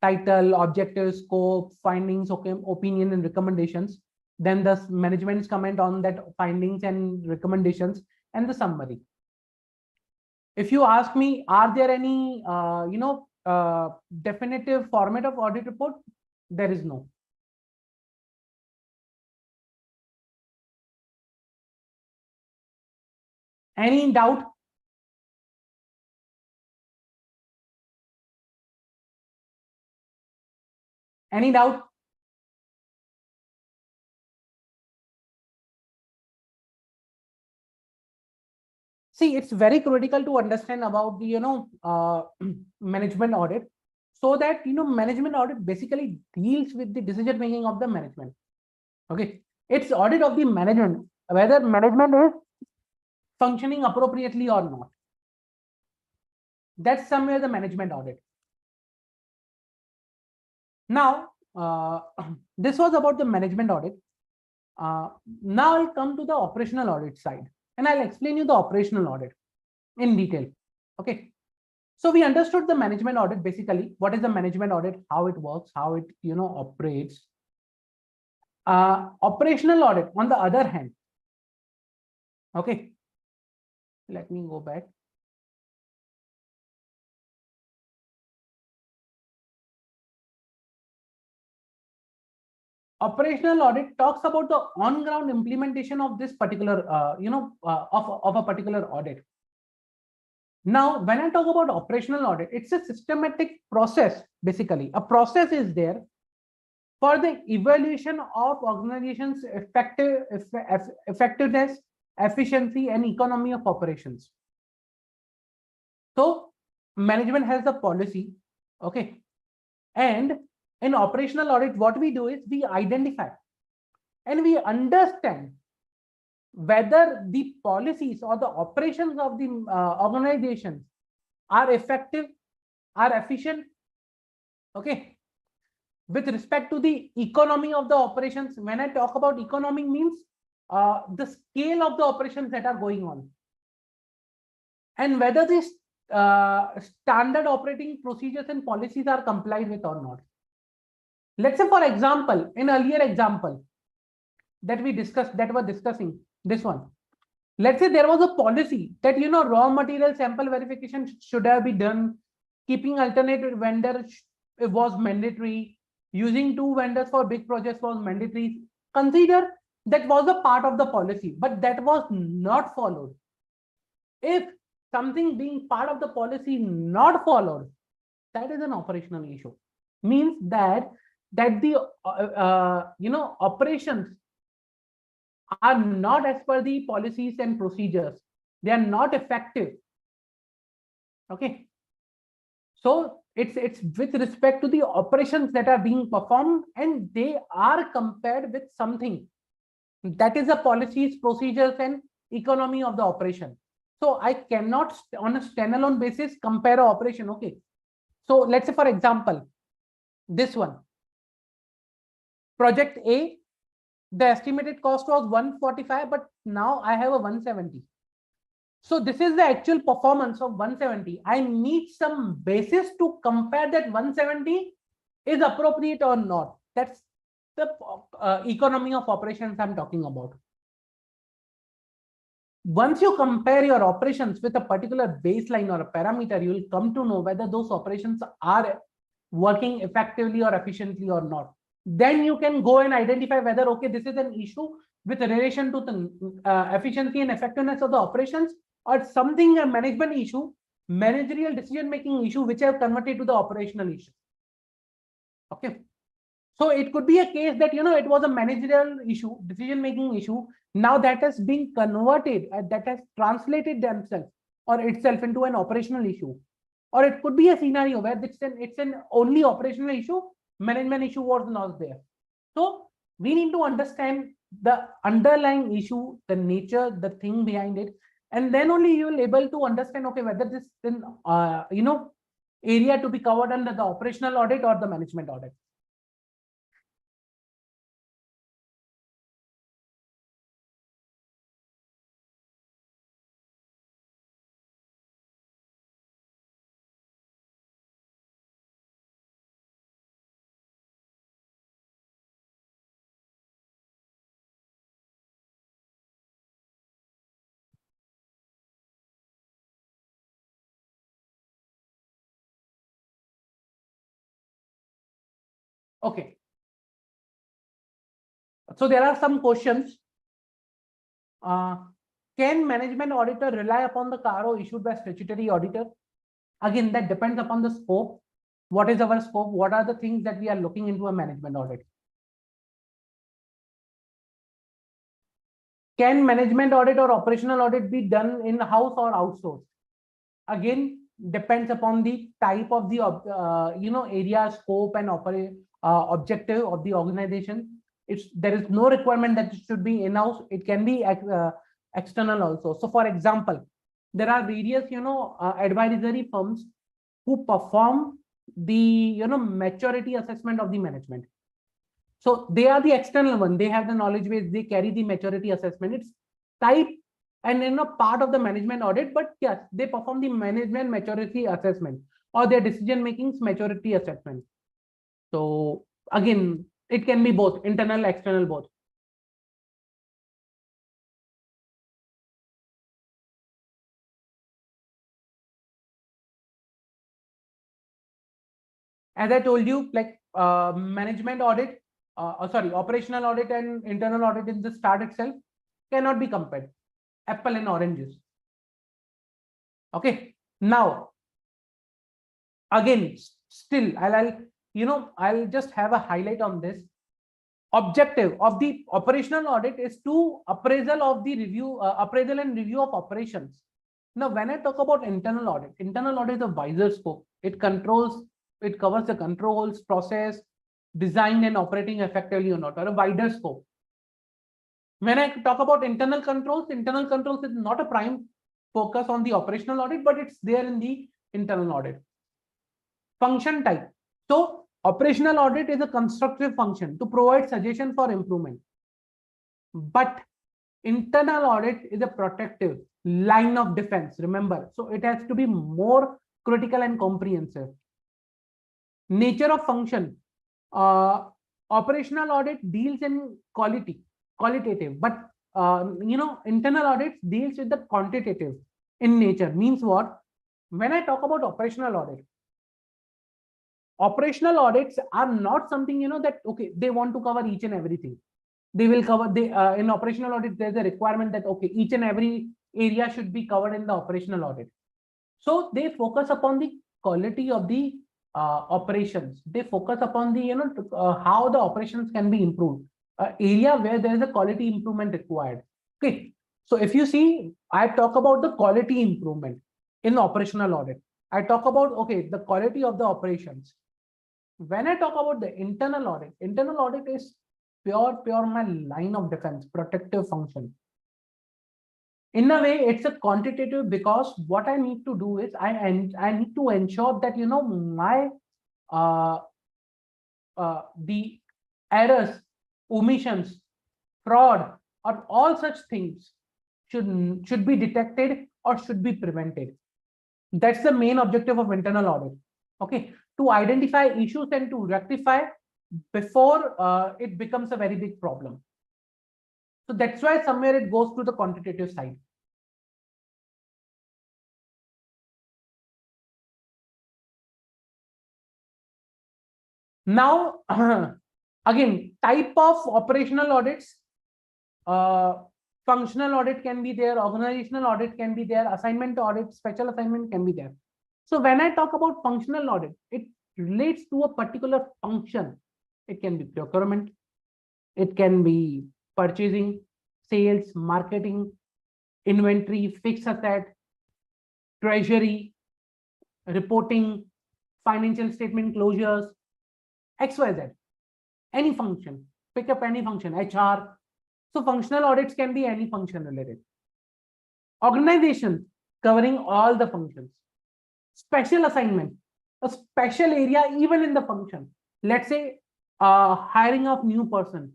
Title, objective, scope, findings, okay, opinion and recommendations. Then the management's comment on that findings and recommendations and the summary. If you ask me, are there any, definitive format of audit report? There is no. Any doubt? Any doubt? See, it's very critical to understand about the management audit, so that management audit basically deals with the decision making of the management. Okay, it's audit of the management, whether management is functioning appropriately or not. That's somewhere the management audit. Now, this was about the management audit. Now I'll come to the operational audit side, and I'll explain you the operational audit in detail. Okay. So we understood the management audit, basically what is the management audit, how it works, how it operates. Operational audit, on the other hand, okay, let me go back. Operational audit talks about the on-ground implementation of this particular, of a particular audit. Now, when I talk about operational audit, it's a systematic process. Basically, a process is there for the evaluation of organization's effectiveness, efficiency, and economy of operations. So, management has the policy, okay, and in operational audit, what we do is we identify and we understand whether the policies or the operations of the organization are effective, are efficient, okay, with respect to the economy of the operations. When I talk about economy, means the scale of the operations that are going on, and whether these standard operating procedures and policies are complied with or not. Let's say, for example, in earlier example that we discussed, that we're discussing, this one. Let's say there was a policy that raw material sample verification should have been done, keeping alternate vendors was mandatory, using 2 vendors for big projects was mandatory. Consider that was a part of the policy, but that was not followed. If something being part of the policy not followed, that is an operational issue. Means that the operations are not as per the policies and procedures. They are not effective. Okay. So it's with respect to the operations that are being performed, and they are compared with something that is the policies, procedures, and economy of the operation. So I cannot on a standalone basis compare an operation. Okay. So let's say, for example, this one, project A, the estimated cost was 145, but now I have a 170. So this is the actual performance of 170. I need some basis to compare that 170 is appropriate or not. That's the economy of operations I'm talking about. Once you compare your operations with a particular baseline or a parameter, you will come to know whether those operations are working effectively or efficiently or not. Then you can go and identify whether, okay, this is an issue with relation to the efficiency and effectiveness of the operations, or something a management issue, managerial decision-making issue, which have converted to the operational issue. Okay. So it could be a case that, it was a managerial issue, decision-making issue. Now that has been converted, that has translated themselves or itself into an operational issue. Or it could be a scenario where it's an only operational issue, management issue was not there. So we need to understand the underlying issue, the nature, the thing behind it, and then only you will be able to understand, okay, whether this is area to be covered under the operational audit or the management audit. Okay. So there are some questions. Can management auditor rely upon the CARO issued by statutory auditor? Again, that depends upon the scope. What is our scope? What are the things that we are looking into a management audit? Can management audit or operational audit be done in-house or outsourced? Again, depends upon the type of the area, scope, and objective of the organization. There is no requirement that it should be in-house. It can be external also. So for example, there are various advisory firms who perform the maturity assessment of the management. So they are the external one. They have the knowledge base. They carry the maturity assessment. It's type and part of the management audit, but yes, they perform the management maturity assessment or their decision making's maturity assessment. So again, it can be both internal, external, both. As I told you, like management audit, operational audit and internal audit in the start itself cannot be compared. Apple and oranges. Okay. Now, again, still, I'll just have a highlight on this. Objective of the operational audit is to appraisal and review of operations. Now, when I talk about internal audit is a wider scope. It covers the controls, process, design, and operating effectively or not, or a wider scope. When I talk about internal controls is not a prime focus on the operational audit, but it's there in the internal audit. Function type. So operational audit is a constructive function to provide suggestion for improvement. But internal audit is a protective line of defense. Remember, so it has to be more critical and comprehensive. Nature of function. Operational audit deals in qualitative, but internal audit deals with the quantitative in nature. Means what? When I talk about operational audits are not something that okay, they want to cover each and everything. They will cover in operational audit. There's a requirement that okay, each and every area should be covered in the operational audit. So they focus upon the quality of the operations. They focus upon the how the operations can be improved. Area where there is a quality improvement required. Okay, so if you see, I talk about the quality improvement in operational audit. I talk about okay the quality of the operations. When I talk about the internal audit is pure my line of defense, protective function. In a way, it's a quantitative because what I need to do is I need to ensure that my the errors, omissions, fraud, or all such things should be detected or should be prevented. That's the main objective of internal audit. Okay, to identify issues and to rectify before it becomes a very big problem. So that's why somewhere it goes to the quantitative side. Now, again, type of operational audits, functional audit can be there, organizational audit can be there, assignment audit, special assignment can be there. So when I talk about functional audit, it relates to a particular function. It can be procurement, it can be purchasing, sales, marketing, inventory, fixed asset, treasury, reporting, financial statement closures, XYZ, any function, pick up any function, HR. So functional audits can be any function related. Organization covering all the functions. Special assignment, a special area even in the function. Let's say hiring of new person.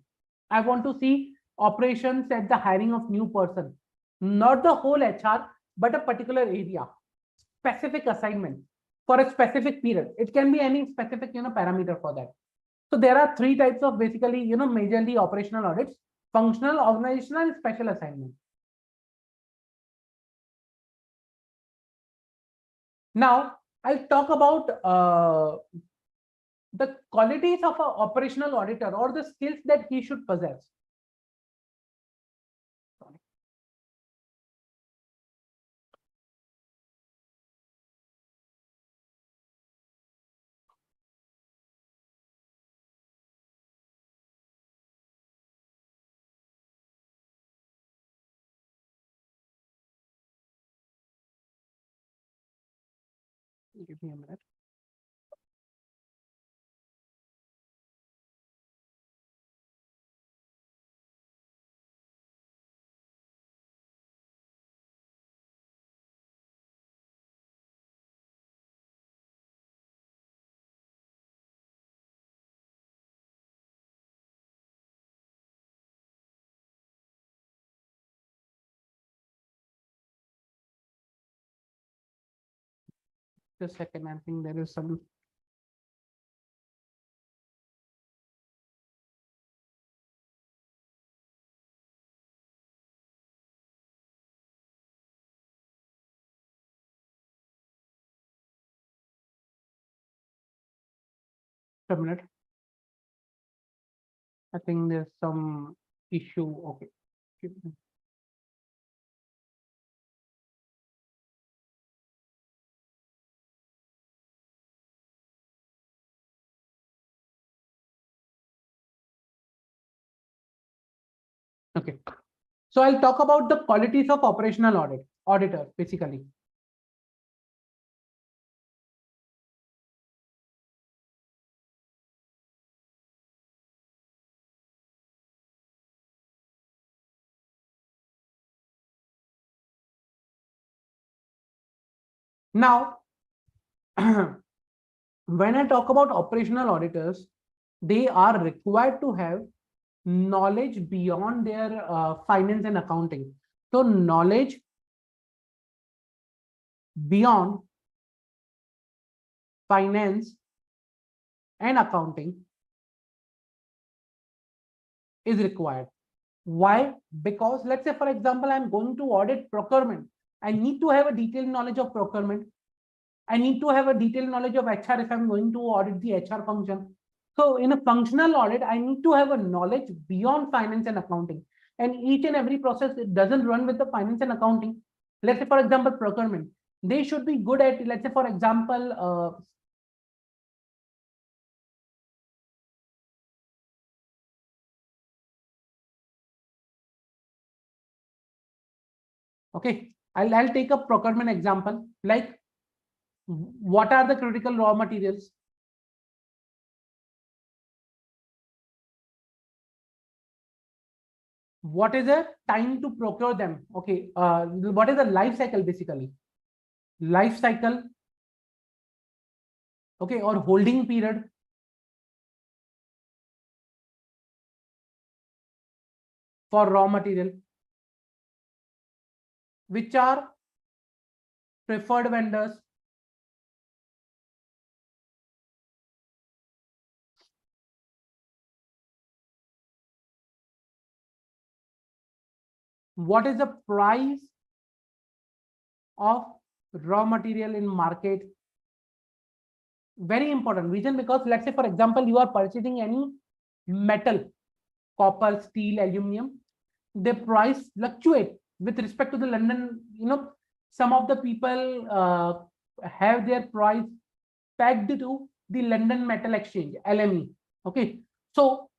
I want to see operations at the hiring of new person, not the whole HR, but a particular area, specific assignment for a specific period. It can be any specific parameter for that. So there are three types of basically majorly operational audits: functional, organizational, and special assignment. Now I'll talk about the qualities of an operational auditor or the skills that he should possess. Give me a minute. Just a second, I think there is some. A minute. I think there's some issue. Okay. Okay. So I'll talk about the qualities of operational auditor, basically. Now, when I talk about operational auditors, they are required to have knowledge beyond their finance and accounting. So knowledge beyond finance and accounting is required. Why? Because let's say, for example, I'm going to audit procurement. I need to have a detailed knowledge of procurement. I need to have a detailed knowledge of HR if I'm going to audit the HR function. So in a functional audit, I need to have a knowledge beyond finance and accounting. And each and every process, it doesn't run with the finance and accounting. Let's say, for example, procurement. They should be good at, let's say, for example, okay, I'll take a procurement example. Like, what are the critical raw materials? What is the time to procure them? Okay, what is the life cycle basically? Life cycle, okay, or holding period. For raw material, which are preferred vendors, what is the price of raw material in market. Very important reason, because let's say, for example, you are purchasing any metal, copper, steel, aluminum, the price fluctuate with respect to the London. Some of the people have their price pegged to the London Metal Exchange, LME. Okay, so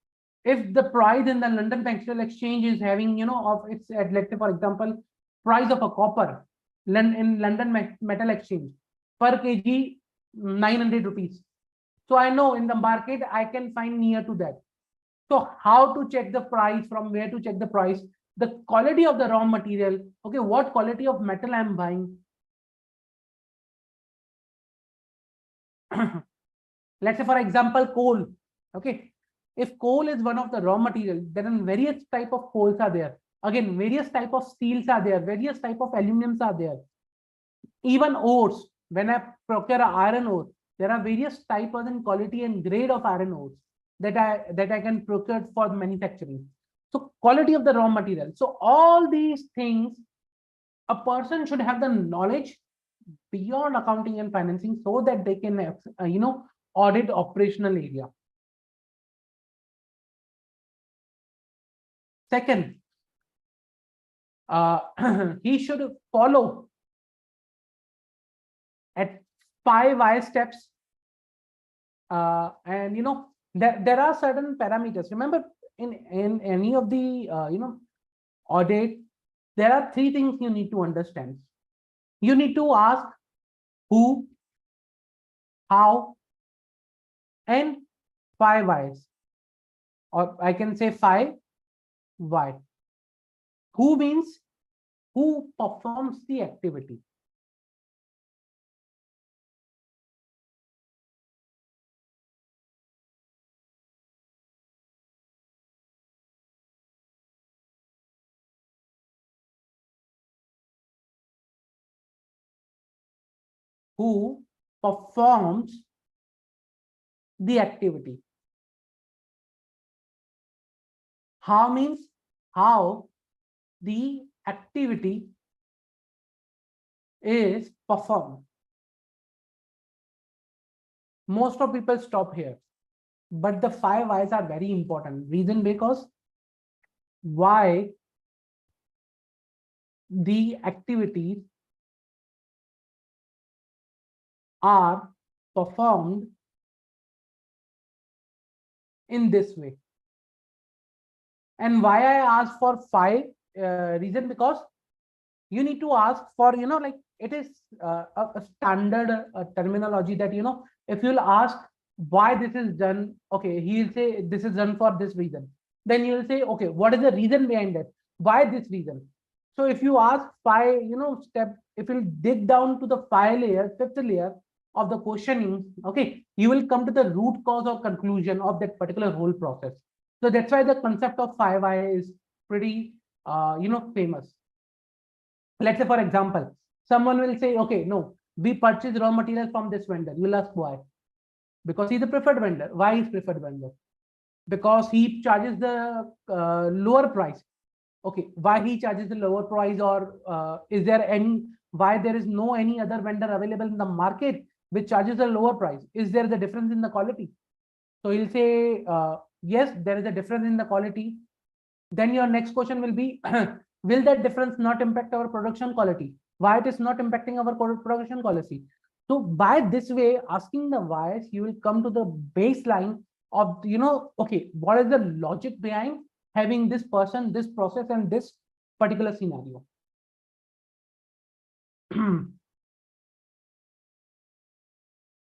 if the price in the London Metal Exchange is having, of it's at, let's say, for example, price of a copper in London Metal Exchange per kg 900 rupees. So I know in the market I can find near to that. So how to check the price, from where to check the price, the quality of the raw material, okay, what quality of metal I'm buying. Let's say, for example, coal. Okay, if coal is one of the raw material, then various type of coals are there. Again, various type of steels are there, various type of aluminums are there. Even ores, when I procure iron ore, there are various types and quality and grade of iron ores that I can procure for manufacturing. So quality of the raw material. So all these things, a person should have the knowledge beyond accounting and financing, so that they can audit operational area. Second, he should follow at 5 why steps. And there are certain parameters. Remember, in any of the audit, there are 3 things you need to understand. You need to ask who, how, and 5 whys, or I can say 5 why. Who means who performs the activity. Who performs the activity. How means how the activity is performed. Most of people stop here, but the 5 whys are very important. Reason, because why the activities are performed in this way. And why I ask for 5 reason, because you need to ask for, like, it is a standard terminology that, if you'll ask why this is done, okay, he'll say this is done for this reason. Then you'll say, okay, what is the reason behind it? Why this reason? So if you ask 5, step, if you dig down to the 5th layer of the questioning, okay, you will come to the root cause or conclusion of that particular whole process. So that's why the concept of 5 why is pretty, famous. Let's say, for example, someone will say, okay, no, we purchase raw material from this vendor. You'll ask why? Because he's a preferred vendor. Why is preferred vendor? Because he charges the lower price. Okay, why he charges the lower price, or is there any, why there is no any other vendor available in the market which charges a lower price? Is there the difference in the quality? So he'll say, yes, there is a difference in the quality. Then your next question will be, will that difference not impact our production quality? Why it is not impacting our production quality? So by this way, asking the whys, you will come to the baseline of, okay, what is the logic behind having this person, this process, and this particular scenario.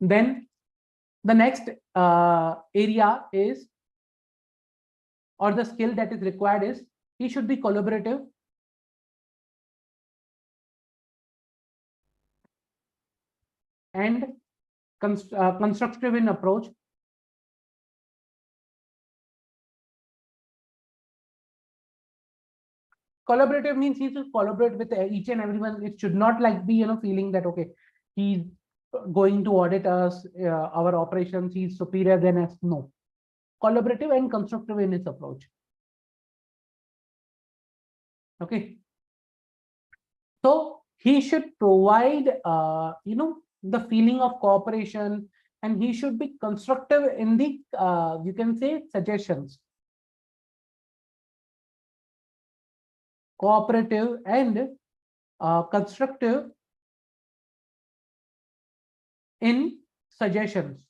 Then the next area is, or the skill that is required is, he should be collaborative and constructive in approach. Collaborative means he should collaborate with each and everyone. It should not like be, feeling that, okay, he's going to audit us, our operations, he's superior than us. No. Collaborative and constructive in his approach. Okay. So he should provide, the feeling of cooperation, and he should be constructive in the, you can say, suggestions. Cooperative and constructive in suggestions.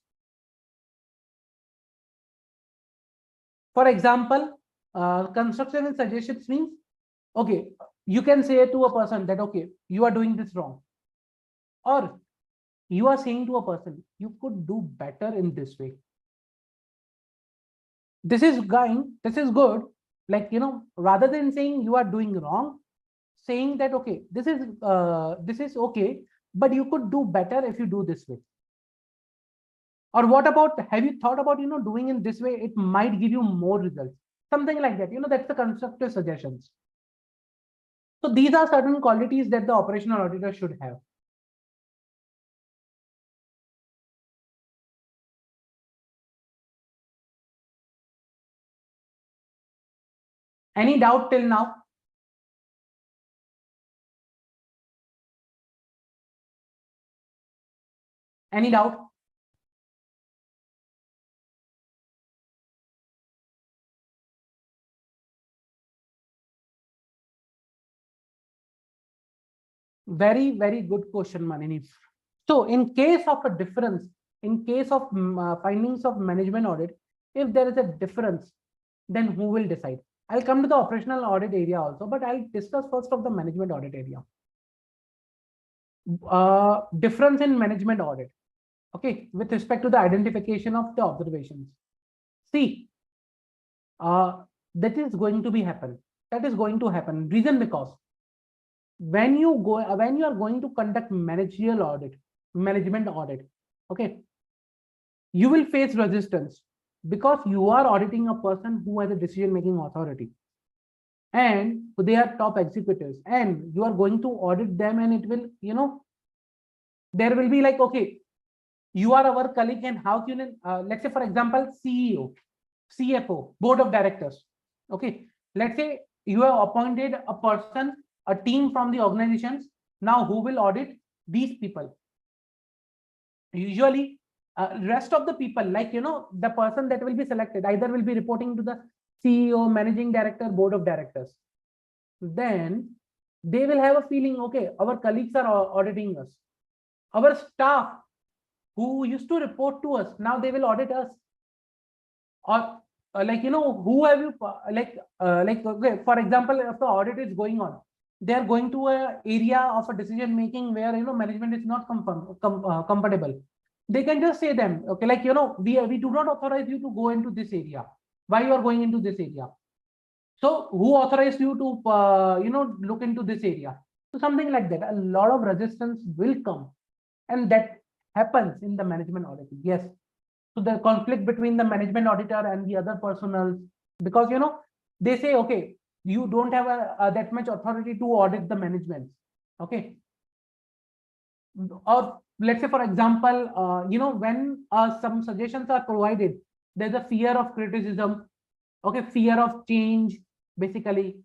For example, constructive in suggestions means, okay, you can say to a person that, okay, you are doing this wrong. Or you are saying to a person, you could do better in this way. This is good. Like, rather than saying you are doing wrong, saying that, okay, this is okay, but you could do better if you do this way. Or what about, have you thought about, doing in this way, it might give you more results. Something like that, that's the constructive suggestions. So these are certain qualities that the operational auditor should have. Any doubt till now? Any doubt? Very, very good question, Manini. So in case of a difference, in case of findings of management audit, if there is a difference, then who will decide? I'll come to the operational audit area also, but I'll discuss first of the management audit area. Difference in management audit. Okay, with respect to the identification of the observations. See, that is going to be happen. That is going to happen. Reason because when you are going to conduct managerial audit, management audit, okay, you will face resistance because you are auditing a person who has a decision-making authority, and they are top executives, and you are going to audit them, and it will, there will be like, okay, you are our colleague, and how can let's say, for example, CEO, CFO, board of directors. Okay, let's say you have appointed a person, a team from the organizations. Now who will audit these people? Usually rest of the people, like, the person that will be selected either will be reporting to the CEO, managing director, board of directors. Then they will have a feeling, okay, our colleagues are auditing us. Our staff who used to report to us, now they will audit us. Or like, who have you like, okay, for example, if the audit is going on, they are going to a area of a decision making where, management is not comfortable. They can just say them, okay, like, we do not authorize you to go into this area. Why you are going into this area? So who authorized you to look into this area? So something like that. A lot of resistance will come, and that happens in the management audit. Yes. So the conflict between the management auditor and the other personnel, because, they say, okay, you don't have that much authority to audit the management. Okay. Or let's say, for example, when some suggestions are provided, there's a fear of criticism. Okay, fear of change, basically,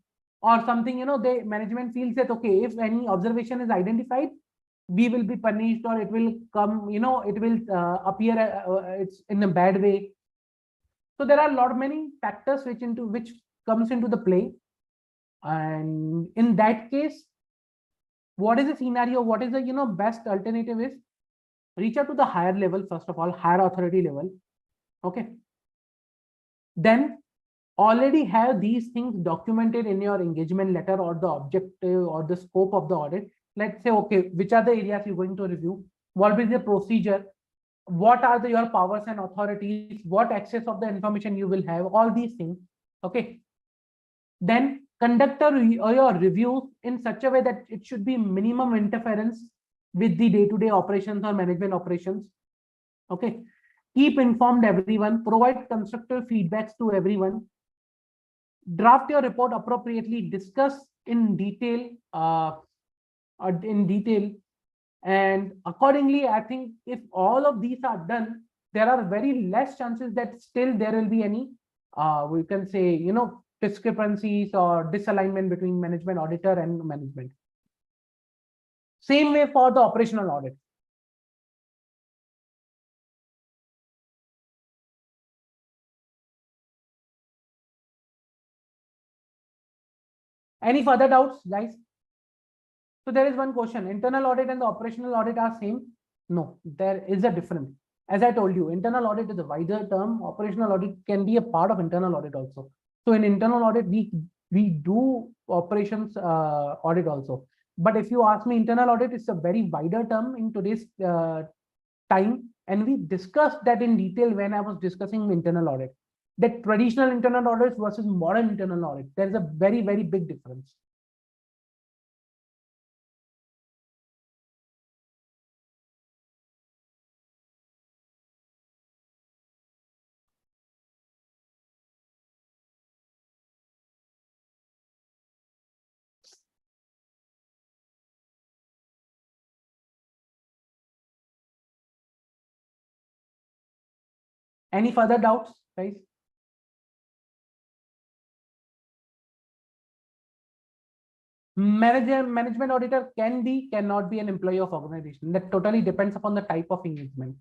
or something, the management feels that, okay, if any observation is identified, we will be punished, or it will come, it will appear it's in a bad way. So there are a lot many factors which comes into the play. And in that case, what is the scenario? What is the best alternative is reach out to the higher level, first of all, higher authority level. Okay. Then already have these things documented in your engagement letter or the objective or the scope of the audit. Let's say, okay, which are the areas you're going to review? What is the procedure? What are your powers and authorities? What access of the information you will have? All these things. Okay. Then conduct your review in such a way that it should be minimum interference with the day-to-day operations or management operations. Okay. Keep informed everyone, provide constructive feedbacks to everyone, draft your report appropriately, discuss in detail, and accordingly, I think if all of these are done, there are very less chances that still there will be any, we can say, discrepancies or disalignment between management auditor and management. Same way for the operational audit. Any further doubts, guys? So there is one question: internal audit and the operational audit are same? No, there is a difference. As I told you, internal audit is a wider term. Operational audit can be a part of internal audit also. So in internal audit, we do operations audit also. But if you ask me, internal audit is a very wider term in today's time, and we discussed that in detail when I was discussing internal audit. That traditional internal audits versus modern internal audit, there is a very, very big difference. Any further doubts, guys? Management auditor cannot be an employee of organization. That totally depends upon the type of engagement.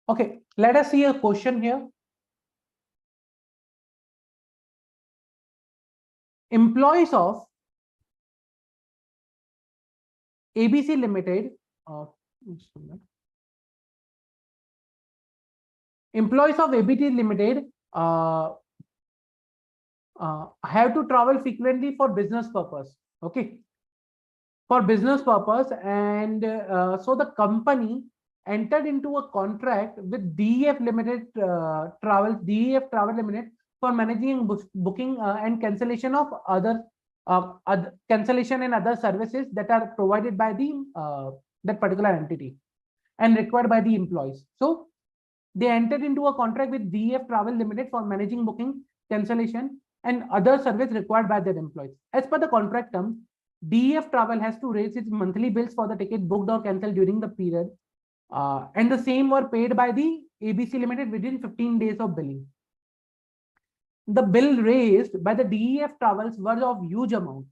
Okay, let us see a question here. Employees of ABC Limited, employees of ABT Limited have to travel frequently for business purpose. Okay, for business purpose, and so the company entered into a contract with DEF Limited DEF Travel Limited for managing booking and cancellation of other cancellation and other services that are provided by the that particular entity and required by the employees. So they entered into a contract with DEF Travel Limited for managing booking, cancellation, and other service required by their employees. As per the contract terms, DEF Travel has to raise its monthly bills for the ticket booked or cancelled during the period, and the same were paid by the ABC Limited within 15 days of billing. The bill raised by the DEF Travels was of huge amount.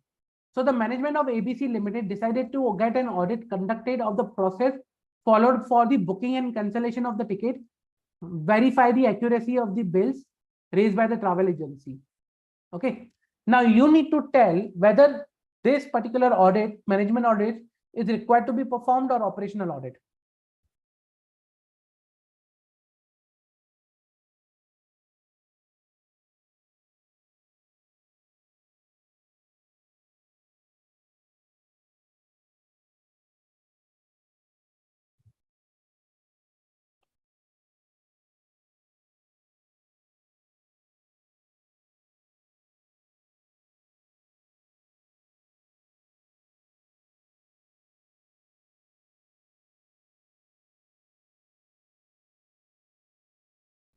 So the management of ABC Limited decided to get an audit conducted of the process followed for the booking and cancellation of the ticket, verify the accuracy of the bills raised by the travel agency. Okay. Now you need to tell whether this particular audit, management audit, is required to be performed or operational audit.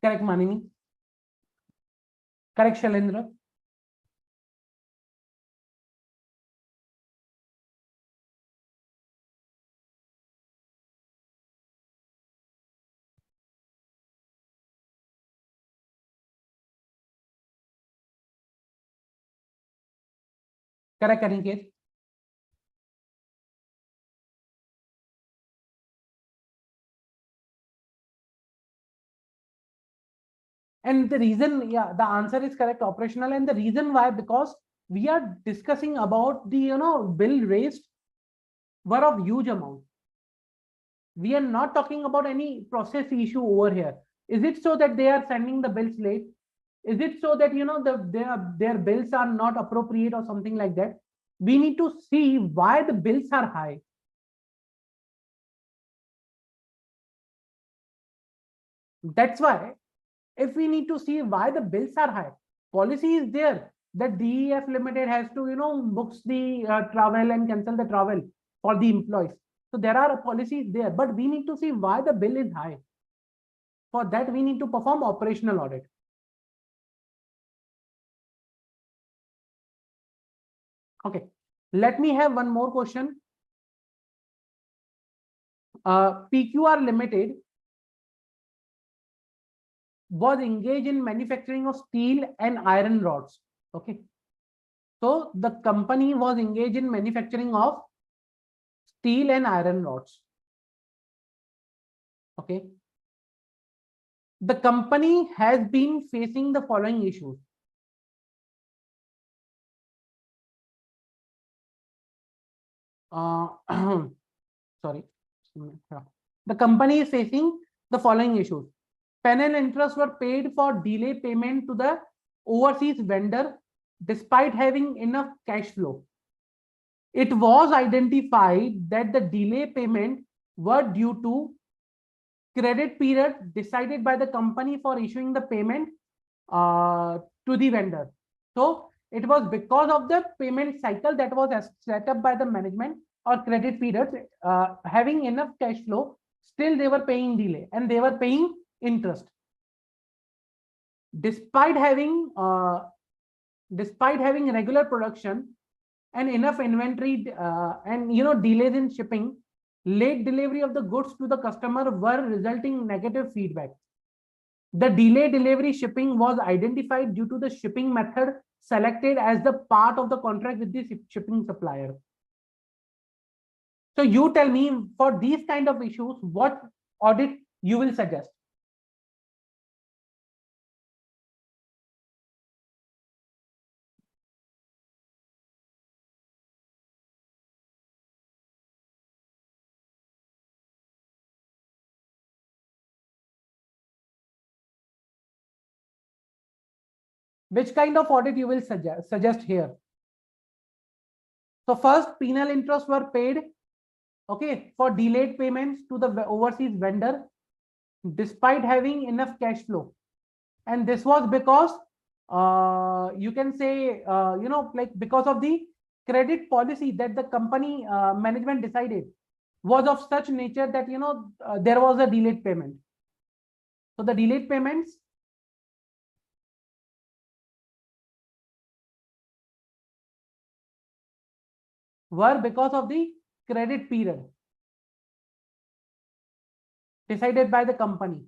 Correct, Manini? Correct, Shailendra? Correct, Aniket? And the reason, yeah, the answer is correct, operational. And the reason why, because we are discussing about the, bill raised were of huge amount. We are not talking about any process issue over here. Is it so that they are sending the bills late? Is it so that, their bills are not appropriate or something like that? We need to see why the bills are high. That's why, if we need to see why the bills are high, policy is there that DEF Limited has to, books the travel and cancel the travel for the employees. So there are policies there, but we need to see why the bill is high. For that, we need to perform operational audit. Okay, let me have one more question. PQR Limited was engaged in manufacturing of steel and iron rods. Okay, so the company was engaged in manufacturing of steel and iron rods. Okay, the company has been facing the following issues. Sorry, the company is facing the following issues. Penal interest were paid for delay payment to the overseas vendor despite having enough cash flow. It was identified that the delay payment were due to credit period decided by the company for issuing the payment to the vendor. So it was because of the payment cycle that was set up by the management or credit period having enough cash flow, still they were paying delay and they were paying interest. Despite having regular production and enough inventory and delays in shipping, late delivery of the goods to the customer were resulting negative feedback. The delayed delivery shipping was identified due to the shipping method selected as the part of the contract with the shipping supplier. So you tell me, for these kind of issues, what audit you will suggest? Which kind of audit you will suggest here? So first, penal interest were paid, okay, for delayed payments to the overseas vendor despite having enough cash flow. And this was because you can say, because of the credit policy that the company management decided was of such nature that, there was a delayed payment. So the delayed payments were because of the credit period decided by the company.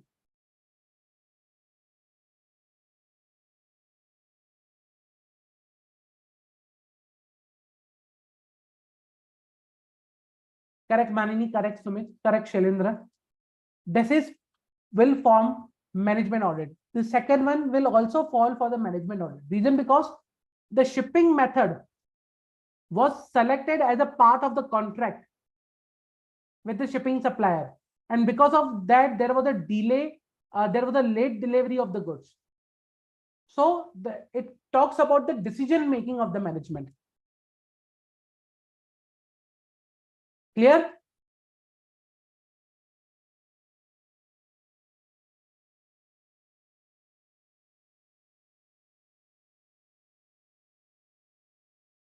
Correct, Manini, correct, Sumit, correct, Shailendra. This will form management audit. The second one will also fall for the management audit. Reason because the shipping method was selected as a part of the contract with the shipping supplier. And because of that, there was a delay, there was a late delivery of the goods. So it talks about the decision making of the management. Clear?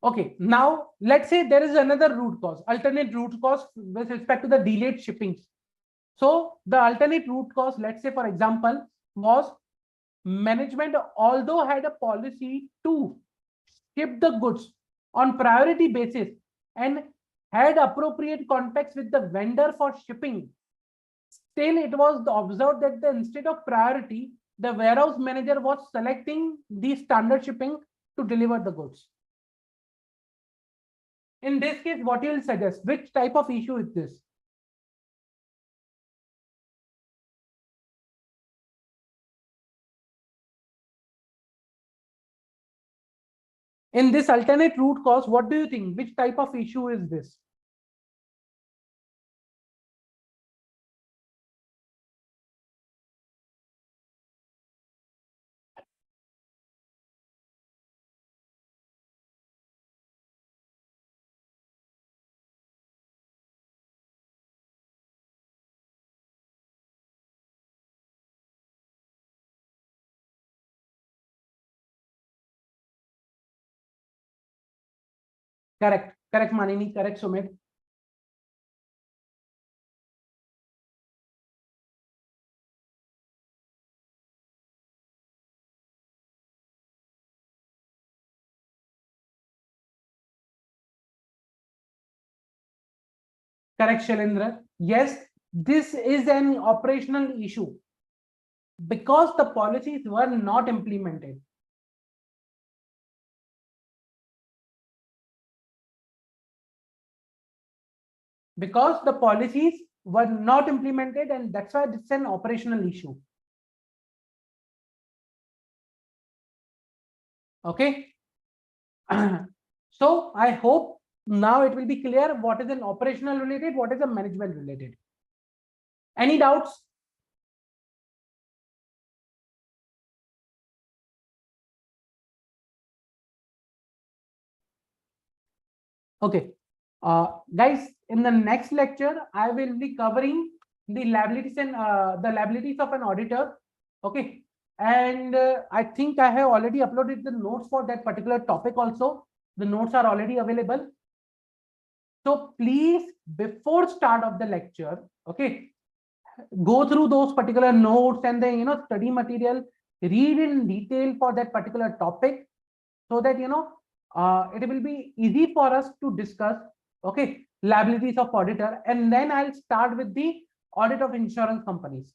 Okay, now let's say there is another root cause, alternate root cause with respect to the delayed shipping. So the alternate root cause, let's say for example, was management although had a policy to ship the goods on priority basis and had appropriate contacts with the vendor for shipping, still it was observed that instead of priority, the warehouse manager was selecting the standard shipping to deliver the goods. In this case, what you will suggest? Which type of issue is this? In this alternate root cause, what do you think? Which type of issue is this? Correct. Correct, Manini. Correct, Sumit. Correct, Shailendra. Yes, this is an operational issue because the policies were not implemented. Because the policies were not implemented, and that's why it's an operational issue. Okay. So I hope now it will be clear what is an operational related, what is a management related. Any doubts? Okay. Guys, in the next lecture, I will be covering the liabilities and the liabilities of an auditor. Okay. And I think I have already uploaded the notes for that particular topic also. The notes are already available. So please, before start of the lecture, okay, go through those particular notes and the study material, read in detail for that particular topic, so that it will be easy for us to discuss, okay, liabilities of auditor. And then I'll start with the audit of insurance companies.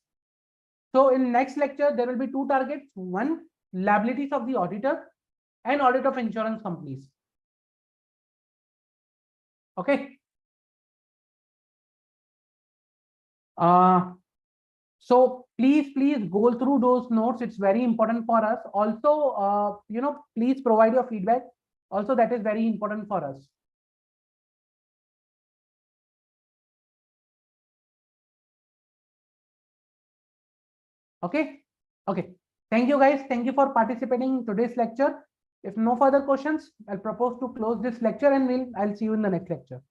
So in next lecture, there will be two targets: one, liabilities of the auditor, and audit of insurance companies. Okay. So please go through those notes. It's very important for us. Also, please provide your feedback. Also, that is very important for us. Okay. Okay. Thank you, guys. Thank you for participating in today's lecture. If no further questions, I'll propose to close this lecture, and I'll see you in the next lecture.